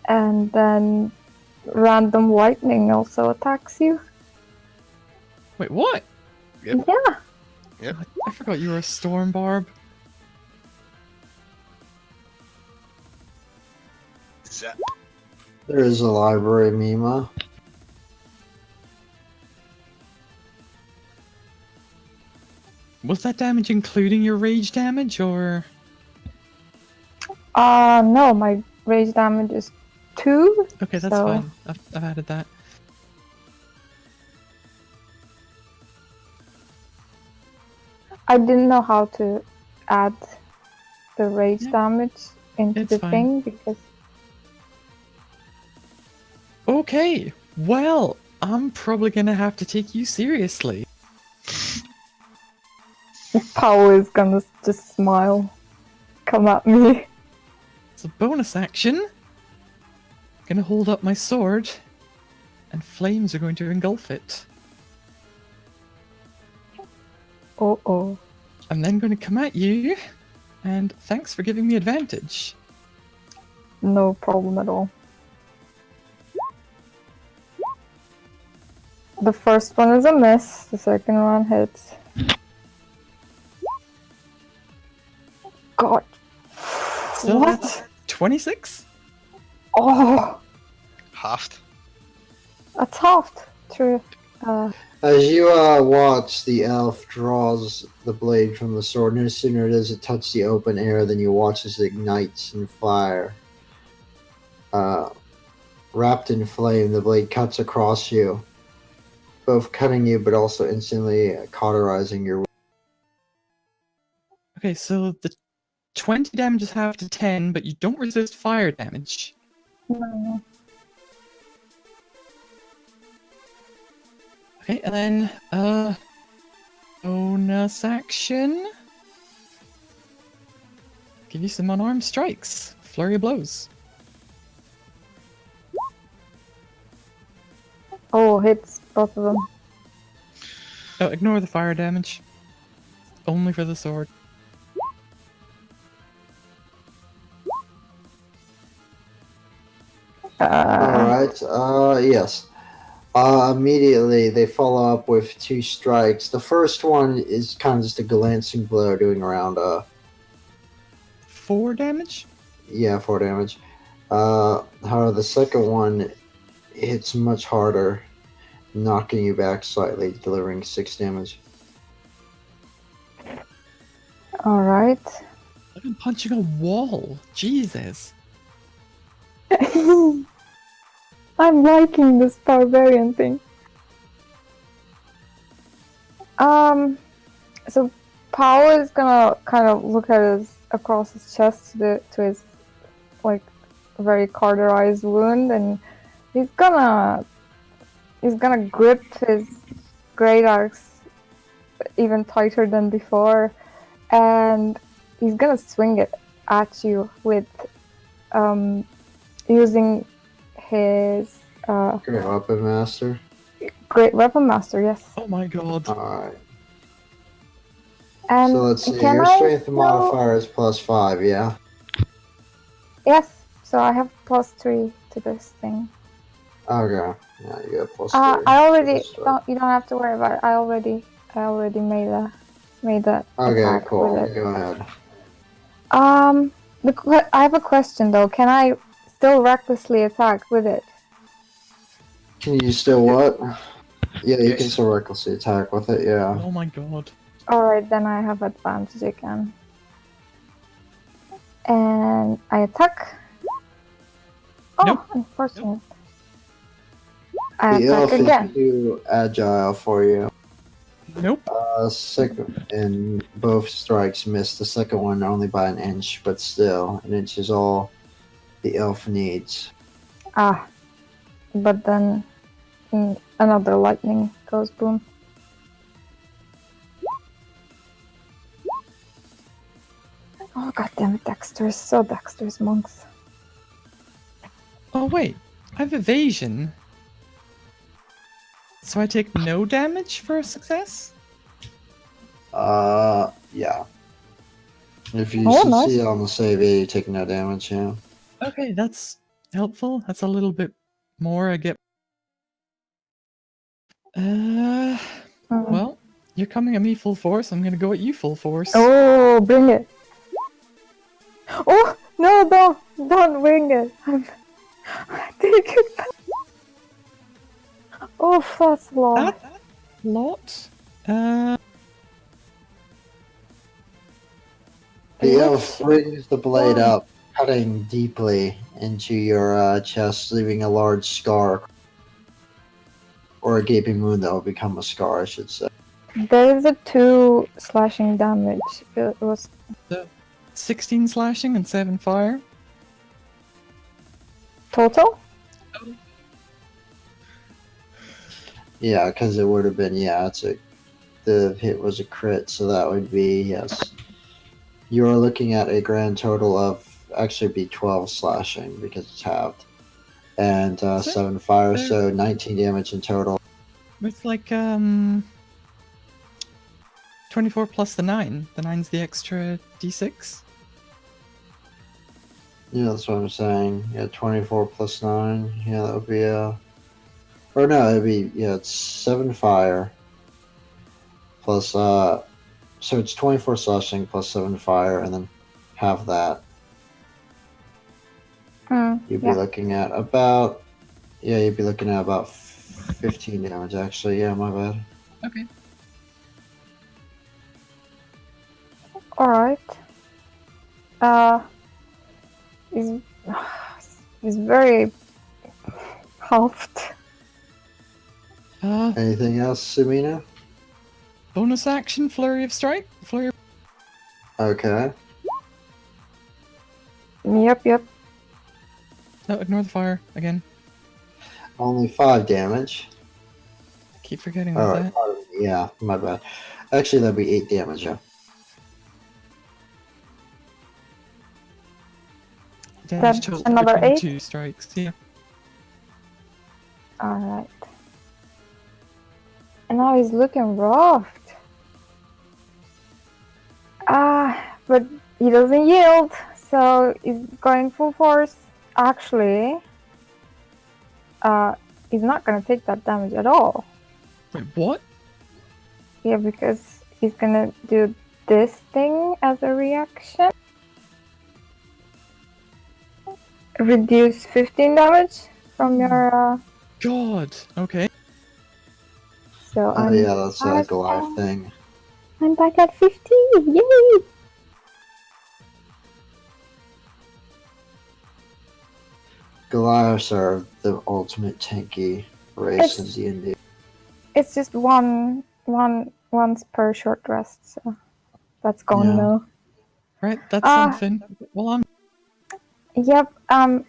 And then random lightning also attacks you. Wait, what? Yep. Yeah. Yep. I forgot you were a storm barb. Zap. There is a library, Mima. Was that damage including your rage damage, or? No, my rage damage is 2. Okay, that's so... fine. I've added that. I didn't know how to add the rage damage into It's the fine. thing because Okay, well, I'm probably gonna have to take you seriously. Pow is gonna just smile, come at me. It's a bonus action. Gonna hold up my sword, and flames are going to engulf it. Oh. I'm then going to come at you, and thanks for giving me advantage. No problem at all. The first one is a miss, the second one hits. God. So What? that's 26? Oh, Halved. a tuft. True. As you watch, the elf draws the blade from the sword, no sooner does it touch the open air than you watch as it ignites in fire. Wrapped in flame, the blade cuts across you, both cutting you but also instantly cauterizing your. Okay, so the 20 damage is half to 10, but you don't resist fire damage. No. Okay, and then, bonus action. Give you some unarmed strikes. Flurry of blows. Oh, hits both of them. Oh, ignore the fire damage. Only for the sword. Alright, yes. Immediately they follow up with 2 strikes. The first one is kind of just a glancing blow, doing around 4 damage? Yeah, 4 damage. However, the second one hits much harder, knocking you back slightly, delivering 6 damage. Alright. Like I'm punching a wall. Jesus. I'm liking this barbarian thing. So Paul is gonna kind of look at his across his chest to his like very cauterized wound, and he's gonna grip his great axe even tighter than before, and he's gonna swing it at you with using his Great weapon master. great weapon master. Yes. Oh my god. Alright. And So let's see. can Your I strength still- modifier is +5, yeah? Yes. So I have +3 to this thing. Okay. Yeah, you got +3. I already That's right. don't. You don't have to worry about it. I already made that Okay, attack cool. with it. Go ahead. I have a question though. Can I still recklessly attack with it? Can you still what? Yeah, you can Yes. still recklessly attack with it, yeah. Oh my god. Alright, then I have advantage again. And I attack. Oh, Nope. unfortunate. I The attack elf is again. too agile for you. Nope. Second, and both strikes missed. The second one only by an inch, but still, an inch is all the elf needs. Ah, but then another lightning goes boom. Oh goddammit, dexterous, so dexterous monks. Oh wait. I have evasion. So I take no damage for a success? Yeah. If you Oh, nice. succeed on the save, you take no damage, yeah. Okay, that's helpful. That's a little bit more I get. Well, you're coming at me full force. I'm gonna go at you full force. Oh, bring it. Oh, no, don't bring it. Take it back. Oh, that's a lot. That lot? The elf Which brings the blade one? up, cutting deeply into your chest, leaving a large scar. Or a gaping wound that will become a scar, I should say. There is a 2 slashing damage. It was 16 slashing and 7 fire. total? Yeah, because it would have been, the hit was a crit, so that would be, yes. You're looking at a grand total of, actually be 12 slashing, because it's halved. And 7 fire, so 19 damage in total. It's like 24 plus the 9. The 9's the extra d6. Yeah, that's what I'm saying. Yeah, 24 plus 9. Yeah, that would be or no, it'd be, it's 7 fire. Plus, so it's 24 slashing plus 7 fire, and then half that. You'd be looking at about, you'd be looking at about 15 damage, actually. Yeah, my bad. Okay. Alright. He's very halved. Anything else, Sumina? Bonus action, flurry of strike. Flurry of... Okay. Yep. No, ignore the fire again. Only 5 damage. Keep forgetting about that. Yeah, my bad. Actually, that'd be 8 damage, yeah. Damage That's total another between 8? 2 strikes. Yeah. Alright. And now he's looking rough. But he doesn't yield, so he's going full force. Actually, he's not gonna take that damage at all. Wait, what? Yeah, because he's gonna do this thing as a reaction. reduce 15 damage from your. God. Okay. So Oh I'm yeah, that's a back Goliath at, thing. I'm back at 50. Yay! Goliaths are the ultimate tanky race in It's D&D. it's just once per short rest, so that's gone Yeah. now. Right. That's Ah, something. Well, I'm. yep. I'm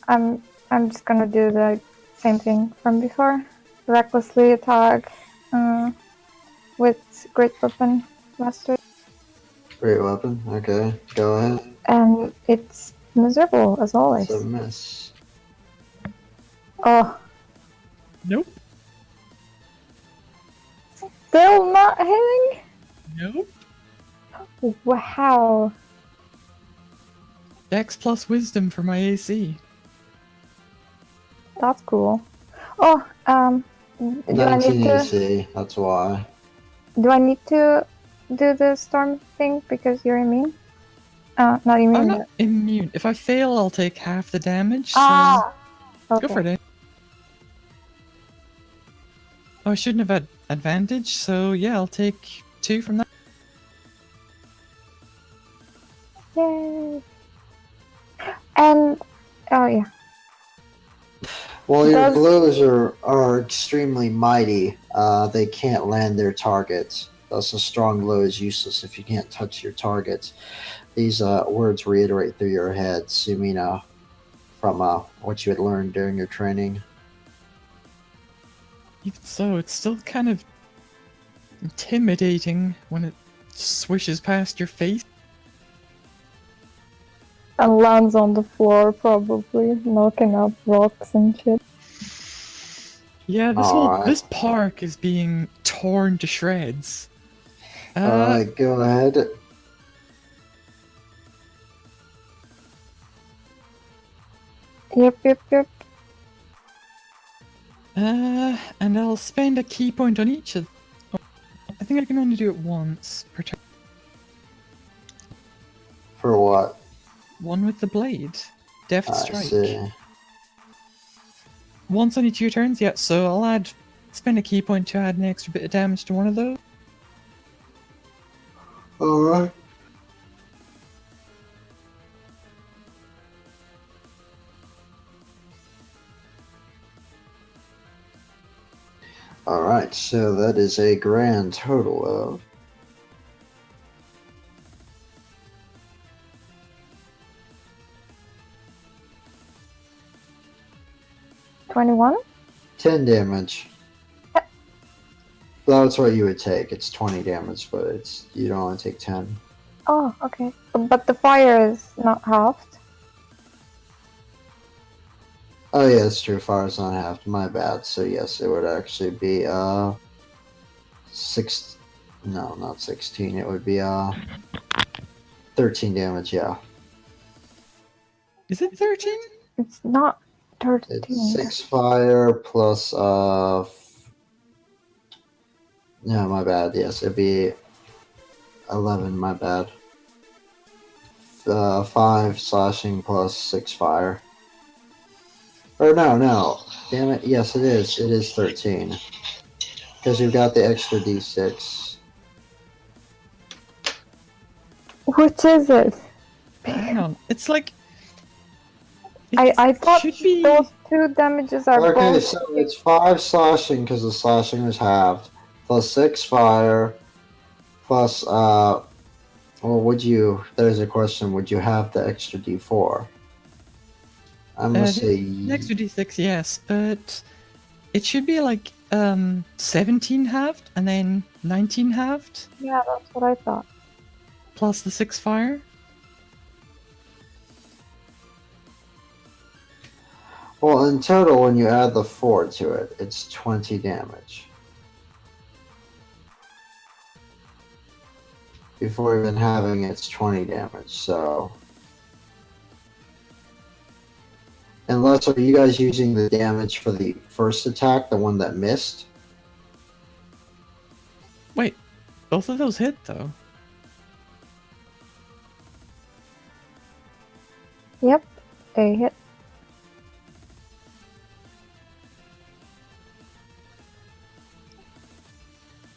just gonna do the same thing from before. Recklessly attack, with great weapon mastery, Great weapon. Okay, go ahead. and it's miserable as always. It's a miss. Oh, Nope. still not hitting. Nope. Wow. Dex plus wisdom for my AC. That's cool. Oh, do I 19 need to AC, that's why. do the storm thing because you're immune? Not I'm immune, not but immune. If I fail, I'll take half the damage. So okay. go for it. Oh, I shouldn't have had advantage. So yeah, I'll take 2 from that. Yay! And oh yeah, Well, your does blows are extremely mighty. They can't land their targets. Thus, a strong blow is useless if you can't touch your targets. These words reiterate through your head, Sumina, from what you had learned during your training. Even so, it's still kind of intimidating when it swishes past your face. and lands on the floor probably, knocking up rocks and shit. Yeah, Alright. this park is being torn to shreds. Alright, go ahead. Yep. And I'll spend a key point on each of. Oh, I think I can only do it once per turn. For what? One with the blade. Deft I strike. see. Once on each of your turns, yeah, so I'll spend a key point to add an extra bit of damage to one of those. Alright. Alright, so that is a grand total of 21. 10 damage. That's what you would take. It's 20 damage, but you don't only take 10. Oh, okay. But the fire is not halved. Oh yeah, it's true. Fire's not half. My bad. So yes, it would actually be 6. No, not 16. It would be 13 damage. Yeah, Is it 13? It's not 13. it's 6 fire plus no, my bad. Yes, it'd be 11. My bad. 5 slashing plus 6 fire. Or no. Damn it. Yes, it is. It is 13. Because you've got the extra d6. Which is it? Hang on. It's like. I thought should be. those two damages are Okay, both. so it's 5 slashing because the slashing was halved, plus 6 fire, plus well, there's a question, would you have the extra d4? I'm gonna say The extra d6, yes, but it should be like 17 halved and then 19 halved Yeah, that's what I thought. plus the 6 fire. well, in total, when you add the 4 to it, it's 20 damage. Before even having it's 20 damage, so. Unless, are you guys using the damage for the first attack, the one that missed? Wait, both of those hit though. Yep, they hit.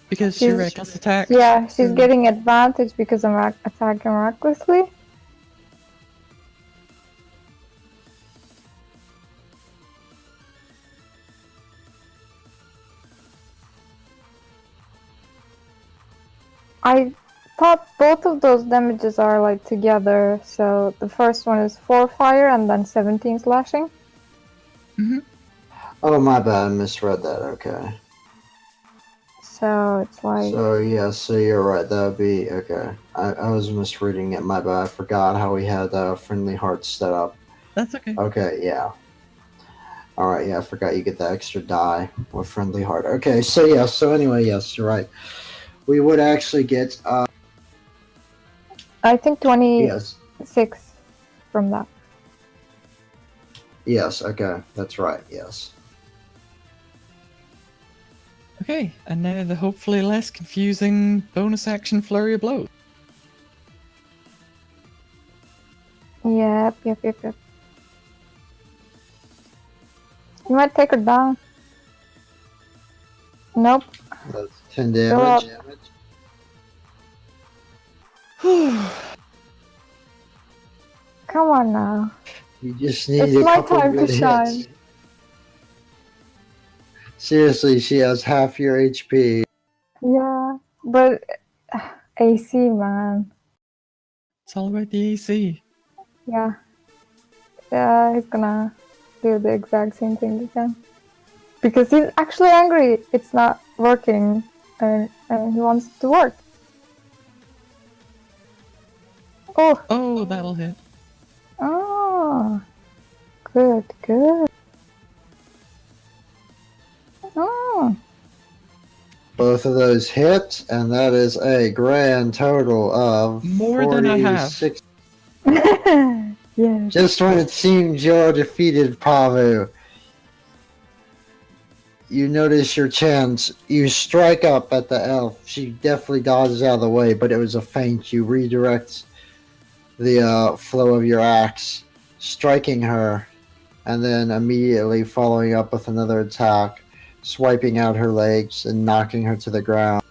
Because she She's- reckless attacked. Yeah, she's so- getting advantage because I'm attacking recklessly. I thought both of those damages are like together, so the first one is 4 fire and then 17 slashing. Oh, my bad. I misread that. Okay. So it's like So, yeah, so you're right. That would be. Okay. I was misreading it. My bad. I forgot how we had Friendly Hearts set up. That's okay. Okay, yeah. Alright, yeah, I forgot you get the extra die with Friendly Heart. Okay, so yeah, so anyway, yes, you're right. We would actually get, I think 26 yes, from that. yes, okay, that's right, yes. Okay, and now the hopefully less confusing bonus action flurry of blows. Yep. You might take her down. Nope. That's 10 Go up. damage. Come on now. You just need It's a my couple time to good shine. hits. Seriously, she has half your HP. Yeah, but AC, man. It's all about the AC. Yeah, he's gonna do the exact same thing again. Because he's actually angry. It's not working, and he wants it to work. Oh, Oh, that'll hit. oh, good. Oh, Both of those hit, and that is a grand total of More than I have. 46. yeah. Just when it seemed Joe defeated Pavu, you notice your chance. You strike up at the elf. She definitely dodges out of the way, but it was a feint. You redirect the flow of your axe, striking her, and then immediately following up with another attack, swiping out her legs and knocking her to the ground.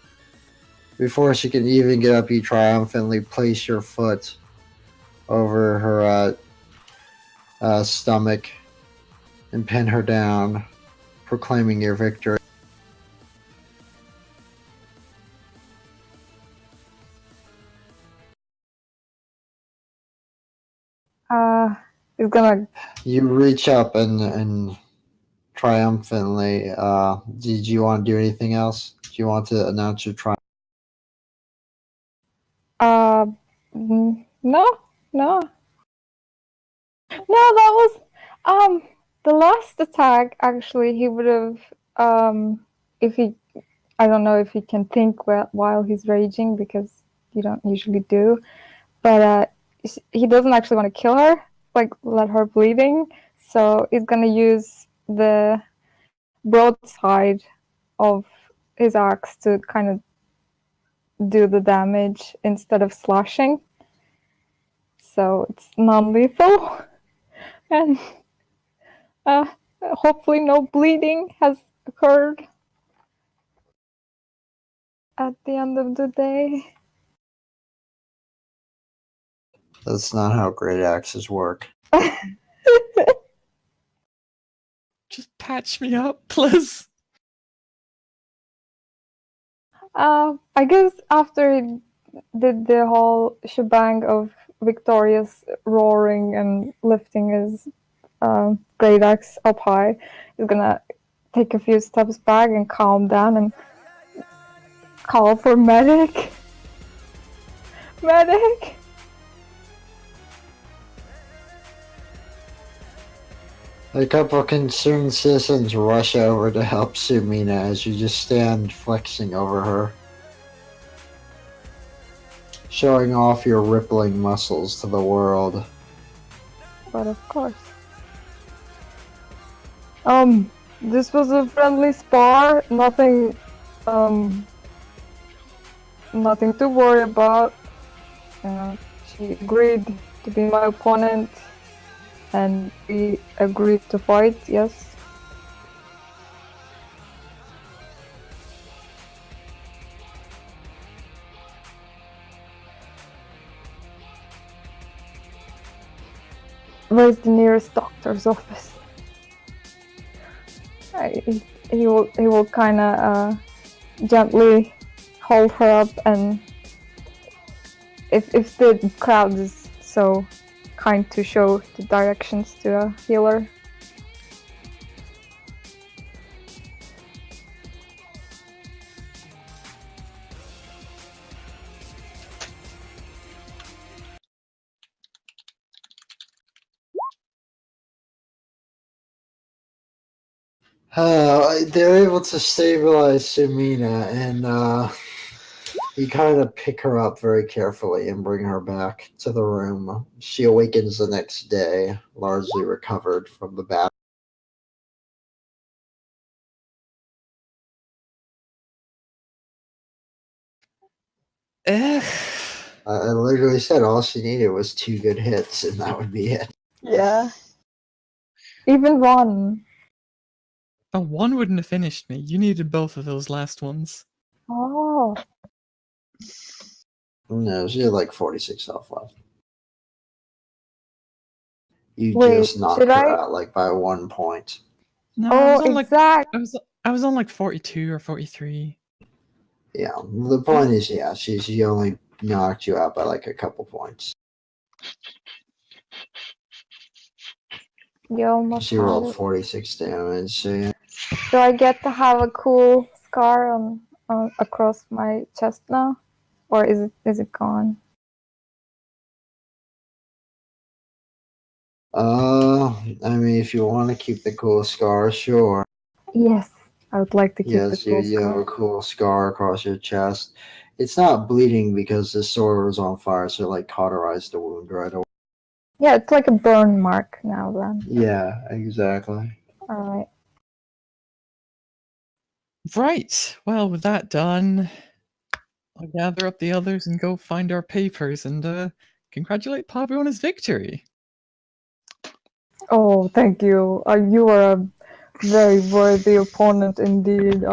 Before she can even get up, you triumphantly place your foot over her stomach and pin her down, proclaiming your victory. He's gonna. You reach up and triumphantly. Did you want to do anything else? Do you want to announce your triumph? No. No, that was the last attack. Actually, he would have if he. I don't know if he can think while he's raging because you don't usually do, but he doesn't actually want to kill her, like let her bleeding. So he's gonna use the broadside of his axe to kind of do the damage instead of slashing. So it's non-lethal, and hopefully no bleeding has occurred at the end of the day. That's not how great axes work. Just patch me up, please. I guess after he did the whole shebang of victorious roaring and lifting his great axe up high, he's gonna take a few steps back and calm down and call for medic. Medic! A couple of concerned citizens rush over to help Sumina as you just stand flexing over her, showing off your rippling muscles to the world. But of course. This was a friendly spar, nothing to worry about. She agreed to be my opponent, and we agreed to fight, yes. Where's the nearest doctor's office? He will kind of gently hold her up, and if the crowd is so kind to show the directions to a healer. They're able to stabilize Sumina, and you kind of pick her up very carefully and bring her back to the room. She awakens the next day, largely recovered from the battle. Ugh. I literally said all she needed was 2 good hits, and that would be it. Yeah. Even one. Oh, one wouldn't have finished me. You needed both of those last ones. Oh. No, she had like 46 health left. You Wait, just knocked should her I? out like by 1 point. No, Oh, exact. I was on like 42 or 43. Yeah, the point is, yeah, she only knocked you out by like a couple points. You almost She had rolled it. 46 damage. So yeah. Do I get to have a cool scar on across my chest now, or is it gone? I mean, if you want to keep the cool scar, sure. Yes, I would like to keep the Yes, cool you have scar. a cool scar across your chest. It's not bleeding because the sword was on fire, so it like cauterized the wound right away. Yeah, it's like a burn mark now then. Yeah, exactly. Alright. Right. Well, with that done, I'll gather up the others and go find our papers and congratulate Pabu on his victory. Oh, thank you. You are a very worthy opponent indeed.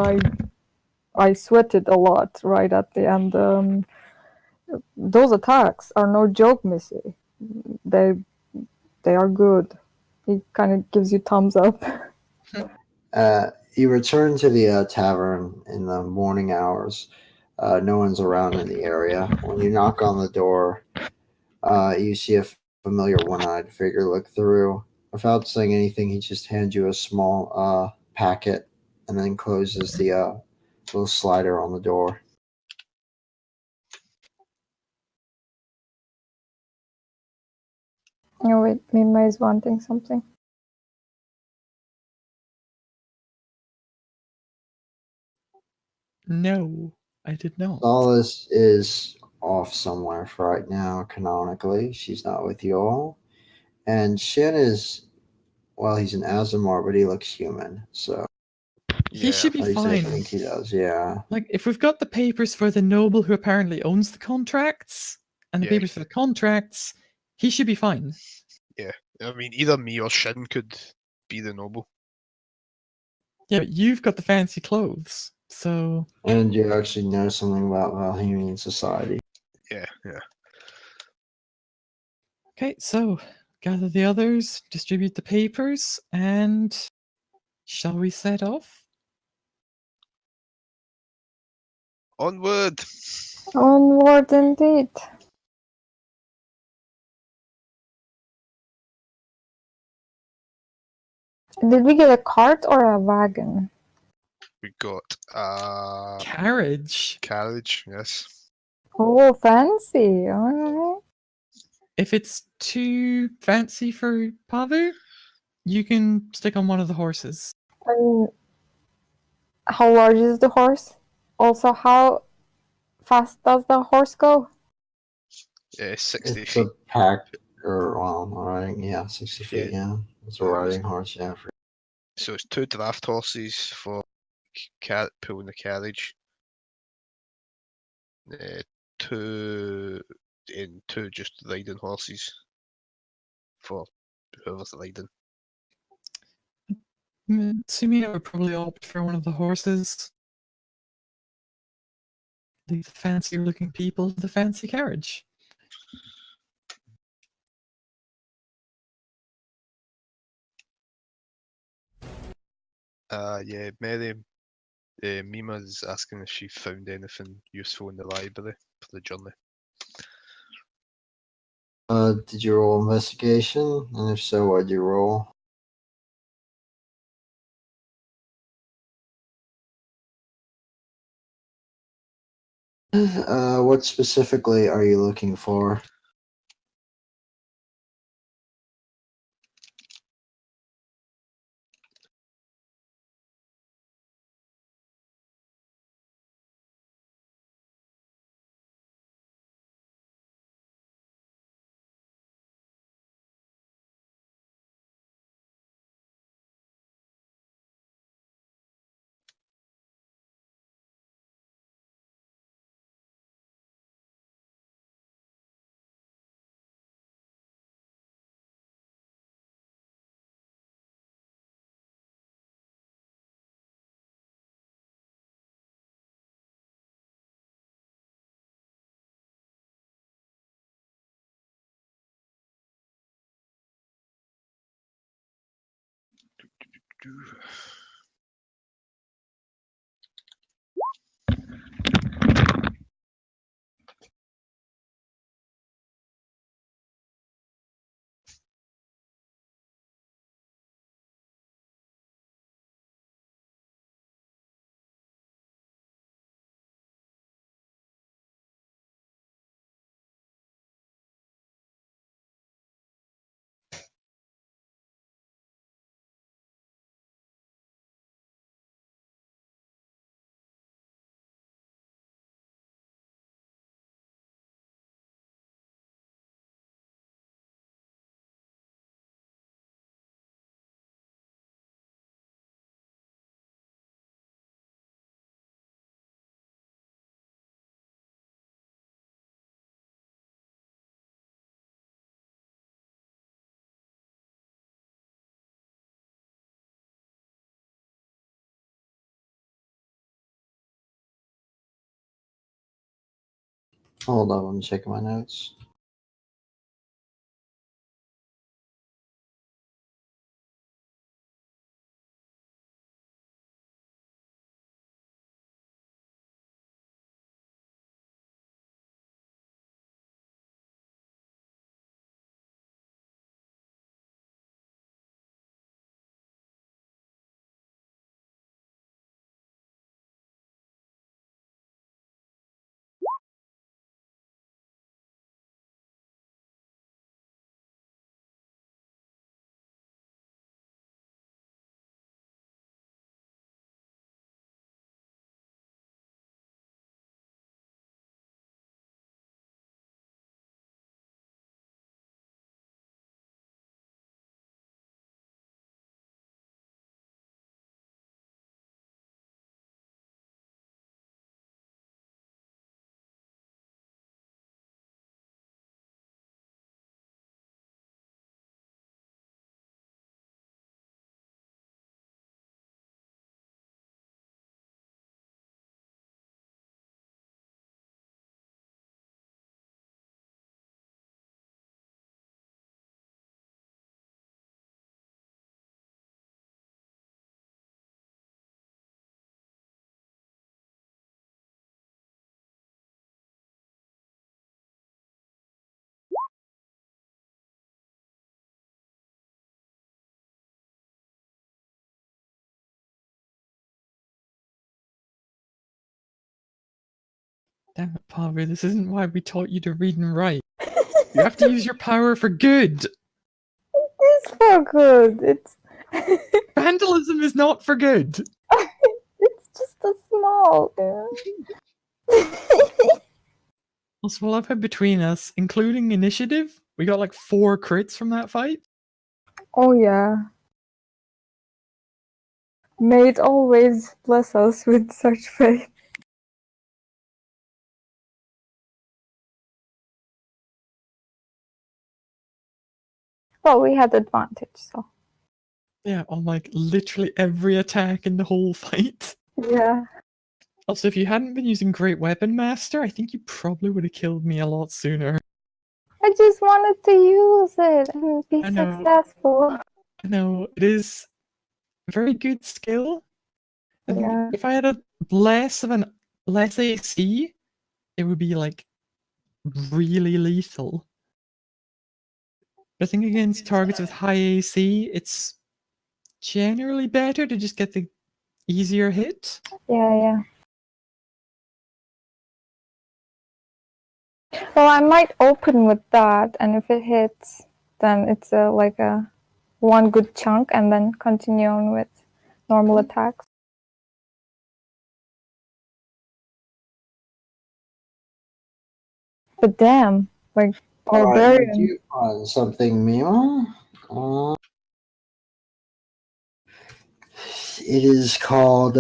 I sweated a lot right at the end. Those attacks are no joke, Missy. They they are good. He kind of gives you thumbs up. You return to the tavern in the morning hours. No one's around in the area. When you knock on the door, you see a familiar one-eyed figure look through. Without saying anything, he just hands you a small packet and then closes the little slider on the door. Oh wait, Mima is wanting something. No, I did not. Solace is off somewhere for right now, canonically. She's not with you all. And Shin is, well, he's an Azamar, but he looks human. So He Yeah. should be at least I fine. think he does, yeah. Like, if we've got the papers for the noble who apparently owns the contracts, and the Yeah. papers for the contracts, he should be fine. Yeah. I mean, either me or Shin could be the noble. Yeah, but you've got the fancy clothes, so And you actually know something about Valhemian society. Yeah, yeah. okay. So gather the others, distribute the papers, and shall we set off? Onward! Onward indeed. Did we get a cart or a wagon? We got a Carriage. carriage, yes. Oh, fancy. Alright. If it's too fancy for Pavu, you can stick on one of the horses. I mean, how large is the horse? Also, how fast does the horse go? 60 It's feet. a pack, or, well, riding, yeah, 60 feet, Yeah. yeah. It's a riding horse, yeah. So it's 2 draft horses for pulling the carriage. 2 and 2 just riding horses for whoever's riding. Sumina would probably opt for one of the horses. Leave the fancier looking people to the fancy carriage. Yeah, Mima's asking if she found anything useful in the library for the journey. Did you roll investigation? And if so, what'd you roll? What specifically are you looking for? Hold on, I'm checking my notes. Damn it, Pavi, this isn't why we taught you to read and write. You have to use your power for good. It's for good. It's Vandalism is not for good. it's just a small. Also, well, I've had between us, including initiative, we got like 4 crits from that fight. Oh yeah. May it always bless us with such faith. Well, we had advantage, so Yeah, on like literally every attack in the whole fight. yeah. Also, if you hadn't been using Great Weapon Master, I think you probably would have killed me a lot sooner. I just wanted to use it and be I know. successful. No, it is very good skill. I think Yeah. if I had a less AC, it would be like really lethal. But I think against targets with high AC, it's generally better to just get the easier hit. Yeah. Well, I might open with that, and if it hits, then it's like a one good chunk, and then continue on with normal attacks. But damn, like Alright, you barbarian. do find something, Mima. It is called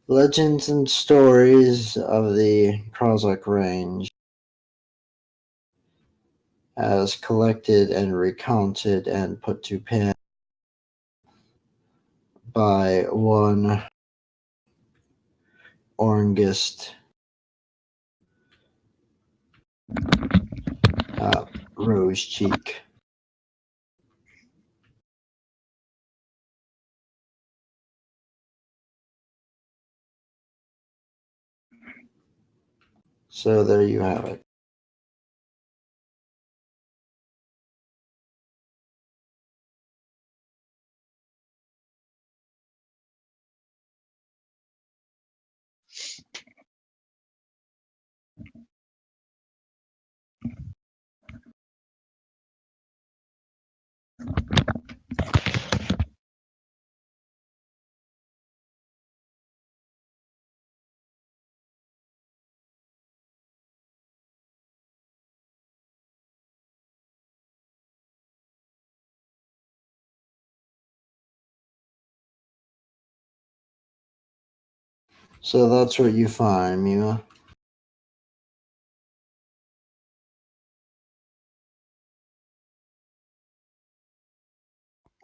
Legends and Stories of the Krozak Range, as collected and recounted and put to pen by one Orangist Rose Cheek. So there you have it. So that's what you find, Mima.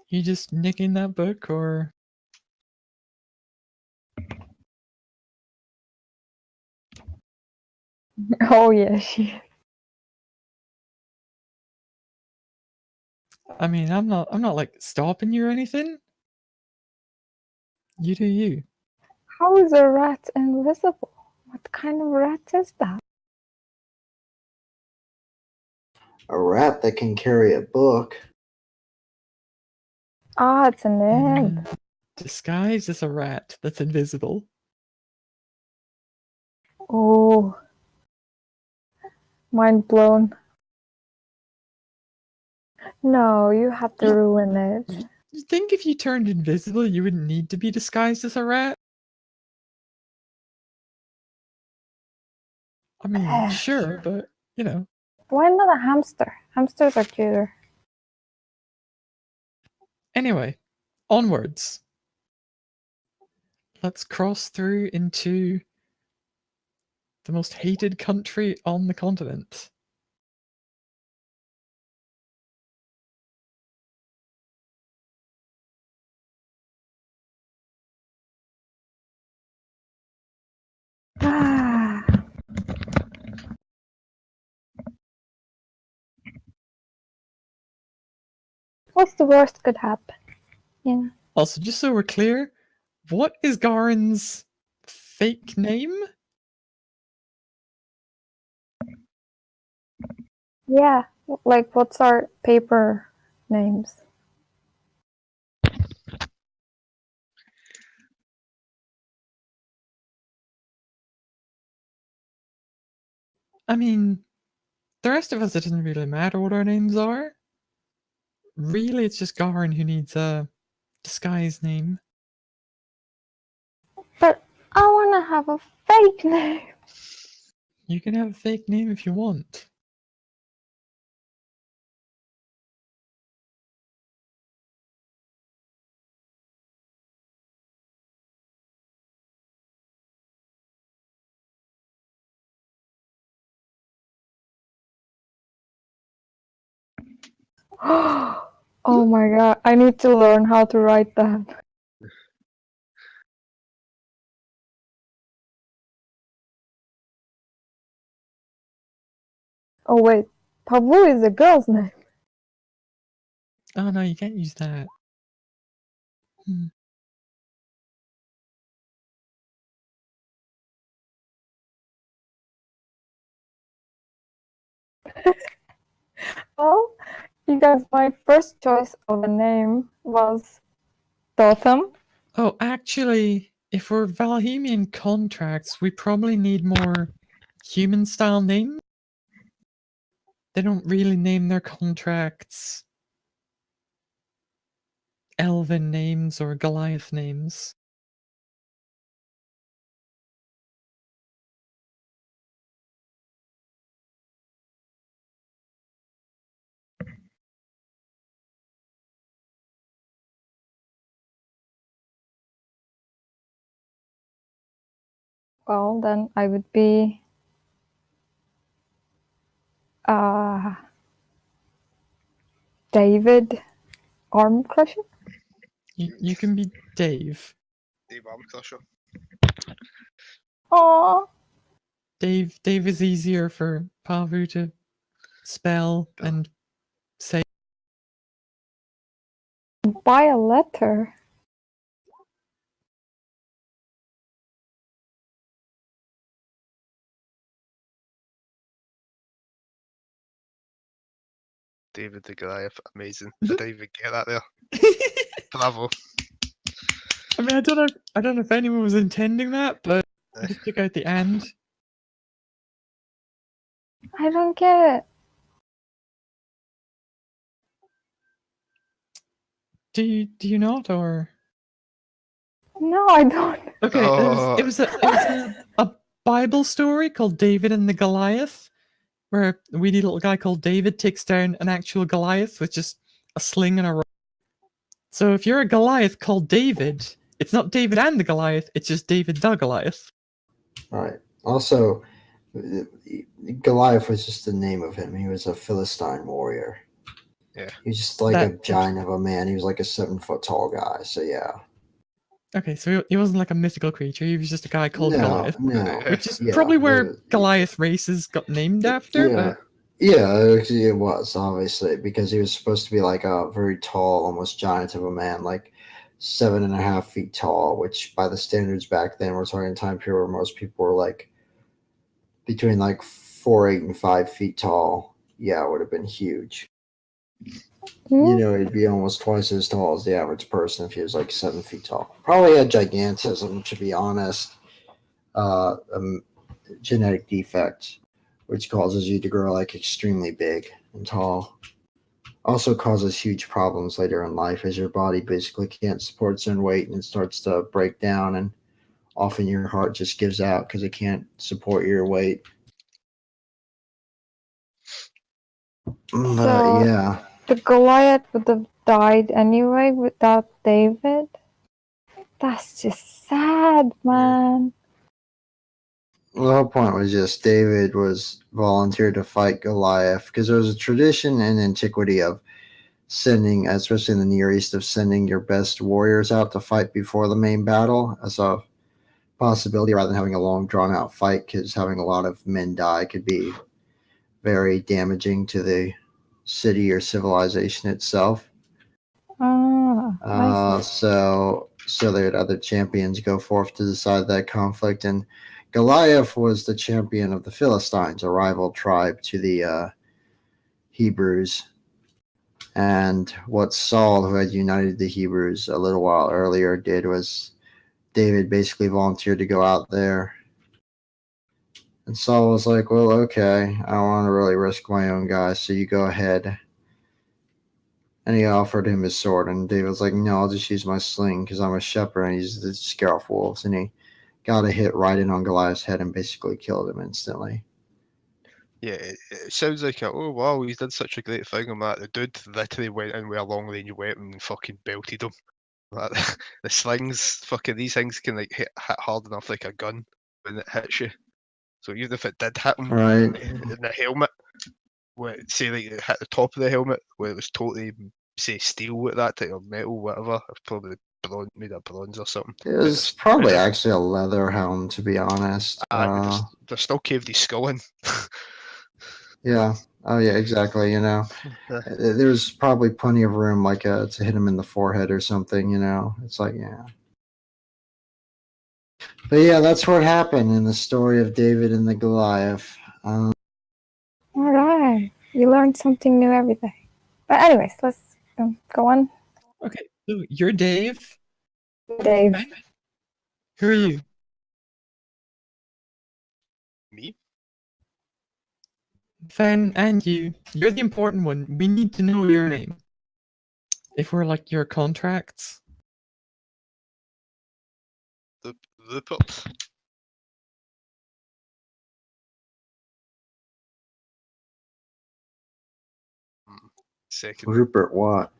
You just nicking that book, or Oh yeah, she. I mean, I'm not like stopping you or anything. You do you. How is a rat invisible? What kind of rat is that? A rat that can carry a book. Ah, it's an imp. Disguised as a rat that's invisible. Oh, mind blown. No, you have to Yeah. ruin it. You think if you turned invisible, you wouldn't need to be disguised as a rat? I mean, sure, but you know. Why not a hamster? Hamsters are cuter. Anyway, onwards. Let's cross through into the most hated country on the continent. Ah. What's the worst could happen? Yeah. Also, just so we're clear, what is Garen's fake name? Yeah. Like, what's our paper names? I mean, the rest of us, it doesn't really matter what our names are. Really, it's just Garen who needs a disguise name. But I want to have a fake name. You can have a fake name if you want. Oh my god, I need to learn how to write that. Oh wait, Pavu is a girl's name. Oh no, you can't use that. Well, you guys, my first choice of a name was Dotham. Oh, actually, if we're Valhemian contracts, we probably need more human-style names. They don't really name their contracts elven names or Goliath names. Well, then I would be David Arm Crusher. You can be Dave. Dave Armcrusher. Aww. Dave is easier for Pavu to spell and say. Buy a letter. David the Goliath, amazing. I didn't even get that there. Bravo. I mean, I don't know if anyone was intending that, but I just took out the and. I don't get it. Do you not, or No, I don't. okay? It was a Bible story called David and the Goliath, where a weedy little guy called David takes down an actual Goliath with just a sling and a rope. So if you're a Goliath called David, it's not David and the Goliath; it's just David the Goliath. Right. Also, Goliath was just the name of him. He was a Philistine warrior. Yeah. He was just like a giant of a man. He was like a 7-foot tall guy. So yeah. Okay, so he wasn't like a mythical creature. He was just a guy called Goliath, which is probably where Goliath races got named after. Yeah. But yeah, it was obviously because he was supposed to be like a very tall, almost giant of a man, like 7.5 feet tall, which by the standards back then, we're talking time period where most people were like between like 4, 8, and 5 feet tall. Yeah, it would have been huge. You know, he'd be almost twice as tall as the average person if he was like 7 feet tall. Probably had gigantism, to be honest. Genetic defect, which causes you to grow like extremely big and tall. Also causes huge problems later in life as your body basically can't support its own weight and it starts to break down, and often your heart just gives out because it can't support your weight. But yeah. The Goliath would have died anyway without David. That's just sad, man. The whole point was just David was volunteered to fight Goliath because there was a tradition in antiquity of sending, especially in the Near East, of sending your best warriors out to fight before the main battle as a possibility rather than having a long drawn out fight, because having a lot of men die could be very damaging to the city or civilization itself. So they had other champions go forth to decide that conflict, and Goliath was the champion of the Philistines, a rival tribe to the Hebrews. And what Saul, who had united the Hebrews a little while earlier, did was David basically volunteered to go out there. And Saul was like, well, okay, I don't want to really risk my own guys, so you go ahead. And he offered him his sword, and David was like, no, I'll just use my sling because I'm a shepherd and he's to scare off wolves. And he got a hit right in on Goliath's head and basically killed him instantly. Yeah, it sounds like, oh wow, he's done such a great thing on that. The dude literally went in with a long range weapon and fucking belted him. Like, the slings, fucking these things can like hit hard enough like a gun when it hits you. So even if it did hit him in the helmet, where say like it hit the top of the helmet, where it was totally say steel at that time or metal, whatever, it's probably made of bronze or something. It was probably actually a leather helm, to be honest. They're still caved his skull in. Yeah, Oh yeah, exactly. There's probably plenty of room, like to hit him in the forehead or something. It's like yeah. But yeah, that's what happened in the story of David and the Goliath. All right, you learn something new every day. But anyways, let's go on. Okay, so you're Dave. Dave. Who are you? Me? Fen and you. You're the important one. We need to know your name. If we're like your contracts. Rupert. Second. Rupert Watt.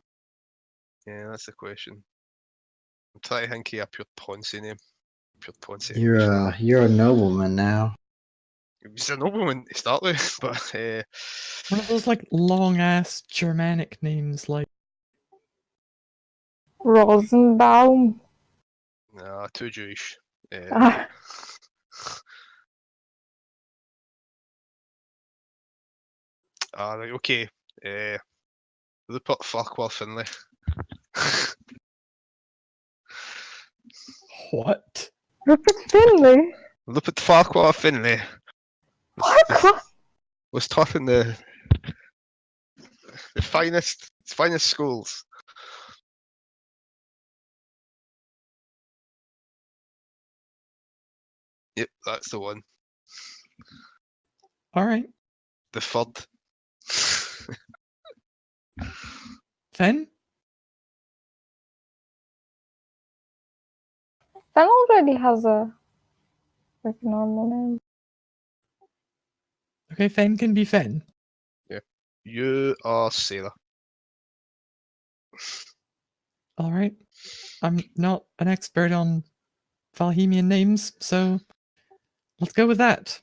Yeah, that's the question. I'm trying to think of a pure Ponzi name. Pure Ponzi You're English name. you're a nobleman now. He's a nobleman to start with, but One of those like long ass Germanic names like Rosenbaum. nah, too Jewish. Ah, Right, okay. Rupert Farquhar Finlay. what? Rupert Finlay. Rupert Farquhar Finlay Farquhar. was taught in the finest schools. Yep, that's the one. Alright. The third. Fen? Fen already has a like normal name. Okay, Fen can be Fen. You are Sarah. Alright. I'm not an expert on Valhemian names, so let's go with that.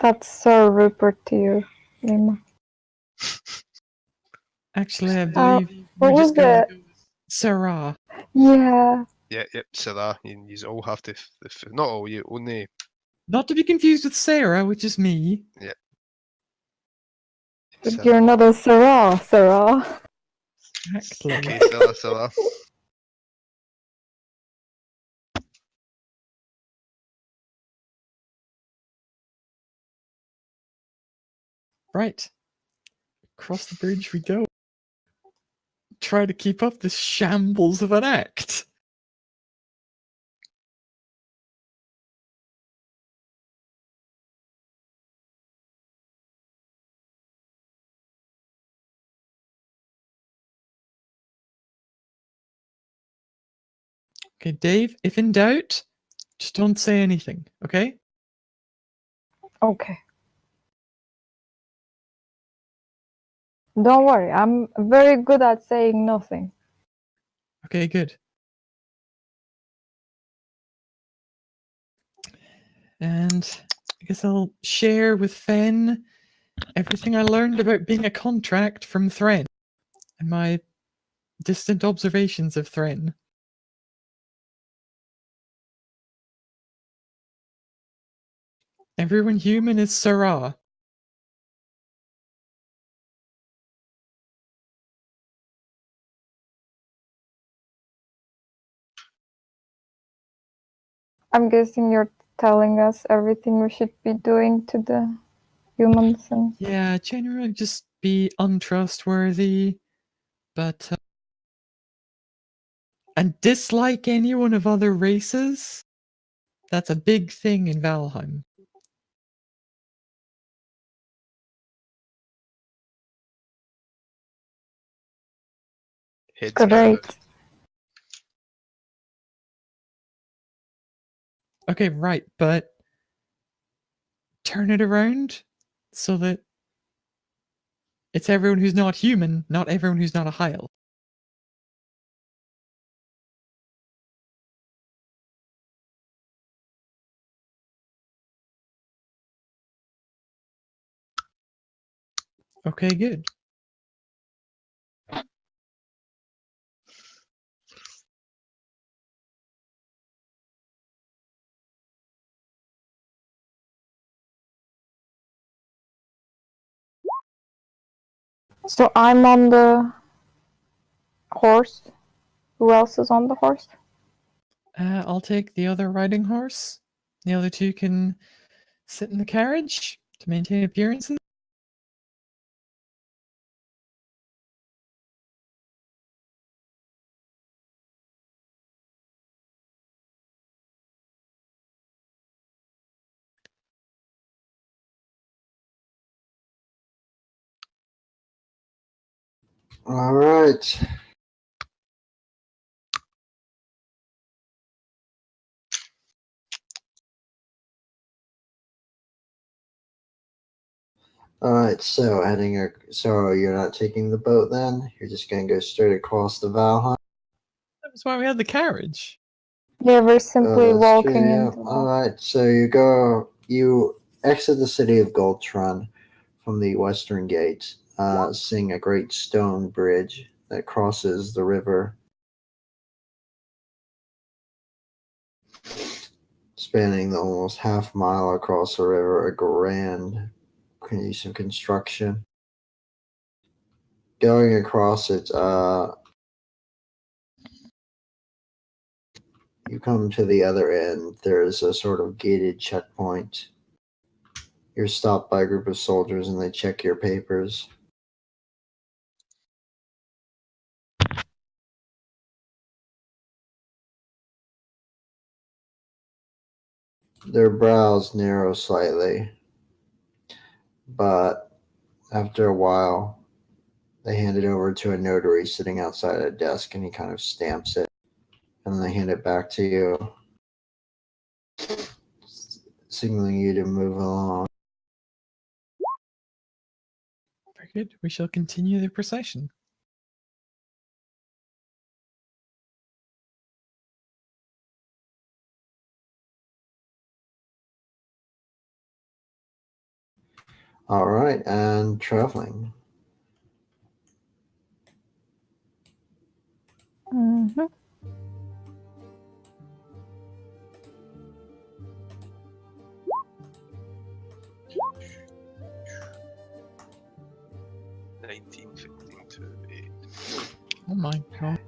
That's Sir Rupert to you, Lima. Actually, I believe What we're was just gonna it? go with Sarah. Yeah. Yep, Sarah. You all have to. Not all you, only. Not to be confused with Sarah, which is me. Yeah. But Sarah. you're not a Sarah. Exactly. Okay, Sarah. Right. Across the bridge we go. Try to keep up this shambles of an act. Okay, Dave, if in doubt, just don't say anything, okay? Okay. Don't worry, I'm very good at saying nothing. Okay, good. And I guess I'll share with Fen everything I learned about being a contract from Thren and my distant observations of Thren. Everyone human is Sarah. I'm guessing you're telling us everything we should be doing to the humans and Yeah, generally just be untrustworthy, but and dislike anyone of other races. That's a big thing in Valheim. Heads great. count. Okay, right, but turn it around so that it's everyone who's not human, not everyone who's not a Heil. Okay, good. So I'm on the horse. Who else is on the horse? I'll take the other riding horse. The other two can sit in the carriage to maintain appearances. All right. All right. So so you're not taking the boat then? You're just gonna go straight across the Valheim. That's why we had the carriage. Yeah, we're simply That's true. walking Yeah. into All right. So you exit the city of Goldtrun from the western gate, seeing a great stone bridge that crosses the river, spanning the almost half mile across the river. A grand piece of construction. Going across it, you come to the other end. There's a sort of gated checkpoint. You're stopped by a group of soldiers and they check your papers. Their brows narrow slightly, but after a while, they hand it over to a notary sitting outside a desk and he kind of stamps it and then they hand it back to you, signaling you to move along. Very good. We shall continue the procession. All right, and traveling. Mm-hmm. Nineteen, 15 to 8. Oh my god.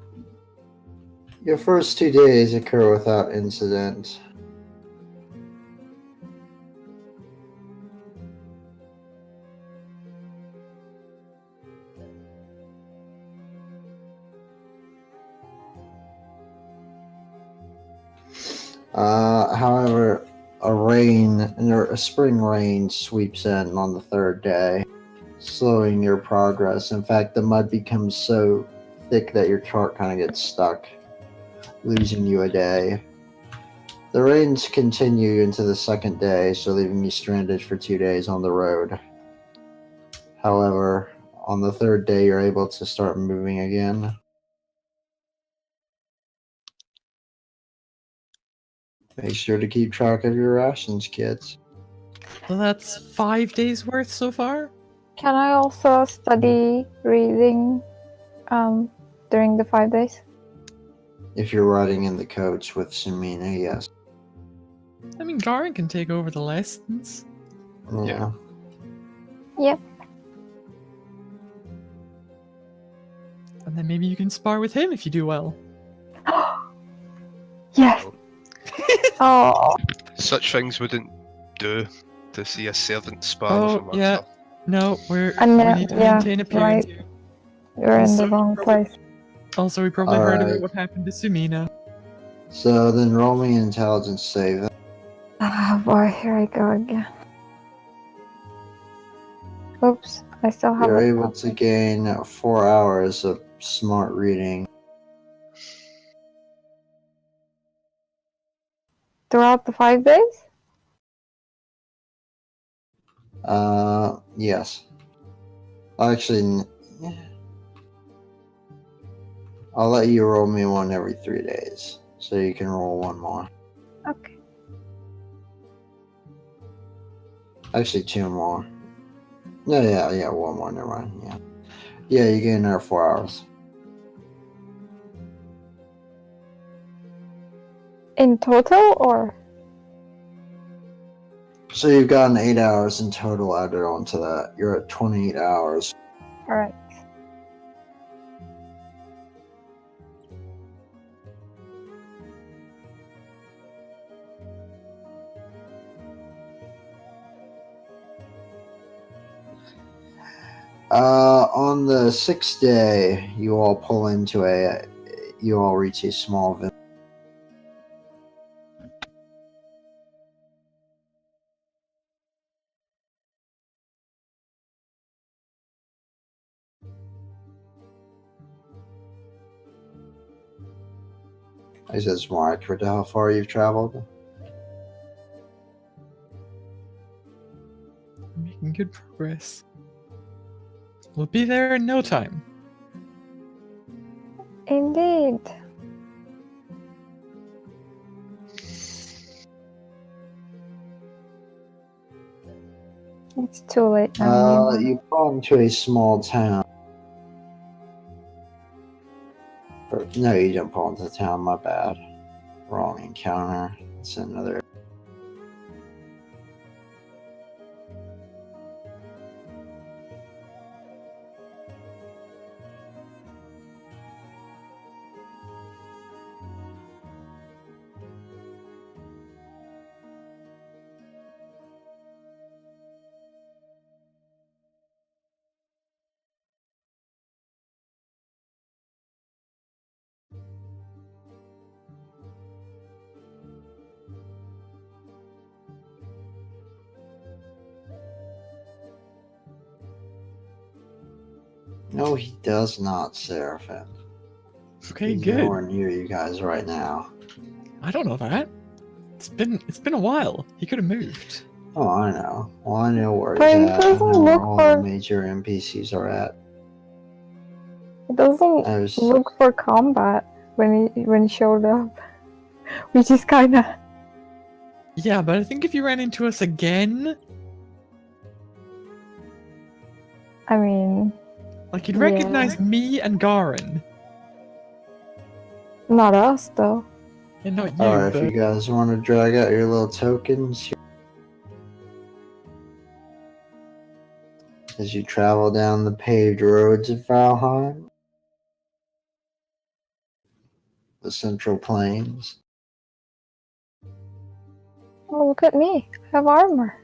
Your first 2 days occur without incident. However, a spring rain sweeps in on the third day, slowing your progress. In fact, the mud becomes so thick that your chart kind of gets stuck, losing you a day. The rains continue into the second day, so leaving you stranded for 2 days on the road. However, on the third day, you're able to start moving again. Make sure to keep track of your rations, kids. So that's 5 days worth so far? Can I also study reading during the 5 days? If you're riding in the coach with Sumina, yes. I mean, Garin can take over the lessons. Yeah. Yep. And then maybe you can spar with him if you do well. Yes. Oh. Such things wouldn't do to see a servant spar Oh, with a yeah. master. No, we And need to yeah, maintain appearance. right. You're in the Also, wrong place. Also, we probably heard about Alright. what happened to Sumina. So then roll me an intelligence save. Oh boy, here I go again. Oops, I still have You're a able to gain 4 hours of smart reading. throughout the 5 days? Yes. Actually, I'll let you roll me one every 3 days. So you can roll one more. Okay. Actually, two more. Yeah, one more, never mind. Yeah, you get another 4 hours. In total, or? So you've gotten 8 hours in total added onto that. You're at 28 hours. Alright. On the 6th day, you all reach a small village. I said it's more accurate to how far you've traveled. We're making good progress. We'll be there in no time. Indeed. It's too late now. You fall into a small town. No, you don't fall into the town, my bad. Wrong encounter. It's another. No, he does not, Seraphim. Okay, He's good. nowhere near you guys right now. I don't know that. It's been a while. He could have moved. Oh, I know. Well, I know where But he's it at. I doesn't know where look all for- the major NPCs are at. It doesn't look for combat when he showed up, which is kind of. Yeah, but I think if you ran into us again, I mean, like you'd Yeah. recognize me and Garin. not us though. And not you, Alright, if but you guys want to drag out your little tokens as you travel down the paved roads of Valheim, the Central Plains. Oh, look at me. I have armor.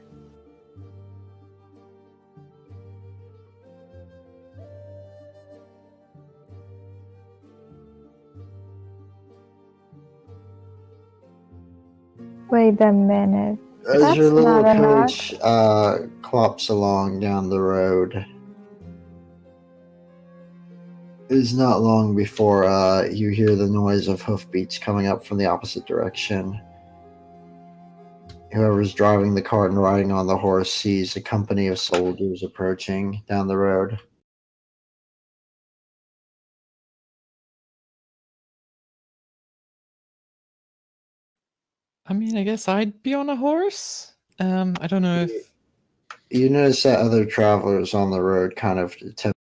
Wait a minute. As That's your little not coach clops along down the road, it is not long before you hear the noise of hoofbeats coming up from the opposite direction. Whoever's driving the cart and riding on the horse sees a company of soldiers approaching down the road. I mean, I guess I'd be on a horse. I don't know if You notice that other travelers on the road kind of attempt